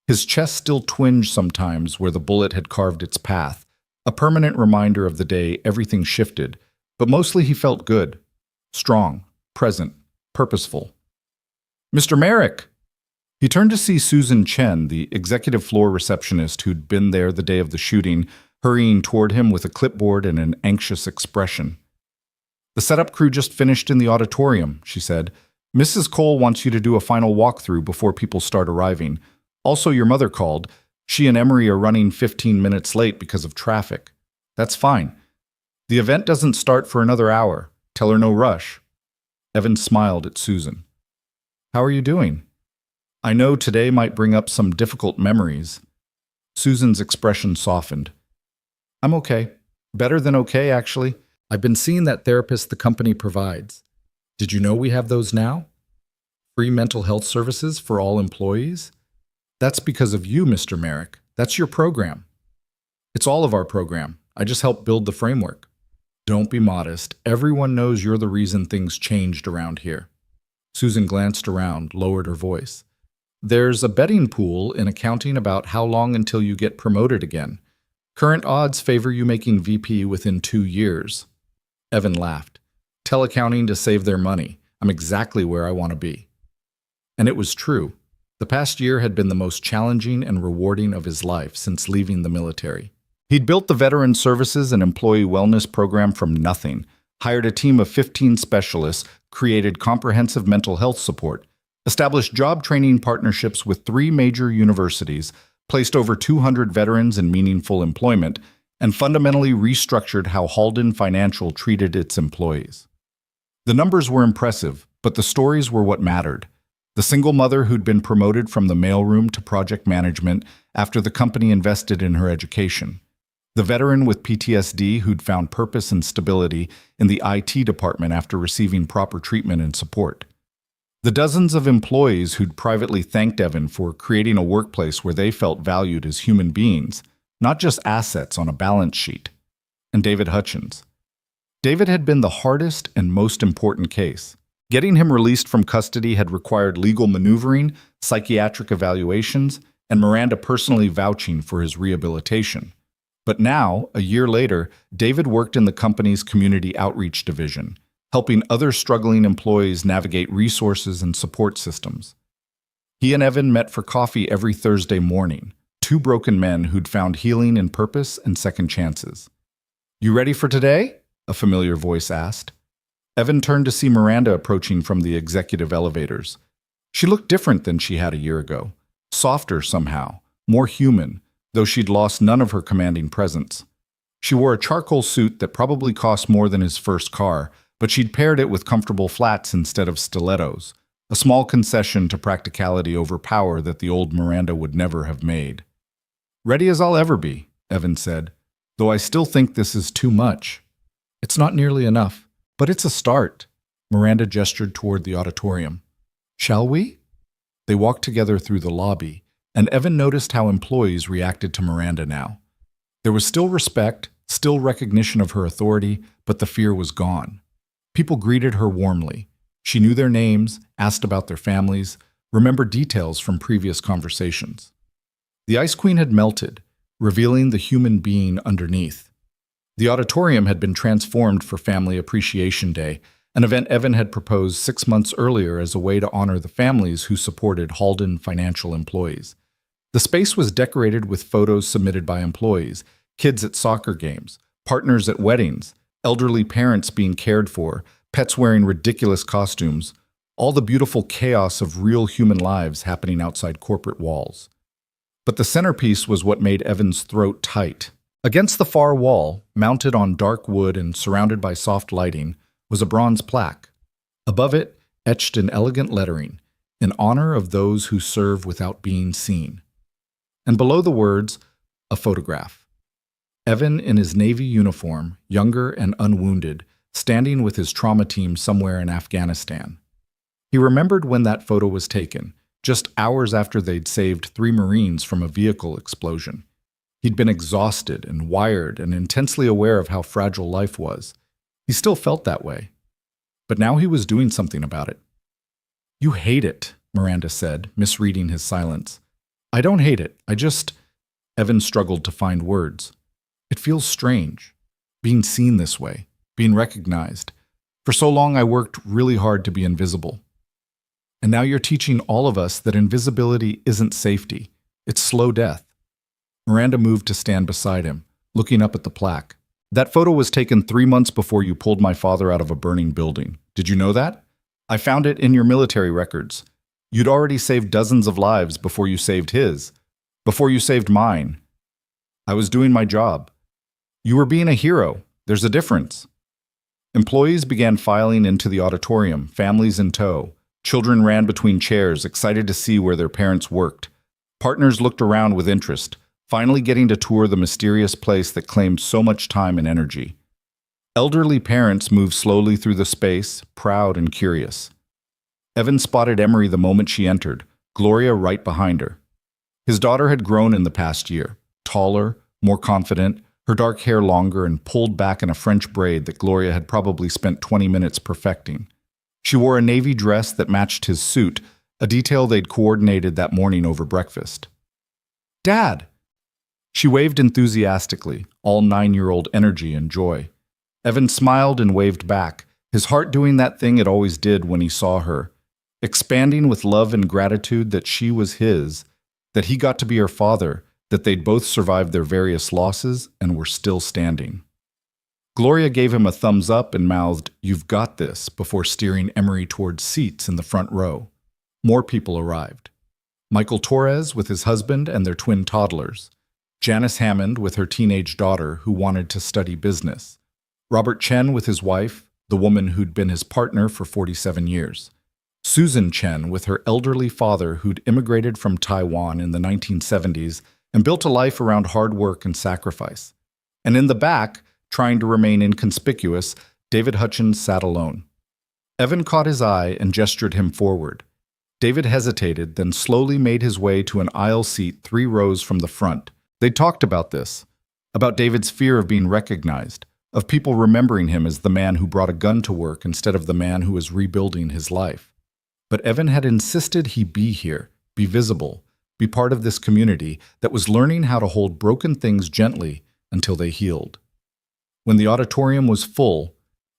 His chest still twinged sometimes where the bullet had carved its path, a permanent reminder of the day everything shifted, but mostly he felt good, strong, present, purposeful. "Mr. Merrick!" He turned to see Susan Chen, the executive floor receptionist who'd been there the day of the shooting, hurrying toward him with a clipboard and an anxious expression. "The setup crew just finished in the auditorium," she said. "Mrs. Cole wants you to do a final walkthrough before people start arriving. Also, your mother called. She and Emery are running 15 minutes late because of traffic. That's fine. The event doesn't start for another hour. Tell her no rush." Evan smiled at Susan. "How are you doing? I know today might bring up some difficult memories." Susan's expression softened. "I'm okay. Better than okay, actually. I've been seeing that therapist the company provides. Did you know we have those now? Free mental health services for all employees? That's because of you, Mr. Merrick. That's your program. It's all of our program. I just helped build the framework. Don't be modest. Everyone knows you're the reason things changed around here." Susan glanced around, lowered her voice. "There's a betting pool in accounting about how long until you get promoted again. Current odds favor you making VP within 2 years. Evan laughed. "Tell accounting to save their money. I'm exactly where I want to be." And it was true. The past year had been the most challenging and rewarding of his life since leaving the military. He'd built the Veteran Services and Employee Wellness program from nothing, hired a team of 15 specialists, created comprehensive mental health support, established job training partnerships with 3 major universities, placed over 200 veterans in meaningful employment, and fundamentally restructured how Halden Financial treated its employees. The numbers were impressive, but the stories were what mattered. The single mother who'd been promoted from the mailroom to project management after the company invested in her education. The veteran with PTSD who'd found purpose and stability in the IT department after receiving proper treatment and support. The dozens of employees who'd privately thanked Evan for creating a workplace where they felt valued as human beings, not just assets on a balance sheet. And David Hutchins. David had been the hardest and most important case. Getting him released from custody had required legal maneuvering, psychiatric evaluations, and Miranda personally vouching for his rehabilitation. But now, a year later, David worked in the company's community outreach division, helping other struggling employees navigate resources and support systems. He and Evan met for coffee every Thursday morning, 2 broken men who'd found healing in purpose and second chances. "You ready for today?" a familiar voice asked. Evan turned to see Miranda approaching from the executive elevators. She looked different than she had a year ago, softer somehow, more human, though she'd lost none of her commanding presence. She wore a charcoal suit that probably cost more than his first car, but she'd paired it with comfortable flats instead of stilettos, a small concession to practicality over power that the old Miranda would never have made. "Ready as I'll ever be," Evan said, "though I still think this is too much." "It's not nearly enough, but it's a start." Miranda gestured toward the auditorium. "Shall we?" They walked together through the lobby, and Evan noticed how employees reacted to Miranda now. There was still respect, still recognition of her authority, but the fear was gone. People greeted her warmly. She knew their names, asked about their families, remember details from previous conversations. The Ice Queen had melted, revealing the human being underneath. The auditorium had been transformed for Family Appreciation Day, an event Evan had proposed 6 months earlier as a way to honor the families who supported Halden Financial employees. The space was decorated with photos submitted by employees, kids at soccer games, partners at weddings, elderly parents being cared for, pets wearing ridiculous costumes, all the beautiful chaos of real human lives happening outside corporate walls. But the centerpiece was what made Evan's throat tight. Against the far wall, mounted on dark wood and surrounded by soft lighting, was a bronze plaque. Above it, etched in elegant lettering, in honor of those who serve without being seen. And below the words, a photograph. Evan in his Navy uniform, younger and unwounded, standing with his trauma team somewhere in Afghanistan. He remembered when that photo was taken, just hours after they'd saved 3 Marines from a vehicle explosion. He'd been exhausted and wired and intensely aware of how fragile life was. He still felt that way. But now he was doing something about it. "You hate it," Miranda said, misreading his silence. "I don't hate it. Evan struggled to find words. "It feels strange, being seen this way, being recognized. For so long I worked really hard to be invisible. And now you're teaching all of us that invisibility isn't safety. It's slow death." Miranda moved to stand beside him, looking up at the plaque. "That photo was taken 3 months before you pulled my father out of a burning building. Did you know that? I found it in your military records. You'd already saved dozens of lives before you saved his, before you saved mine. I was doing my job. You were being a hero. There's a difference." Employees began filing into the auditorium, families in tow. Children ran between chairs, excited to see where their parents worked. Partners looked around with interest, finally getting to tour the mysterious place that claimed so much time and energy. Elderly parents moved slowly through the space, proud and curious. Evan spotted Emery the moment she entered, Gloria right behind her. His daughter had grown in the past year, taller, more confident, her dark hair longer and pulled back in a French braid that Gloria had probably spent 20 minutes perfecting. She wore a navy dress that matched his suit, a detail they'd coordinated that morning over breakfast. "Dad!" She waved enthusiastically, all 9-year-old energy and joy. Evan smiled and waved back, his heart doing that thing it always did when he saw her, expanding with love and gratitude that she was his, that he got to be her father, that they'd both survived their various losses and were still standing. Gloria gave him a thumbs up and mouthed, "You've got this," before steering Emery towards seats in the front row. More people arrived. Michael Torres with his husband and their twin toddlers. Janice Hammond with her teenage daughter who wanted to study business. Robert Chen with his wife, the woman who'd been his partner for 47 years. Susan Chen with her elderly father who'd immigrated from Taiwan in the 1970s and built a life around hard work and sacrifice. And in the back, trying to remain inconspicuous, David Hutchins sat alone. Evan caught his eye and gestured him forward. David hesitated, then slowly made his way to an aisle seat 3 rows from the front. They talked about this, about David's fear of being recognized, of people remembering him as the man who brought a gun to work instead of the man who was rebuilding his life. But Evan had insisted he be here, be visible, be part of this community that was learning how to hold broken things gently until they healed. When the auditorium was full,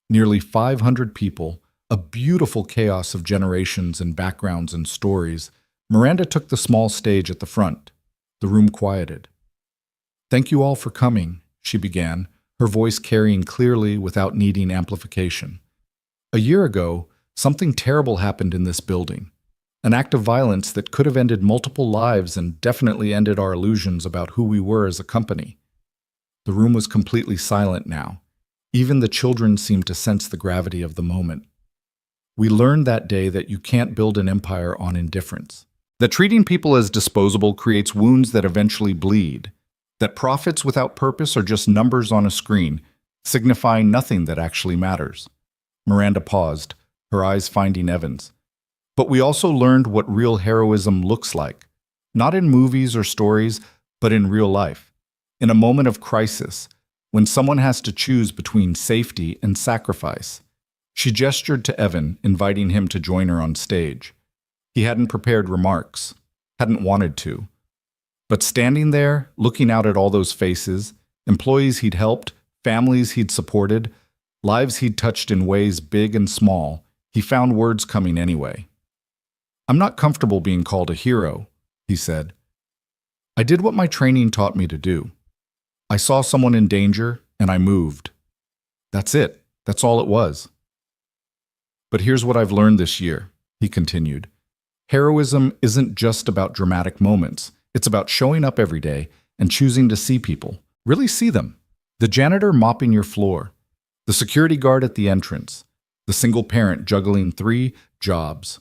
nearly 500 people, a beautiful chaos of generations and backgrounds and stories, Miranda took the small stage at the front. The room quieted. "Thank you all for coming," she began, her voice carrying clearly without needing amplification. "A year ago, something terrible happened in this building. An act of violence that could have ended multiple lives and definitely ended our illusions about who we were as a company." The room was completely silent now. Even the children seemed to sense the gravity of the moment. "We learned that day that you can't build an empire on indifference. That treating people as disposable creates wounds that eventually bleed. That profits without purpose are just numbers on a screen, signifying nothing that actually matters." Miranda paused, her eyes finding Evan's. "But we also learned what real heroism looks like. Not in movies or stories, but in real life. In a moment of crisis, when someone has to choose between safety and sacrifice." She gestured to Evan, inviting him to join her on stage. He hadn't prepared remarks, hadn't wanted to. But standing there, looking out at all those faces, employees he'd helped, families he'd supported, lives he'd touched in ways big and small, he found words coming anyway. "I'm not comfortable being called a hero," he said. "I did what my training taught me to do. I saw someone in danger, and I moved. That's it. That's all it was. But here's what I've learned this year," he continued. "Heroism isn't just about dramatic moments. It's about showing up every day and choosing to see people, really see them. The janitor mopping your floor, the security guard at the entrance, the single parent juggling 3 jobs,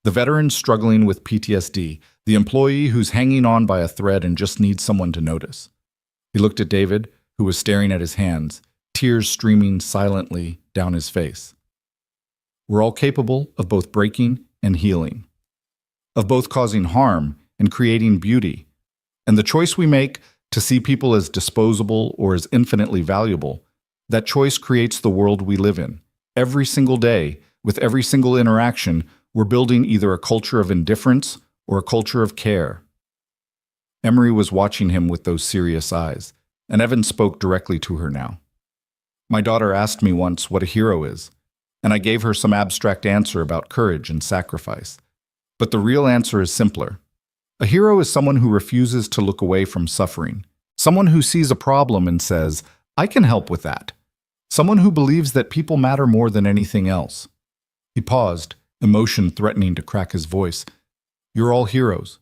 the veteran struggling with PTSD, the employee who's hanging on by a thread and just needs someone to notice." He looked at David, who was staring at his hands, tears streaming silently down his face. "We're all capable of both breaking and healing, of both causing harm and creating beauty. And the choice we make to see people as disposable or as infinitely valuable, that choice creates the world we live in. Every single day, with every single interaction, we're building either a culture of indifference or a culture of care." Emery was watching him with those serious eyes, and Evan spoke directly to her now. "My daughter asked me once what a hero is, and I gave her some abstract answer about courage and sacrifice. But the real answer is simpler. A hero is someone who refuses to look away from suffering, someone who sees a problem and says, 'I can help with that,' someone who believes that people matter more than anything else." He paused, emotion threatening to crack his voice. "You're all heroes.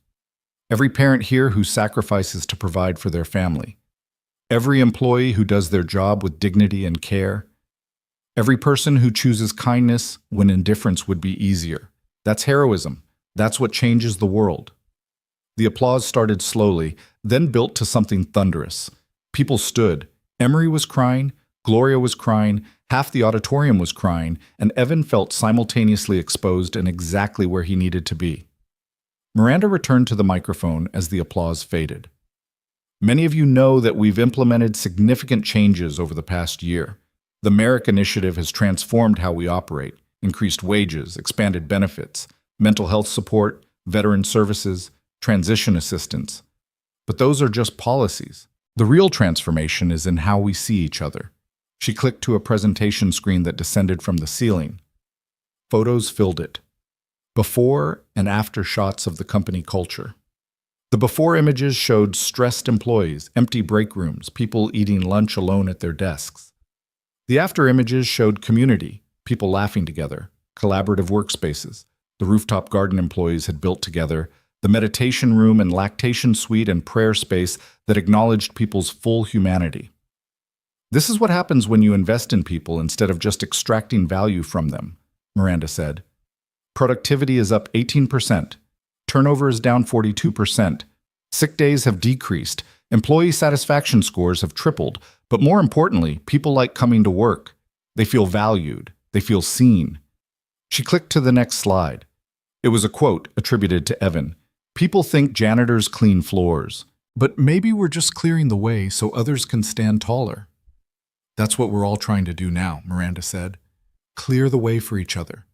Every parent here who sacrifices to provide for their family. Every employee who does their job with dignity and care. Every person who chooses kindness when indifference would be easier. That's heroism. That's what changes the world." The applause started slowly, then built to something thunderous. People stood. Emery was crying, Gloria was crying, half the auditorium was crying, and Evan felt simultaneously exposed and exactly where he needed to be. Miranda returned to the microphone as the applause faded. "Many of you know that we've implemented significant changes over the past year. The Merrick Initiative has transformed how we operate, increased wages, expanded benefits, mental health support, veteran services, transition assistance. But those are just policies. The real transformation is in how we see each other." She clicked to a presentation screen that descended from the ceiling. Photos filled it. Before and after shots of the company culture. The before images showed stressed employees, empty break rooms, people eating lunch alone at their desks. The after images showed community, people laughing together, collaborative workspaces. The rooftop garden employees had built together, the meditation room and lactation suite and prayer space that acknowledged people's full humanity. "This is what happens when you invest in people instead of just extracting value from them," Miranda said. "Productivity is up 18%. Turnover is down 42%. Sick days have decreased. Employee satisfaction scores have tripled. But more importantly, people like coming to work. They feel valued. They feel seen." She clicked to the next slide. It was a quote attributed to Evan. "People think janitors clean floors, but maybe we're just clearing the way so others can stand taller." "That's what we're all trying to do now," Miranda said. "Clear the way for each other.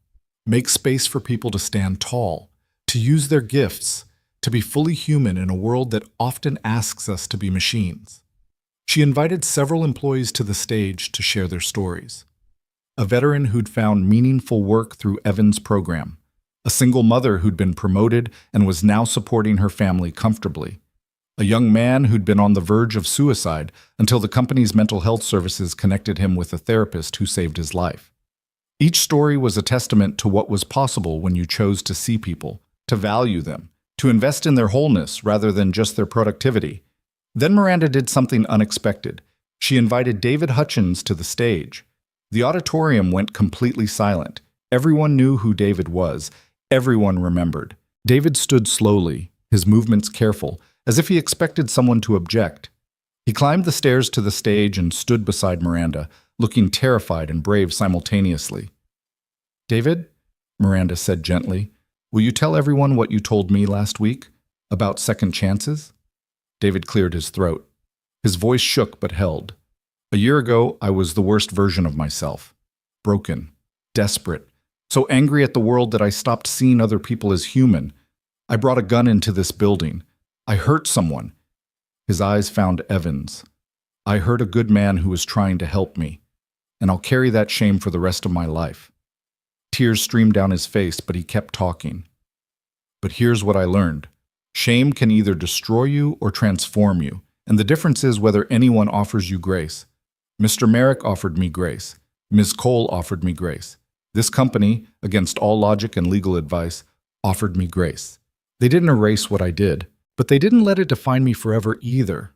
Make space for people to stand tall, to use their gifts, to be fully human in a world that often asks us to be machines." She invited several employees to the stage to share their stories. A veteran who'd found meaningful work through Evan's program. A single mother who'd been promoted and was now supporting her family comfortably. A young man who'd been on the verge of suicide until the company's mental health services connected him with a therapist who saved his life. Each story was a testament to what was possible when you chose to see people, to value them, to invest in their wholeness rather than just their productivity. Then Miranda did something unexpected. She invited David Hutchins to the stage. The auditorium went completely silent. Everyone knew who David was. Everyone remembered. David stood slowly, his movements careful, as if he expected someone to object. He climbed the stairs to the stage and stood beside Miranda, looking terrified and brave simultaneously. "David," Miranda said gently, "will you tell everyone what you told me last week about second chances?" David cleared his throat. His voice shook but held. "A year ago, I was the worst version of myself. Broken, desperate, So angry at the world that I stopped seeing other people as human. I brought a gun into this building. I hurt someone. His eyes found Evan's. I hurt a good man who was trying to help me, and I'll carry that shame for the rest of my life. Tears streamed down his face, but he kept talking. But here's what I learned. Shame can either destroy you or transform you, and the difference is whether anyone offers you grace. Mr. Merrick offered me grace. Ms. Cole offered me grace. This company, against all logic and legal advice, offered me grace. They didn't erase what I did, but they didn't let it define me forever either.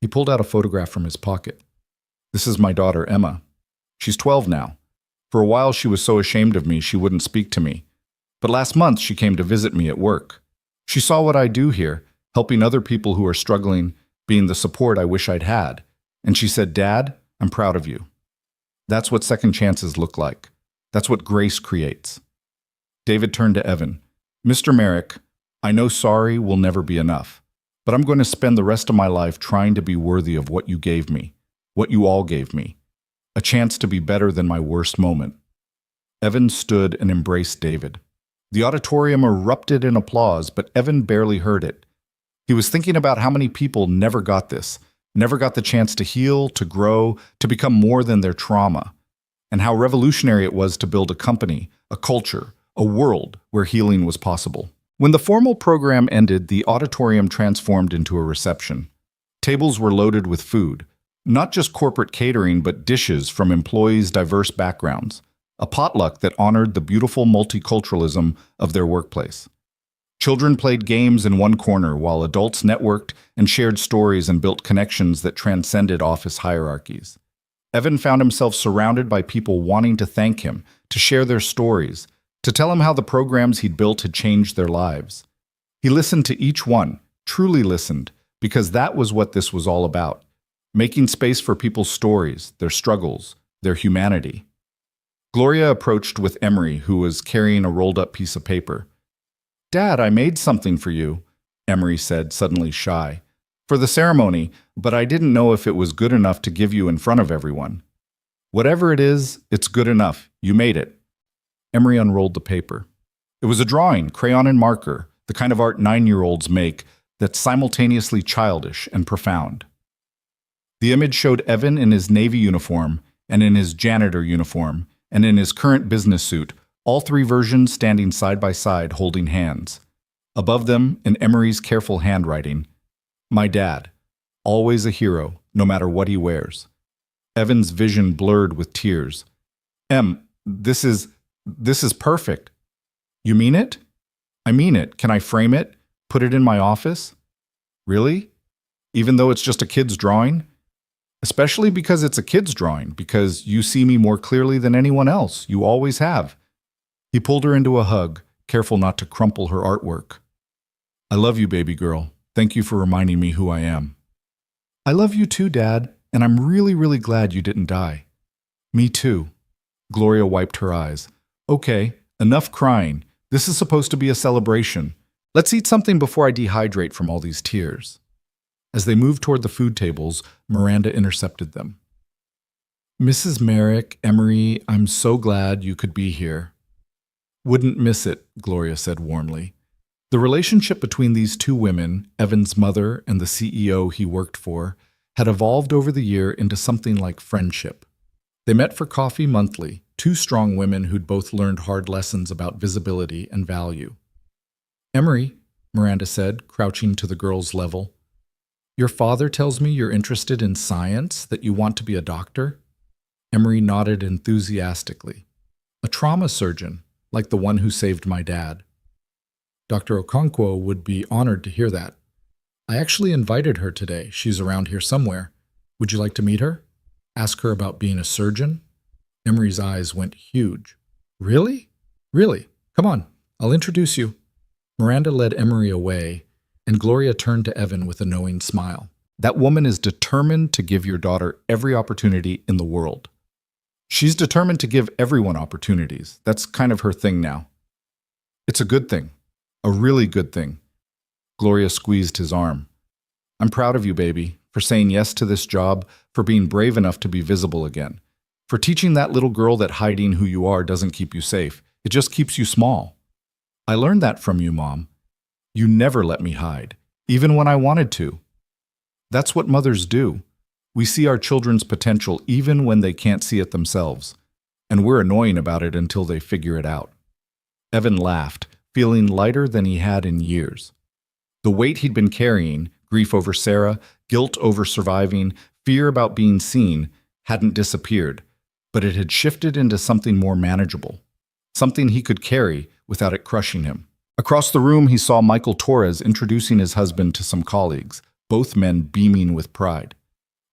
He pulled out a photograph from his pocket. This is my daughter, Emma. She's 12 now. For a while, she was so ashamed of me she wouldn't speak to me. But last month, she came to visit me at work. She saw what I do here, helping other people who are struggling, being the support I wish I'd had. And she said, "Dad, I'm proud of you." That's what second chances look like. That's what grace creates. David turned to Evan. "Mr. Merrick, I know sorry will never be enough, but I'm going to spend the rest of my life trying to be worthy of what you gave me, what you all gave me, a chance to be better than my worst moment." Evan stood and embraced David. The auditorium erupted in applause, but Evan barely heard it. He was thinking about how many people never got this, never got the chance to heal, to grow, to become more than their trauma, and how revolutionary it was to build a company, a culture, a world where healing was possible. When the formal program ended, the auditorium transformed into a reception. Tables were loaded with food, not just corporate catering, but dishes from employees' diverse backgrounds, a potluck that honored the beautiful multiculturalism of their workplace. Children played games in one corner while adults networked and shared stories and built connections that transcended office hierarchies. Evan found himself surrounded by people wanting to thank him, to share their stories, to tell him how the programs he'd built had changed their lives. He listened to each one, truly listened, because that was what this was all about, making space for people's stories, their struggles, their humanity. Gloria approached with Emery, who was carrying a rolled-up piece of paper. "Dad, I made something for you," Emery said, suddenly shy. "For the ceremony, but I didn't know if it was good enough to give you in front of everyone." "Whatever it is, it's good enough. You made it." Emery unrolled the paper. It was a drawing, crayon and marker, the kind of art 9-year-olds make that's simultaneously childish and profound. The image showed Evan in his Navy uniform and in his janitor uniform and in his current business suit, all three versions standing side by side holding hands. Above them, in Emery's careful handwriting, "My dad, always a hero, no matter what he wears." Evan's vision blurred with tears. This is perfect." "You mean it?" "I mean it. Can I frame it? Put it in my office?" "Really? Even though it's just a kid's drawing?" "Especially because it's a kid's drawing, because you see me more clearly than anyone else. You always have." He pulled her into a hug, careful not to crumple her artwork. "I love you, baby girl. Thank you for reminding me who I am." "I love you too, Dad, and I'm really, really glad you didn't die." "Me too." Gloria wiped her eyes. "Okay, enough crying. This is supposed to be a celebration. Let's eat something before I dehydrate from all these tears." As they moved toward the food tables, Miranda intercepted them. "Mrs. Merrick, Emery, I'm so glad you could be here." "Wouldn't miss it," Gloria said warmly. The relationship between these two women, Evan's mother and the CEO he worked for, had evolved over the year into something like friendship. They met for coffee monthly, two strong women who'd both learned hard lessons about visibility and value. "Emery," Miranda said, crouching to the girl's level, "your father tells me you're interested in science, that you want to be a doctor?" Emery nodded enthusiastically. "A trauma surgeon, like the one who saved my dad." Dr. Okonkwo would be honored to hear that. "I actually invited her today. She's around here somewhere. Would you like to meet her? Ask her about being a surgeon?" Emery's eyes went huge. "Really? Really? Come on, I'll introduce you." Miranda led Emery away, and Gloria turned to Evan with a knowing smile. "That woman is determined to give your daughter every opportunity in the world. She's determined to give everyone opportunities. That's kind of her thing now. It's a good thing. A really good thing." Gloria squeezed his arm. "I'm proud of you, baby, for saying yes to this job, for being brave enough to be visible again, for teaching that little girl that hiding who you are doesn't keep you safe. It just keeps you small. I learned that from you, Mom. You never let me hide, even when I wanted to. That's what mothers do. We see our children's potential even when they can't see it themselves, and we're annoying about it until they figure it out. Evan laughed, feeling lighter than he had in years. The weight he'd been carrying, grief over Sarah, guilt over surviving, fear about being seen, hadn't disappeared, but it had shifted into something more manageable, something he could carry without it crushing him. Across the room, he saw Michael Torres introducing his husband to some colleagues, both men beaming with pride.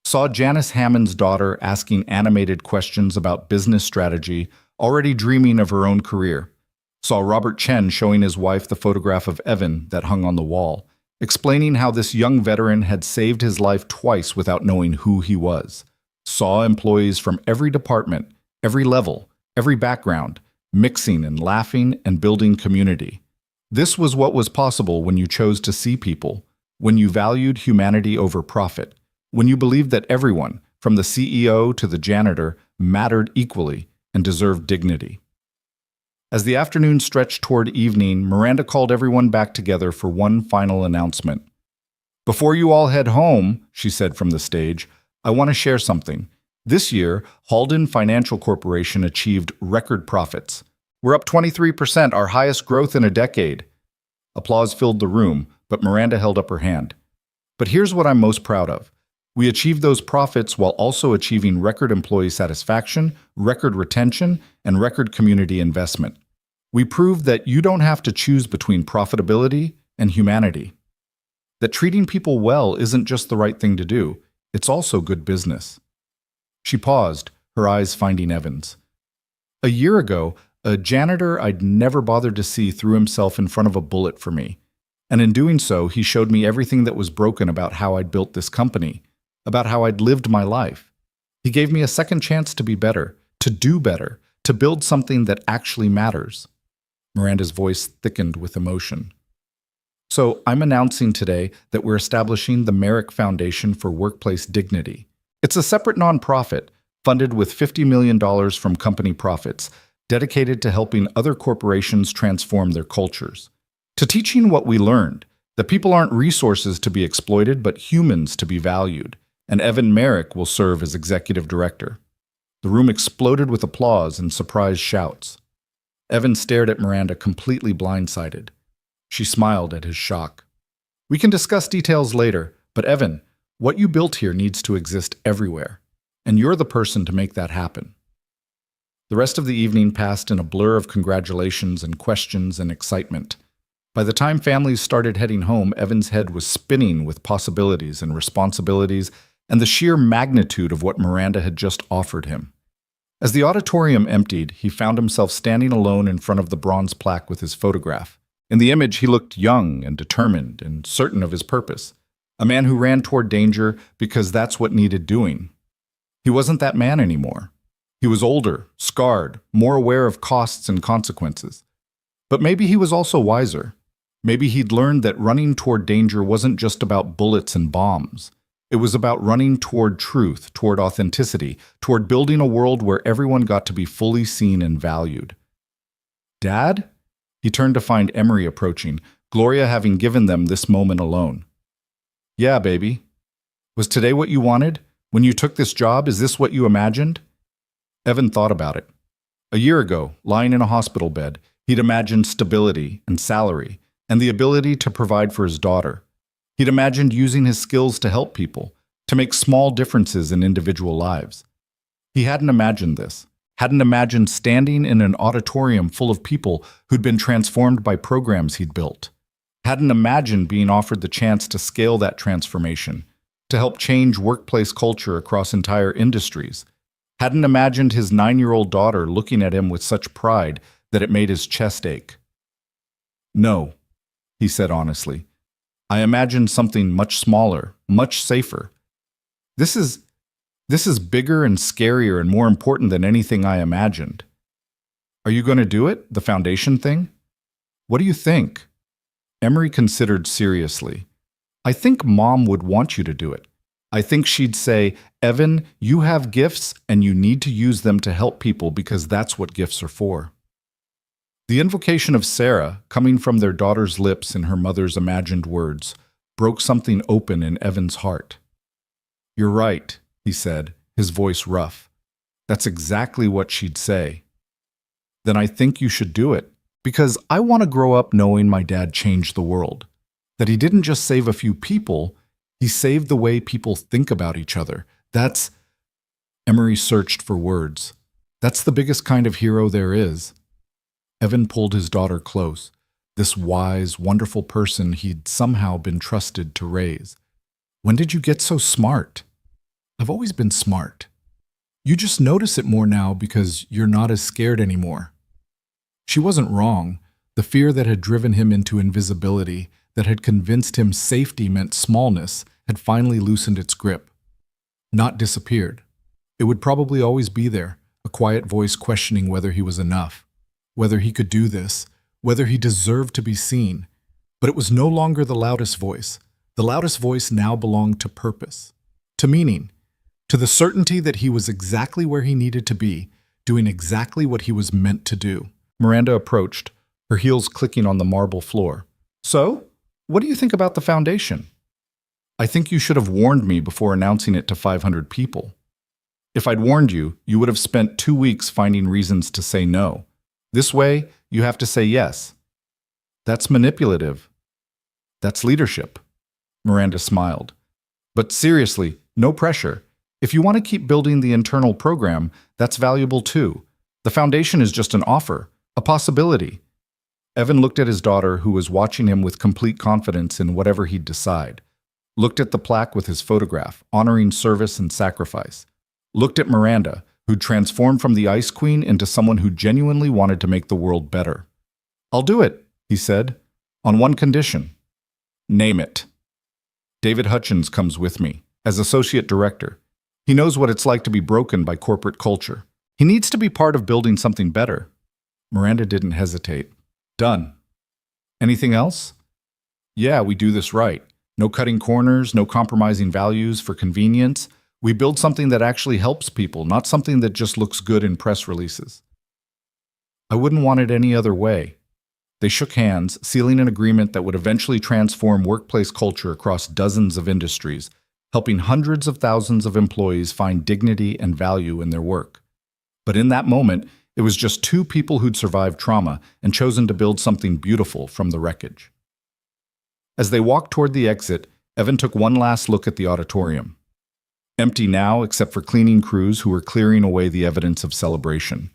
Saw Janice Hammond's daughter asking animated questions about business strategy, already dreaming of her own career. Saw Robert Chen showing his wife the photograph of Evan that hung on the wall, explaining how this young veteran had saved his life twice without knowing who he was. Saw employees from every department, every level, every background, mixing and laughing and building community. This was what was possible when you chose to see people, when you valued humanity over profit, when you believed that everyone, from the CEO to the janitor, mattered equally and deserved dignity. As the afternoon stretched toward evening, Miranda called everyone back together for one final announcement. "Before you all head home," she said from the stage, "I want to share something. This year, Halden Financial Corporation achieved record profits. We're up 23%, our highest growth in a decade." Applause filled the room, but Miranda held up her hand. "But here's what I'm most proud of. We achieved those profits while also achieving record employee satisfaction, record retention, and record community investment. We proved that you don't have to choose between profitability and humanity. That treating people well isn't just the right thing to do, it's also good business." She paused, her eyes finding Evan's. "A year ago, a janitor I'd never bothered to see threw himself in front of a bullet for me. And in doing so, he showed me everything that was broken about how I'd built this company, about how I'd lived my life. He gave me a second chance to be better, to do better, to build something that actually matters." Miranda's voice thickened with emotion. "So I'm announcing today that we're establishing the Merrick Foundation for Workplace Dignity. It's a separate nonprofit, funded with $50 million from company profits, dedicated to helping other corporations transform their cultures. To teaching what we learned, that people aren't resources to be exploited, but humans to be valued. And Evan Merrick will serve as executive director." The room exploded with applause and surprised shouts. Evan stared at Miranda, completely blindsided. She smiled at his shock. "We can discuss details later, but Evan, what you built here needs to exist everywhere, and you're the person to make that happen." The rest of the evening passed in a blur of congratulations and questions and excitement. By the time families started heading home, Evan's head was spinning with possibilities and responsibilities and the sheer magnitude of what Miranda had just offered him. As the auditorium emptied, he found himself standing alone in front of the bronze plaque with his photograph. In the image, he looked young and determined and certain of his purpose. A man who ran toward danger because that's what needed doing. He wasn't that man anymore. He was older, scarred, more aware of costs and consequences. But maybe he was also wiser. Maybe he'd learned that running toward danger wasn't just about bullets and bombs. It was about running toward truth, toward authenticity, toward building a world where everyone got to be fully seen and valued. "Dad?" He turned to find Emery approaching, Gloria having given them this moment alone. "Yeah, baby. Was today what you wanted? When you took this job, is this what you imagined?" Evan thought about it. A year ago, lying in a hospital bed, he'd imagined stability and salary and the ability to provide for his daughter. He'd imagined using his skills to help people, to make small differences in individual lives. He hadn't imagined this, hadn't imagined standing in an auditorium full of people who'd been transformed by programs he'd built, hadn't imagined being offered the chance to scale that transformation, to help change workplace culture across entire industries, hadn't imagined his 9-year-old daughter looking at him with such pride that it made his chest ache. "No," he said honestly. "I imagined something much smaller, much safer. This is bigger and scarier and more important than anything I imagined." "Are you going to do it, the foundation thing?" "What do you think?" Emery considered seriously. "I think Mom would want you to do it. I think she'd say, 'Evan, you have gifts and you need to use them to help people because that's what gifts are for.'" The invocation of Sarah, coming from their daughter's lips in her mother's imagined words, broke something open in Evan's heart. "You're right," he said, his voice rough. "That's exactly what she'd say." "Then I think you should do it, because I want to grow up knowing my dad changed the world. That he didn't just save a few people, he saved the way people think about each other. That's—" Emery searched for words. "That's the biggest kind of hero there is." Evan pulled his daughter close, this wise, wonderful person he'd somehow been trusted to raise. "When did you get so smart?" "I've always been smart. You just notice it more now because you're not as scared anymore." She wasn't wrong. The fear that had driven him into invisibility, that had convinced him safety meant smallness, had finally loosened its grip. Not disappeared. It would probably always be there, a quiet voice questioning whether he was enough, whether he could do this, whether he deserved to be seen. But it was no longer the loudest voice. The loudest voice now belonged to purpose, to meaning, to the certainty that he was exactly where he needed to be, doing exactly what he was meant to do. Miranda approached, her heels clicking on the marble floor. "So, what do you think about the foundation?" "I think you should have warned me before announcing it to 500 people. If I'd warned you, you would have spent 2 weeks finding reasons to say no. This way, you have to say yes. That's manipulative. That's leadership." Miranda smiled. "But seriously, no pressure. If you want to keep building the internal program, that's valuable too. The foundation is just an offer, a possibility." Evan looked at his daughter, who was watching him with complete confidence in whatever he'd decide. Looked at the plaque with his photograph, honoring service and sacrifice. Looked at Miranda, who'd transformed from the Ice Queen into someone who genuinely wanted to make the world better. "I'll do it," he said, "on one condition." "Name it." "David Hutchins comes with me, as associate director. He knows what it's like to be broken by corporate culture. He needs to be part of building something better." Miranda didn't hesitate. "Done." "Anything else?" "Yeah, we do this right. No cutting corners, no compromising values for convenience. We build something that actually helps people, not something that just looks good in press releases." "I wouldn't want it any other way." They shook hands, sealing an agreement that would eventually transform workplace culture across dozens of industries, helping hundreds of thousands of employees find dignity and value in their work. But in that moment, it was just two people who'd survived trauma and chosen to build something beautiful from the wreckage. As they walked toward the exit, Evan took one last look at the auditorium. Empty now, except for cleaning crews who were clearing away the evidence of celebration.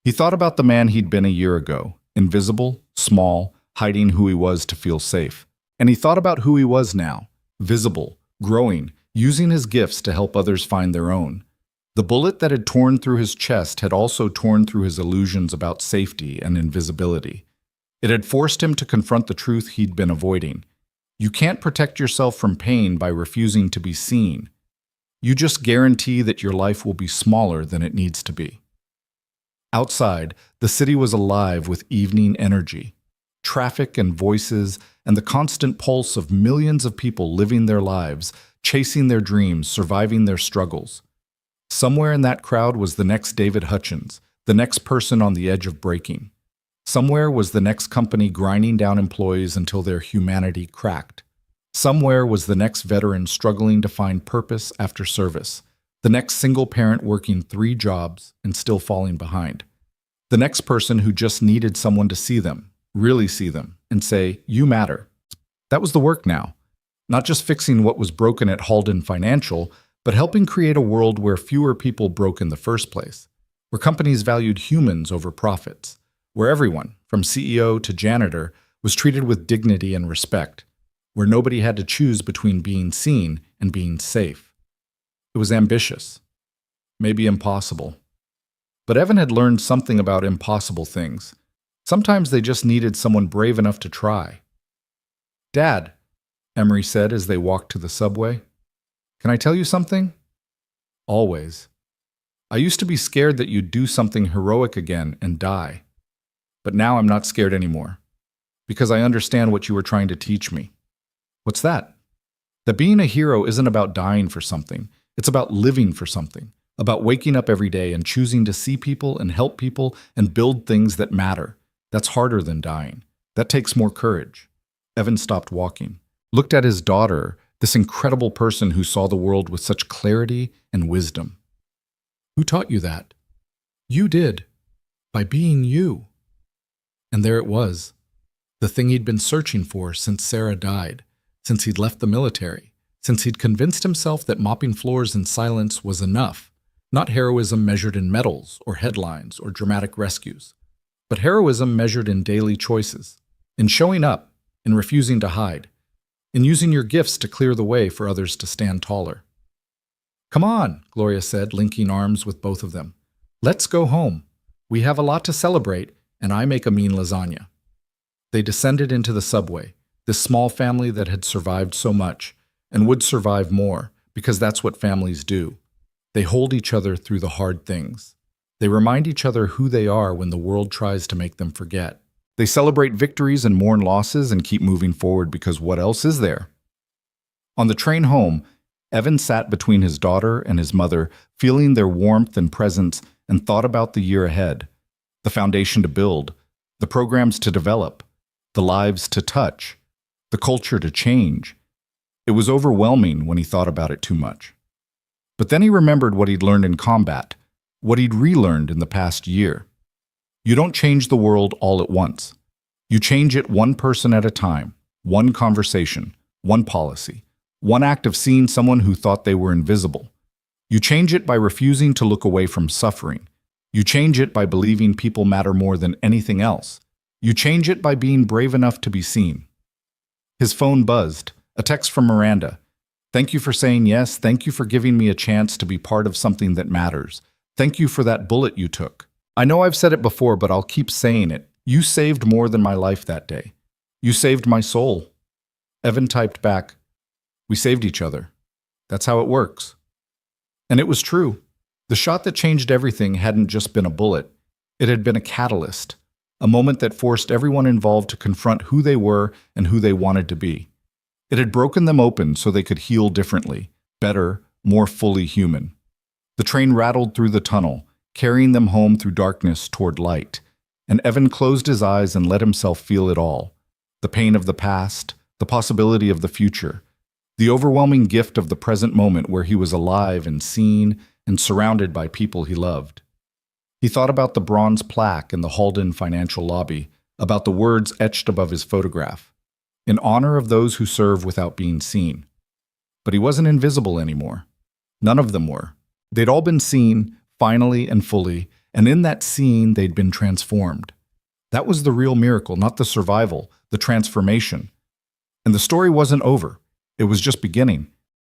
He thought about the man he'd been a year ago, invisible, small, hiding who he was to feel safe. And he thought about who he was now, visible, growing, using his gifts to help others find their own. The bullet that had torn through his chest had also torn through his illusions about safety and invisibility. It had forced him to confront the truth he'd been avoiding. You can't protect yourself from pain by refusing to be seen. You just guarantee that your life will be smaller than it needs to be. Outside, the city was alive with evening energy. Traffic and voices, and the constant pulse of millions of people living their lives, chasing their dreams, surviving their struggles. Somewhere in that crowd was the next David Hutchins, the next person on the edge of breaking. Somewhere was the next company grinding down employees until their humanity cracked. Somewhere was the next veteran struggling to find purpose after service. The next single parent working 3 jobs and still falling behind. The next person who just needed someone to see them, really see them, and say, "You matter." That was the work now. Not just fixing what was broken at Halden Financial, but helping create a world where fewer people broke in the first place, where companies valued humans over profits, where everyone, from CEO to janitor, was treated with dignity and respect, where nobody had to choose between being seen and being safe. It was ambitious, maybe impossible. But Evan had learned something about impossible things. Sometimes they just needed someone brave enough to try. "Dad," Emery said as they walked to the subway, "can I tell you something?" "Always. I used to be scared that you'd do something heroic again and die. But now I'm not scared anymore, because I understand what you were trying to teach me." "What's that?" "That being a hero isn't about dying for something. It's about living for something, about waking up every day and choosing to see people and help people and build things that matter. That's harder than dying. That takes more courage. Evan stopped walking, looked at his daughter, this incredible person who saw the world with such clarity and wisdom. Who taught you that? You did, by being you. And there it was, the thing he'd been searching for since Sarah died, since he'd left the military, since he'd convinced himself that mopping floors in silence was enough, not heroism measured in medals or headlines or dramatic rescues, but heroism measured in daily choices, in showing up, in refusing to hide, in using your gifts to clear the way for others to stand taller. Come on, Gloria said, linking arms with both of them. Let's go home. We have a lot to celebrate, and I make a mean lasagna. They descended into the subway, this small family that had survived so much, and would survive more, because that's what families do. They hold each other through the hard things. They remind each other who they are when the world tries to make them forget. They celebrate victories and mourn losses and keep moving forward because what else is there? On the train home, Evan sat between his daughter and his mother, feeling their warmth and presence, and thought about the year ahead, the foundation to build, the programs to develop, the lives to touch, the culture to change. It was overwhelming when he thought about it too much. But then he remembered what he'd learned in combat, what he'd relearned in the past year. You don't change the world all at once. You change it one person at a time, one conversation, one policy, one act of seeing someone who thought they were invisible. You change it by refusing to look away from suffering. You change it by believing people matter more than anything else. You change it by being brave enough to be seen. His phone buzzed, a text from Miranda. Thank you for saying yes. Thank you for giving me a chance to be part of something that matters. Thank you for that bullet you took. I know I've said it before, but I'll keep saying it. You saved more than my life that day. You saved my soul. Evan typed back, we saved each other. That's how it works. And it was true. The shot that changed everything hadn't just been a bullet. It had been a catalyst, a moment that forced everyone involved to confront who they were and who they wanted to be. It had broken them open so they could heal differently, better, more fully human. The train rattled through the tunnel, carrying them home through darkness toward light, and Evan closed his eyes and let himself feel it all. The pain of the past, the possibility of the future, the overwhelming gift of the present moment where he was alive and seen and surrounded by people he loved. He thought about the bronze plaque in the Halden Financial lobby, about the words etched above his photograph, in honor of those who serve without being seen. But he wasn't invisible anymore. None of them were. They'd all been seen, finally and fully, and in that scene they'd been transformed. That was the real miracle, not the survival, the transformation. And the story wasn't over. It was just beginning.